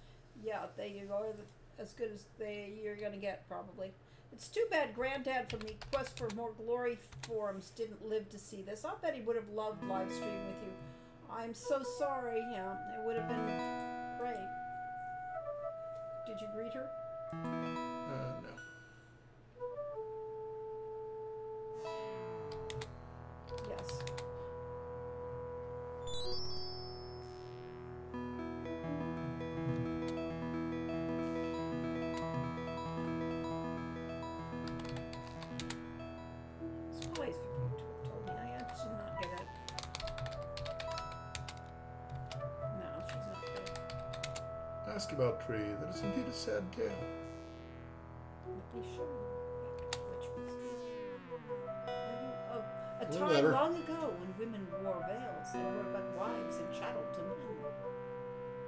Yeah, they are as good as you're going to get, probably. It's too bad Granddad from the Quest for More Glory forums didn't live to see this. I'll bet he would have loved live streaming with you. I'm so sorry. Yeah, it would have been great. Did you greet her? No. Yes. It's wise for you to have told me. I should not get it. No, she's not good. Ask about Tree. That is indeed a sad tale. Let me show you. Which was a Well, time letter. long ago when women wore veils, they were but wives and chattel to men.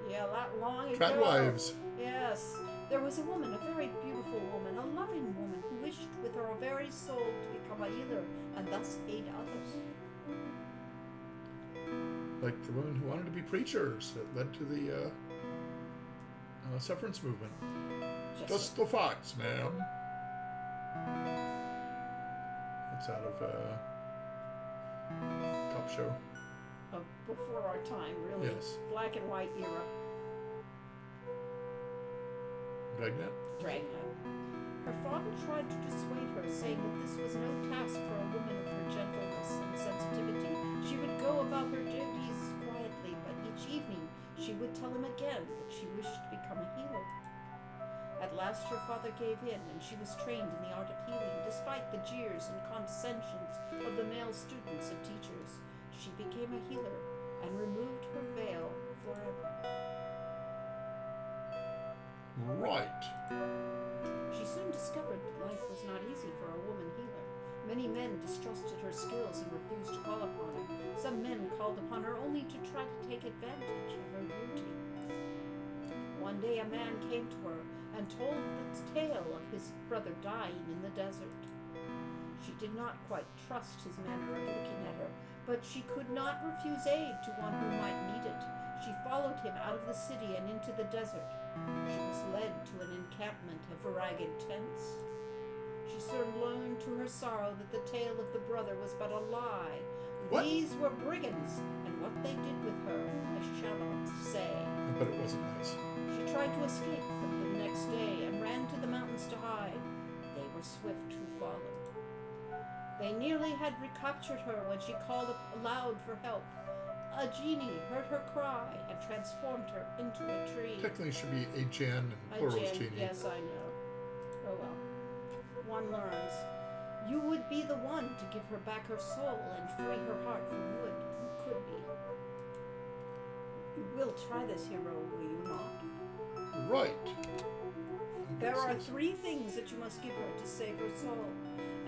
Yeah, that long ago. Tradwives. Yes. There was a woman, a very beautiful woman, a loving woman, who wished with her very soul to become a healer and thus aid others. Like the women who wanted to be preachers that led to the suffrage movement. Just the facts, ma'am. That's out of Cop Show. Before our time, really. Yes. Black and white era. Dragnet? Dragnet. Her father tried to dissuade her, saying that this was no task for a woman of her gentleness and sensitivity. She would go about her duties quietly, but each evening she would tell him again that she wished to become a healer. At last her father gave in, and she was trained in the art of healing, despite the jeers and condescensions of the male students and teachers. She became a healer and removed her veil forever. Right. She soon discovered that life was not easy for a woman healer. Many men distrusted her skills and refused to call upon her. Some men called upon her only to try to take advantage of her beauty. One day a man came to her and told the tale of his brother dying in the desert. She did not quite trust his manner of looking at her, but she could not refuse aid to one who might need it. She followed him out of the city and into the desert. She was led to an encampment of ragged tents. She soon learned to her sorrow that the tale of the brother was but a lie. What? These were brigands, and what they did with her, I shall not say. But it wasn't nice. She tried to escape them the next day and ran to the mountains to hide. They were swift who followed. They nearly had recaptured her when she called aloud for help. A genie heard her cry and transformed her into a tree. Technically it should be a Jan and A plurals gin, genie. yes, I know. Oh well. One learns. You would be the one to give her back her soul and free her heart from wood. You could be. You will try this, hero, will you not? Right. There are 3 things that you must give her to save her soul.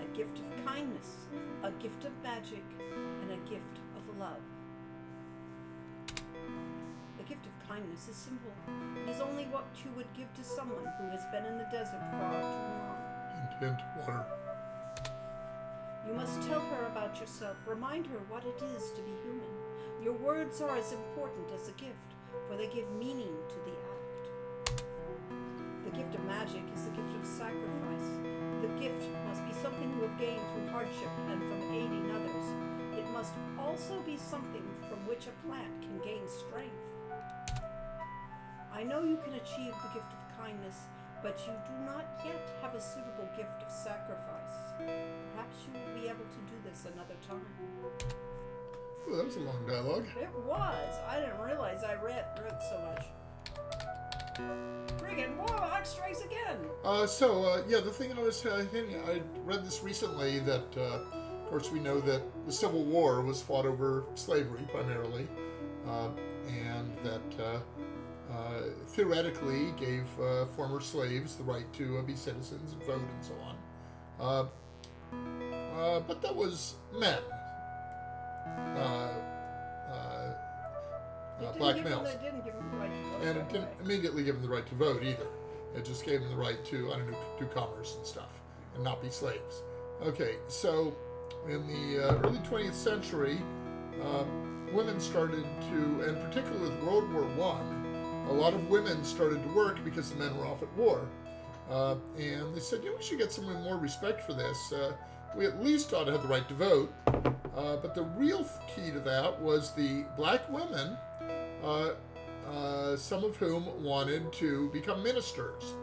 A gift of kindness, a gift of magic, and a gift of love. The gift of kindness is simple. It is only what you would give to someone who has been in the desert far too long. Hint, hint, water. You must tell her about yourself. Remind her what it is to be human. Your words are as important as a gift, for they give meaning to the act. The gift of magic is the gift of sacrifice. The gift must be something you have gained through hardship and from aiding others. It must also be something from which a plant can gain strength. I know you can achieve the gift of kindness, but you do not yet have a suitable gift of sacrifice. Perhaps you will be able to do this another time. Oh, that was a long dialogue. It was. I didn't realize I read so much. Friggin' Warlock strikes again! Yeah, the thing I was hinting, I read this recently that, of course, we know that the Civil War was fought over slavery primarily, and that theoretically gave former slaves the right to be citizens and vote and so on. But that was men. Black males. It didn't give them the right to vote. And it didn't immediately give them the right to vote either. It just gave them the right to, I don't know, do commerce and stuff and not be slaves. Okay, so in the early 20th century, women started to, and particularly with World War I, a lot of women started to work because the men were off at war. And they said, we should get some more respect for this. We at least ought to have the right to vote. But the real key to that was the black women, some of whom wanted to become ministers.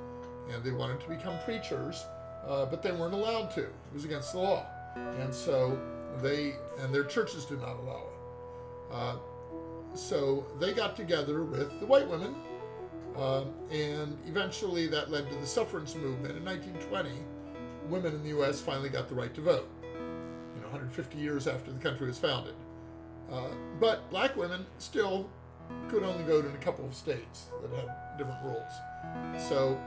And they wanted to become preachers, but they weren't allowed to. It was against the law. And so their churches did not allow it. So they got together with the white women, and eventually that led to the suffrage movement. In 1920, women in the U.S. finally got the right to vote, 150 years after the country was founded. But black women still could only vote in a couple of states that had different rules. So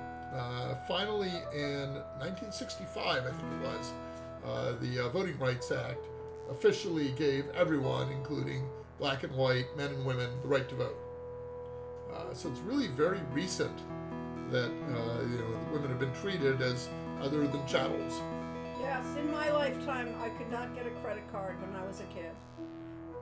finally in 1965, I think it was, the Voting Rights Act officially gave everyone, including black and white, men and women, the right to vote. So it's really very recent that the women have been treated as other than chattels. Yes, in my lifetime, I could not get a credit card when I was a kid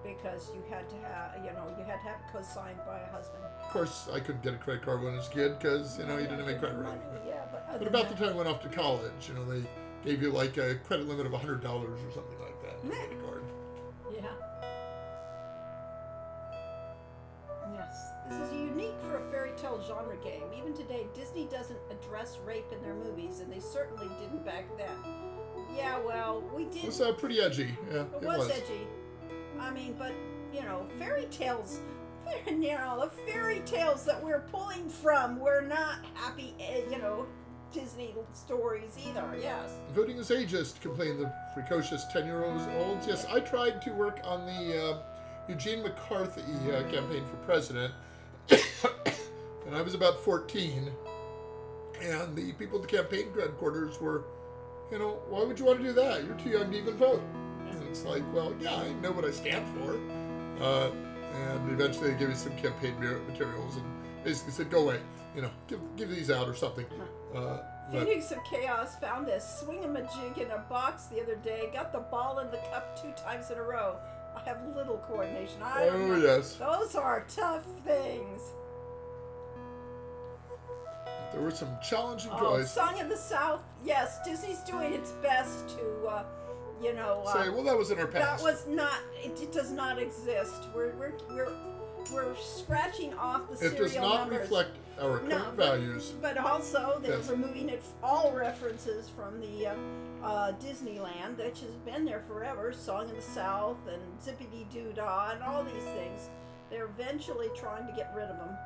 because you had to have, you had to have it co-signed by a husband. Of course, I couldn't get a credit card when I was a kid because you didn't have any credit rating. Yeah, but about the time I went off to college, they gave you like a credit limit of $100 or something like that to get a card. Yeah. Yes, this is unique for a fairy tale genre game. Even today, Disney doesn't address rape in their movies, and they certainly didn't back then. Yeah, well, we did. It was pretty edgy. Yeah, it was edgy. I mean, but fairy tales. The fairy tales that we're pulling from were not happy. Disney stories either. Yes. Voting is ageist, complained the precocious 10-year-olds. Yes, I tried to work on the Eugene McCarthy campaign for president, and I was about 14, and the people at the campaign headquarters were, why would you want to do that? You're too young to even vote. And it's like, well, yeah, I know what I stand for. And eventually they gave me some campaign materials and basically said, go away, give these out or something. Phoenix of Chaos found a swing-a-majig in a box the other day, got the ball in the cup 2 times in a row. I have little coordination. I don't know. Yes. Those are tough things. There were some challenging choices. Song of the South. Yes, Disney's doing its best to, say, well, that was in our past. That was not. It does not exist. We're scratching off the serial numbers. It does not reflect our current values. But also, they're removing all references from the Disneyland, which has been there forever. Song of the South and Zippity Doo Dah and all these things. They're eventually trying to get rid of them.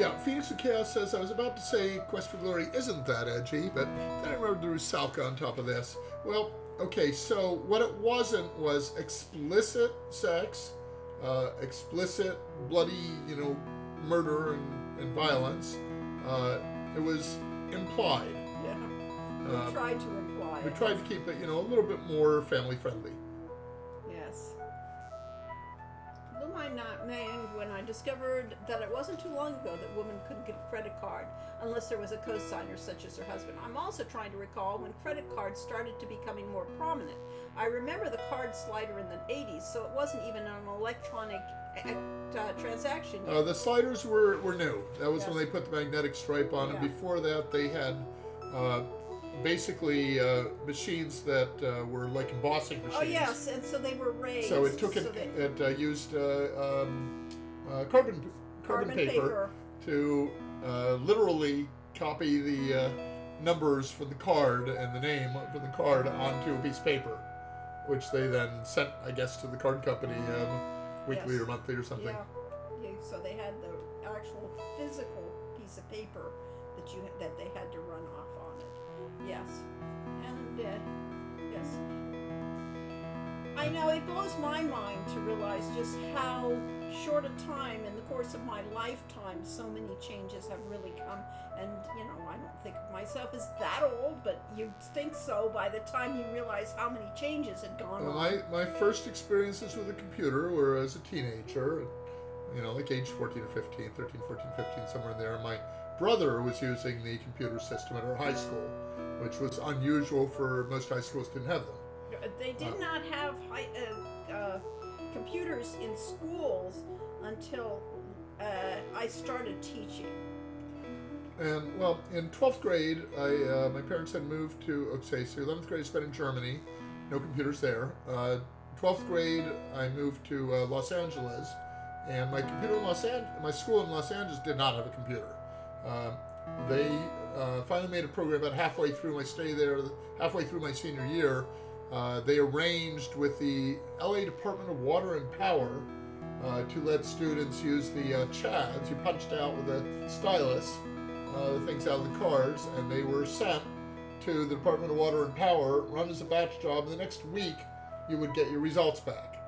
Yeah, Phoenix of Chaos says, I was about to say Quest for Glory isn't that edgy, but then I remembered there was Salka on top of this. Well, okay, so what it wasn't was explicit sex, explicit bloody, murder and violence. It was implied. Yeah, we tried to imply. We tried to keep it, a little bit more family friendly. Yes. Blew my mind when I discovered that it wasn't too long ago that women couldn't get a credit card unless there was a co-signer such as her husband. I'm also trying to recall when credit cards started to becoming more prominent. I remember the card slider in the 80s, so it wasn't even an electronic transaction. The sliders were new. That was when they put the magnetic stripe on, and before that they had basically machines that were like embossing machines. Oh yes, and so they were raised. So it took it used carbon paper to literally copy the numbers for the card and the name for the card onto a piece of paper, which they then sent, I guess, to the card company weekly or monthly or something. Yeah. So they had the actual physical piece of paper that they had to run off on it. Yes, and yes, I know it blows my mind to realize just how short a time in the course of my lifetime so many changes have really come. And I don't think of myself as that old, but you'd think so by the time you realize how many changes had gone on. My first experiences with a computer were as a teenager, like age 14 or 15, 13, 14, 15, somewhere in there. My brother was using the computer system at our high school, which was unusual for most high schools didn't have them. They did not have computers in schools until I started teaching. And well, in 12th grade, my parents had moved to, okay, so 11th grade I spent in Germany, no computers there. 12th grade, I moved to Los Angeles, and my school in Los Angeles did not have a computer. They finally made a program about halfway through my stay there, halfway through my senior year. They arranged with the LA Department of Water and Power to let students use the CHADs. You punched out with a stylus the things out of the cards, and they were sent to the Department of Water and Power, run as a batch job. The next week, you would get your results back.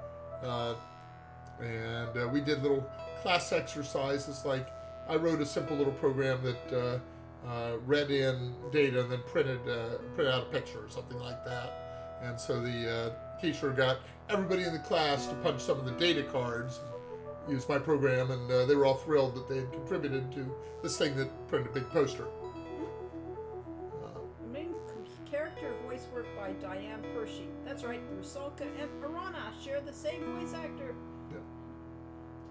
And we did little class exercises, like I wrote a simple little program that read in data and then printed out a picture or something like that. And so the teacher got everybody in the class to punch some of the data cards, use my program, and they were all thrilled that they had contributed to this thing that printed a big poster. Main character voice work by Diane Pershing. That's right, Rusalka and Arana share the same voice actor. Yeah.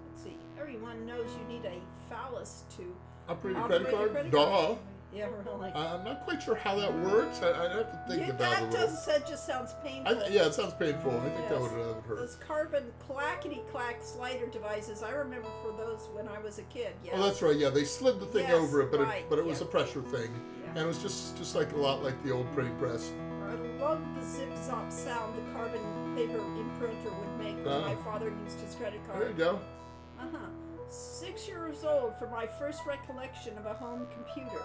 Let's see, everyone knows you need a phallus to Operate a operate credit a card? Duh. Yeah, really. I'm not quite sure how that works. I'd have to think about it a little. That just sounds painful. Yeah, it sounds painful. I think that Yes. would hurt. Those carbon clackety-clack slider devices, I remember for those when I was a kid. Yeah. Oh, that's right. Yeah, they slid the thing Yes, over it, but right, it was yeah. a pressure thing, Yeah. and it was just like a lot like the old printing press. I love the zip-zop sound the carbon paper imprinter would make when my father used his credit card. There you go. 6 years old for my first recollection of a home computer,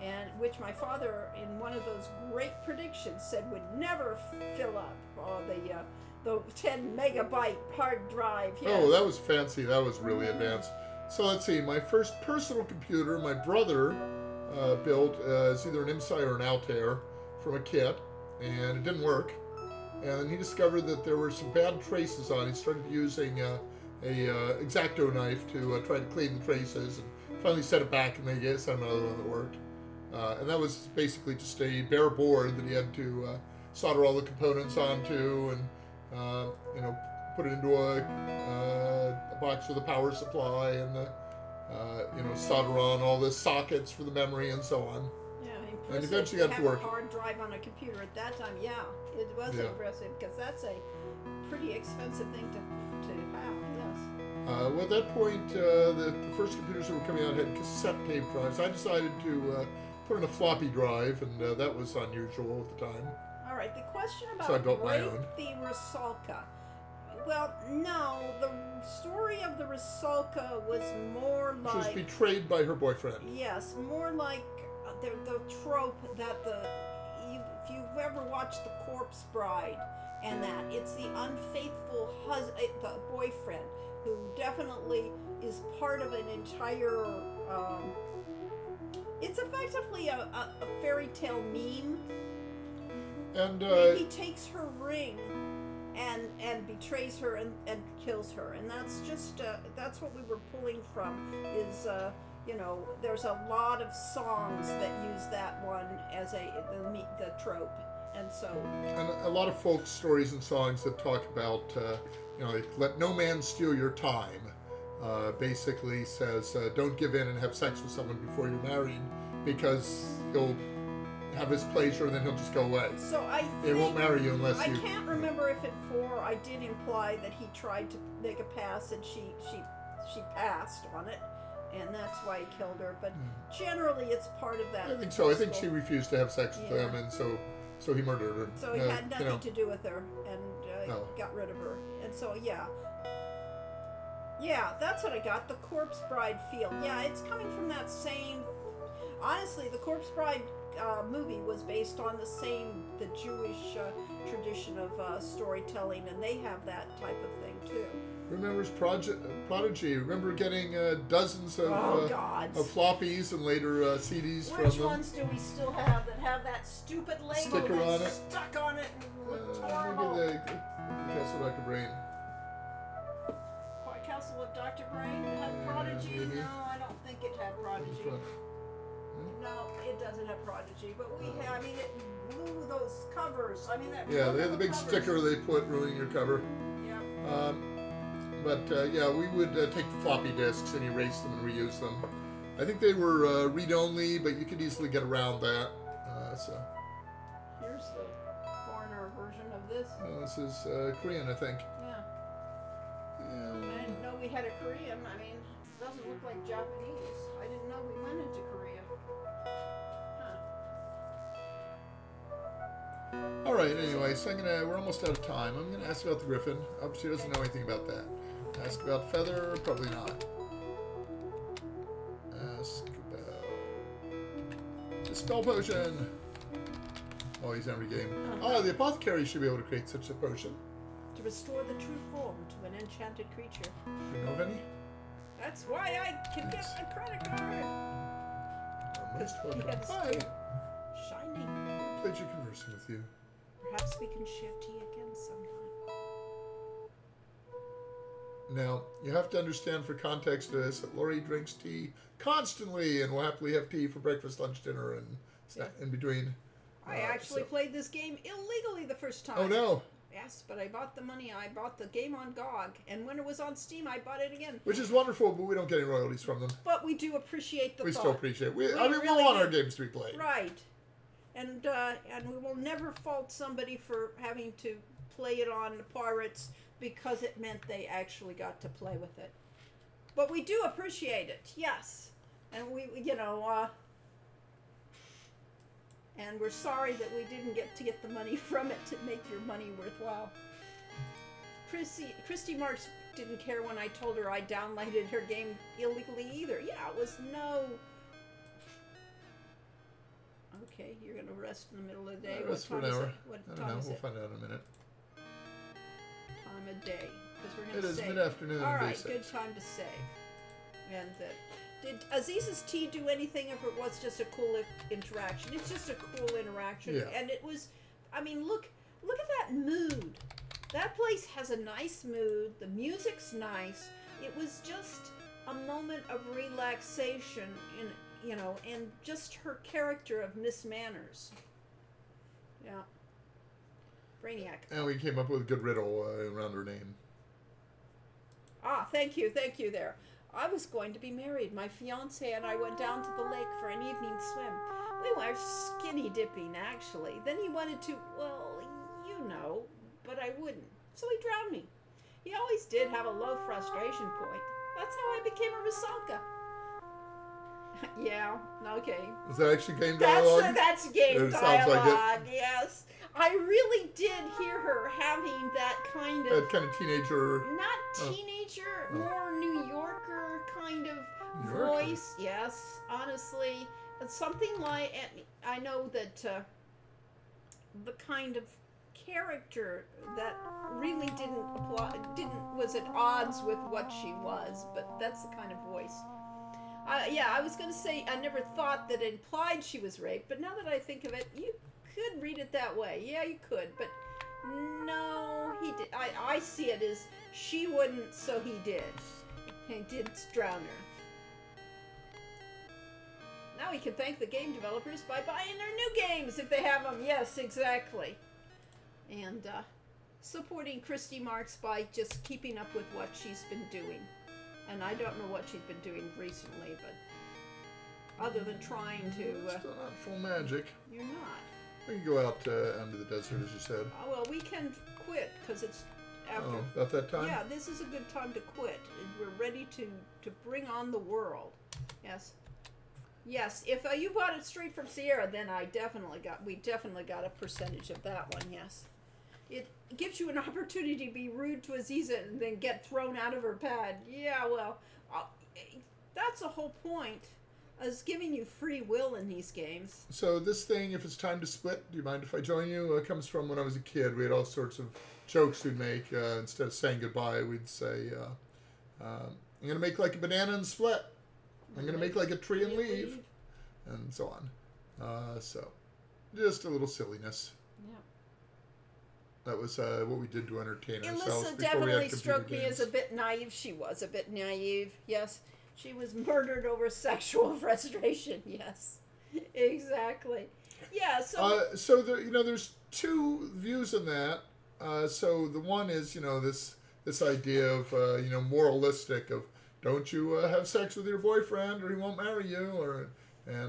and which my father, in one of those great predictions, said would never fill up. The 10 megabyte hard drive. Yes. Oh, that was fancy. That was really advanced. So let's see. My first personal computer, my brother built is either an IMSI or an Altair from a kit, and it didn't work. And he discovered that there were some bad traces on it. He started using a X-Acto knife to try to clean the traces, and finally set it back, and they sent him another one that worked. And that was basically just a bare board that he had to solder all the components onto, and put it into a box with a power supply, and solder on all the sockets for the memory and so on. Yeah, impressive. And eventually got it to have work. A hard drive on a computer at that time. Yeah, it was Yeah. impressive because that's a pretty expensive thing to have. Yes. Well, at that point, the first computers that were coming out had cassette tape drives. I decided to put in a floppy drive, and that was unusual at the time. All right. The question about So I built my Rape own. the Rusalka. Well, no. The story of the Rusalka was more She was like betrayed by her boyfriend. yes, more like the trope that if you've ever watched The Corpse Bride, and that it's the unfaithful the boyfriend who definitely is part of an entire. It's effectively a fairy tale meme. And He takes her ring and betrays her and kills her, and that's just that's what we were pulling from. Is there's a lot of songs that use that one as the trope, and so. And a lot of folk stories and songs that talk about, like, let no man steal your time. Basically says, don't give in and have sex with someone before you're married, because he'll have his pleasure and then he'll just go away. So I He think, won't marry you unless I you... can't remember if at 4 I did imply that he tried to make a pass and she passed on it, and that's why he killed her. But generally, it's part of that. I think so. I think she refused to have sex with Yeah. him, and so he murdered her. So he had nothing to do with her, and No. got rid of her. And so yeah, that's what I got. The Corpse Bride feel. Yeah, it's coming from that same. Honestly, the Corpse Bride movie was based on the Jewish tradition of storytelling, and they have that type of thing too. Remembers Prodigy? Remember getting dozens of floppies and later CDs from them? Which ones do we still have that have that stupid label Sticker that's on it? stuck on it? And horrible. Maybe the Castle Dr. Brain. Castle of Dr. Brain had Prodigy? maybe. No, I don't think it had Prodigy. Front. No, it doesn't have Prodigy, but we have, I mean, it blew those covers. I mean, that. Yeah, they had the big covers. sticker they put ruining your cover. Yeah. Yeah, we would take the floppy disks and erase them and reuse them. I think they were read-only, but you could easily get around that. Here's the foreigner version of this. This is Korean, I think. Yeah. Yeah. I didn't know we had a Korean. I mean, it doesn't look like Japanese. I didn't know we went into Korea. Huh. All right. Anyway, so we're almost out of time. I'm gonna ask about the Griffin. She doesn't know anything about that. Ask about Feather. Probably not. Ask about the spell potion. Oh, he's every game. The apothecary should be able to create such a potion. To restore the true form to an enchanted creature. Do you know of any? That's why I can get the credit card. Most welcome. Yes. Hi. Shiny. Pleasure conversing with you. Perhaps we can share tea again sometime. Now, you have to understand for context of this that Lori drinks tea constantly and will happily have tea for breakfast, lunch, dinner, and in between. I actually played this game illegally the first time. Oh, no. Yes, but I bought the game on GOG, and when it was on Steam, I bought it again. Which is wonderful, but we don't get any royalties from them. But we do appreciate the We thought. still appreciate it. We really want do. our games to be played. Right. And we will never fault somebody for having to play it on Pirates because it meant they actually got to play with it. But we do appreciate it, yes. And and we're sorry that we didn't get to get the money from it to make your money worthwhile. Christy Marks didn't care when I told her I downloaded her game illegally either. Yeah, it was no... Okay, you're going to rest in the middle of the day. Rest for What an time is hour. it? What I don't time know. is We'll it? find out in a minute. Time of day. Because we're It going to is save. mid-afternoon. All day right, 6. good time to save. And did Aziz's tea do anything if it was just a cool interaction? It's just a cool interaction. Yeah. And it was, I mean, look at that mood. That place has a nice mood. The music's nice. It was just a moment of relaxation and just her character of Miss Manners. Yeah. Brainiac. And we came up with a good riddle around her name. Ah, thank you there. I was going to be married. My fiance and I went down to the lake for an evening swim. We were skinny dipping, actually. Then he wanted to, but I wouldn't. So he drowned me. He always did have a low frustration point. That's how I became a Rusalka. Yeah, okay. Is that actually game dialogue? That's game It sounds like dialogue, yes. I really did hear her having that kind of... That kind of teenager... Not teenager, more New Yorker kind of New Yorker. voice. Yes, honestly. It's something like... I know that the kind of character that really was at odds with what she was, but that's the kind of voice. I was going to say, I never thought that it implied she was raped, but now that I think of it, you could read it that way. Yeah, you could, but no, he did. I see it as she wouldn't, so he did. He did drown her. Now we can thank the game developers by buying their new games if they have them. Yes, exactly. And supporting Christy Marks by just keeping up with what she's been doing. And I don't know what she's been doing recently, but other than trying to... Still not full magic. You're not. We can go out under the desert, as you said. Oh, well, we can quit, because it's after... Oh, about that time? Yeah, this is a good time to quit. We're ready to bring on the world. Yes. Yes, if you bought it straight from Sierra, then we definitely got a percentage of that one, yes. It gives you an opportunity to be rude to Aziza and then get thrown out of her pad. Yeah, well, that's the whole point, is giving you free will in these games. So this thing, if it's time to split, do you mind if I join you? Comes from when I was a kid. We had all sorts of jokes we'd make. Instead of saying goodbye, we'd say, I'm going to make like a banana and split. I'm going to make like a tree and leave. And so on. So, just a little silliness. Yeah. That was what we did to entertain ourselves Alyssa before we had definitely computer struck me games. as a bit naive. She was a bit naive, yes. She was murdered over sexual frustration, yes. Exactly. Yeah. So. So there, there's two views in that. So the one is, this idea of, moralistic of don't you have sex with your boyfriend or he won't marry you,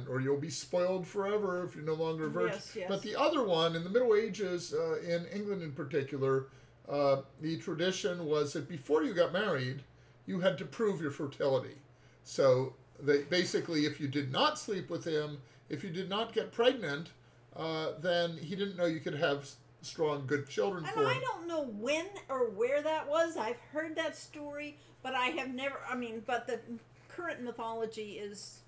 or you'll be spoiled forever if you're no longer a virgin. Yes, yes. But the other one in the Middle Ages, in England in particular, the tradition was that before you got married, you had to prove your fertility. So they basically, if you did not sleep with him, if you did not get pregnant, then he didn't know you could have strong, good children And for him. I don't know when or where that was. I've heard that story, but I have never. I mean, but the current mythology is,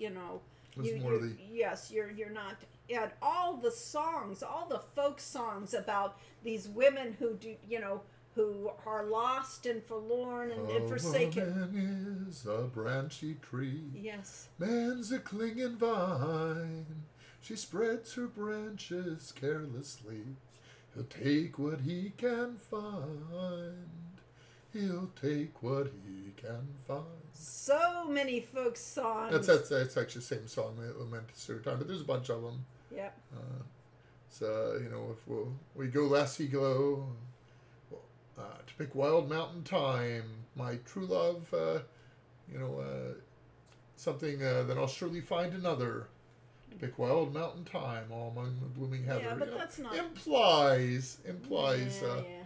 Was more the yes, you're not. And all the songs, all the folk songs about these women who do, who are lost and forlorn and forsaken. Man is a branchy tree. Yes. Man's a clinging vine. She spreads her branches carelessly. He'll take what he can find. He'll take what he can find. So many folk songs. That's actually the same song that meant to serve time, but there's a bunch of them. Yep. So if we go lassie go, to pick wild mountain time, my true love, something then I'll surely find another. To pick wild mountain time, all among the blooming heather. Yeah, but that's not implies. Yeah.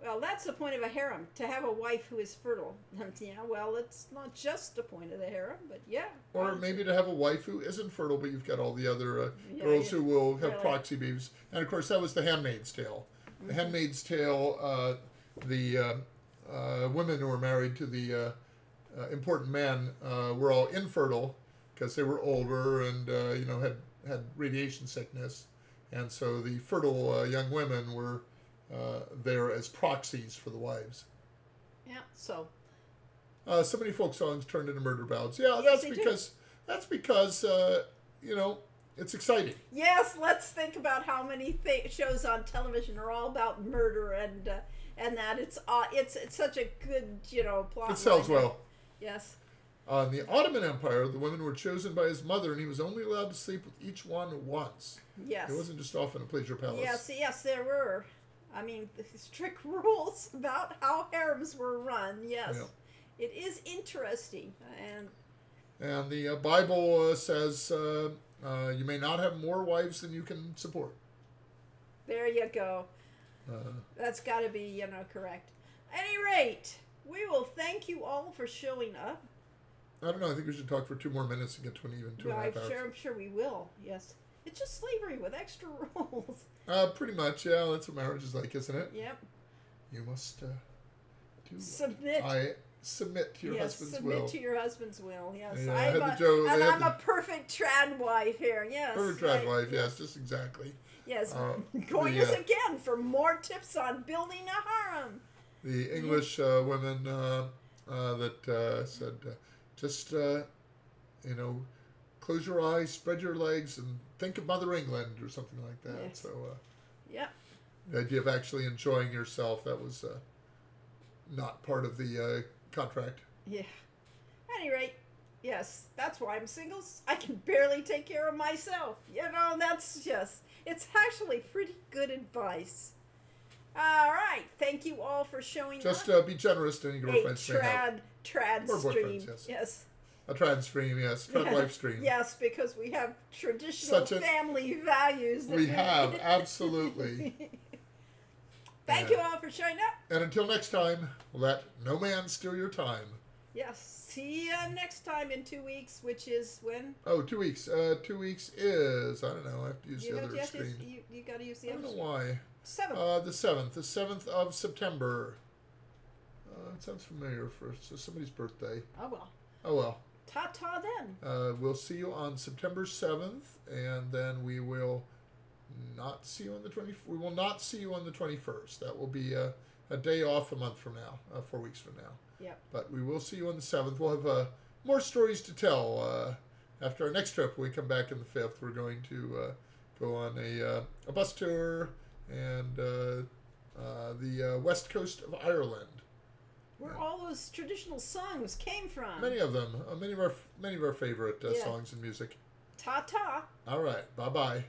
Well, that's the point of a harem, to have a wife who is fertile. Yeah, well, it's not just the point of the harem, but yeah. Or maybe to have a wife who isn't fertile, but you've got all the other Yeah, girls who will have really. proxy babies. And of course, that was the Handmaid's Tale. The Handmaid's Tale, the women who were married to the important men were all infertile because they were older and had radiation sickness, and so the fertile young women were there as proxies for the wives. Yeah, so. So many folk songs turned into murder ballads. Yeah, Yes, that's because it's exciting. Yes, let's think about how many shows on television are all about murder and that it's such a good plot. It sells line. well. Yes. In the Ottoman Empire, the women were chosen by his mother, and he was only allowed to sleep with each one once. Yes. It wasn't just off in a pleasure palace. Yes, there were. I mean, strict rules about how harems were run. Yes. Yeah. It is interesting. And the Bible says you may not have more wives than you can support. There you go. That's got to be, correct. At any rate, we will thank you all for showing up. I don't know. I think we should talk for 2 more minutes and get to an even 2.5 hours. I'm sure we will. Yes. It's just slavery with extra rules. Pretty much, yeah. That's what marriage is like, isn't it? Yep. You must submit. I submit to your husband's will. Submit to your husband's will. Yes. Yeah, I'm a perfect trad wife here. Yes. Perfect trad wife. Yes, just exactly. Yes. Join us again for more tips on building a harem. The English women that said, just close your eyes, spread your legs, and think of Mother England or something like that. Yes. So, yeah. The idea of actually enjoying yourself, that was not part of the contract. Yeah. At any rate, yes, that's why I'm single. I can barely take care of myself. That's just, it's actually pretty good advice. All right. Thank you all for showing Just up. be generous to any girlfriends may have. Trad Or stream. boyfriends, yes. A trad stream, yes. Trad life stream. Yes, because we have traditional family values. We have, absolutely. Thank you all for showing up. And until next time, let no man steal your time. Yes. See you next time in 2 weeks, which is when? Oh, 2 weeks. 2 weeks is, I don't know, I have to use the other screen. You got to use the other I don't know why. 7th. The 7th. The 7th of September. It sounds familiar for somebody's birthday. Oh, well. Oh, well. Ta-ta then. We'll see you on September 7th, and then we will not see you on the 20th. We will not see you on the 21st. That will be a day off a month from now, 4 weeks from now. Yeah. But we will see you on the 7th. We'll have more stories to tell after our next trip. When we come back on the 5th, we're going to go on a bus tour and the west coast of Ireland. Where all those traditional songs came from. Many of them. Many of our favorite songs and music. Ta ta. All right. Bye bye.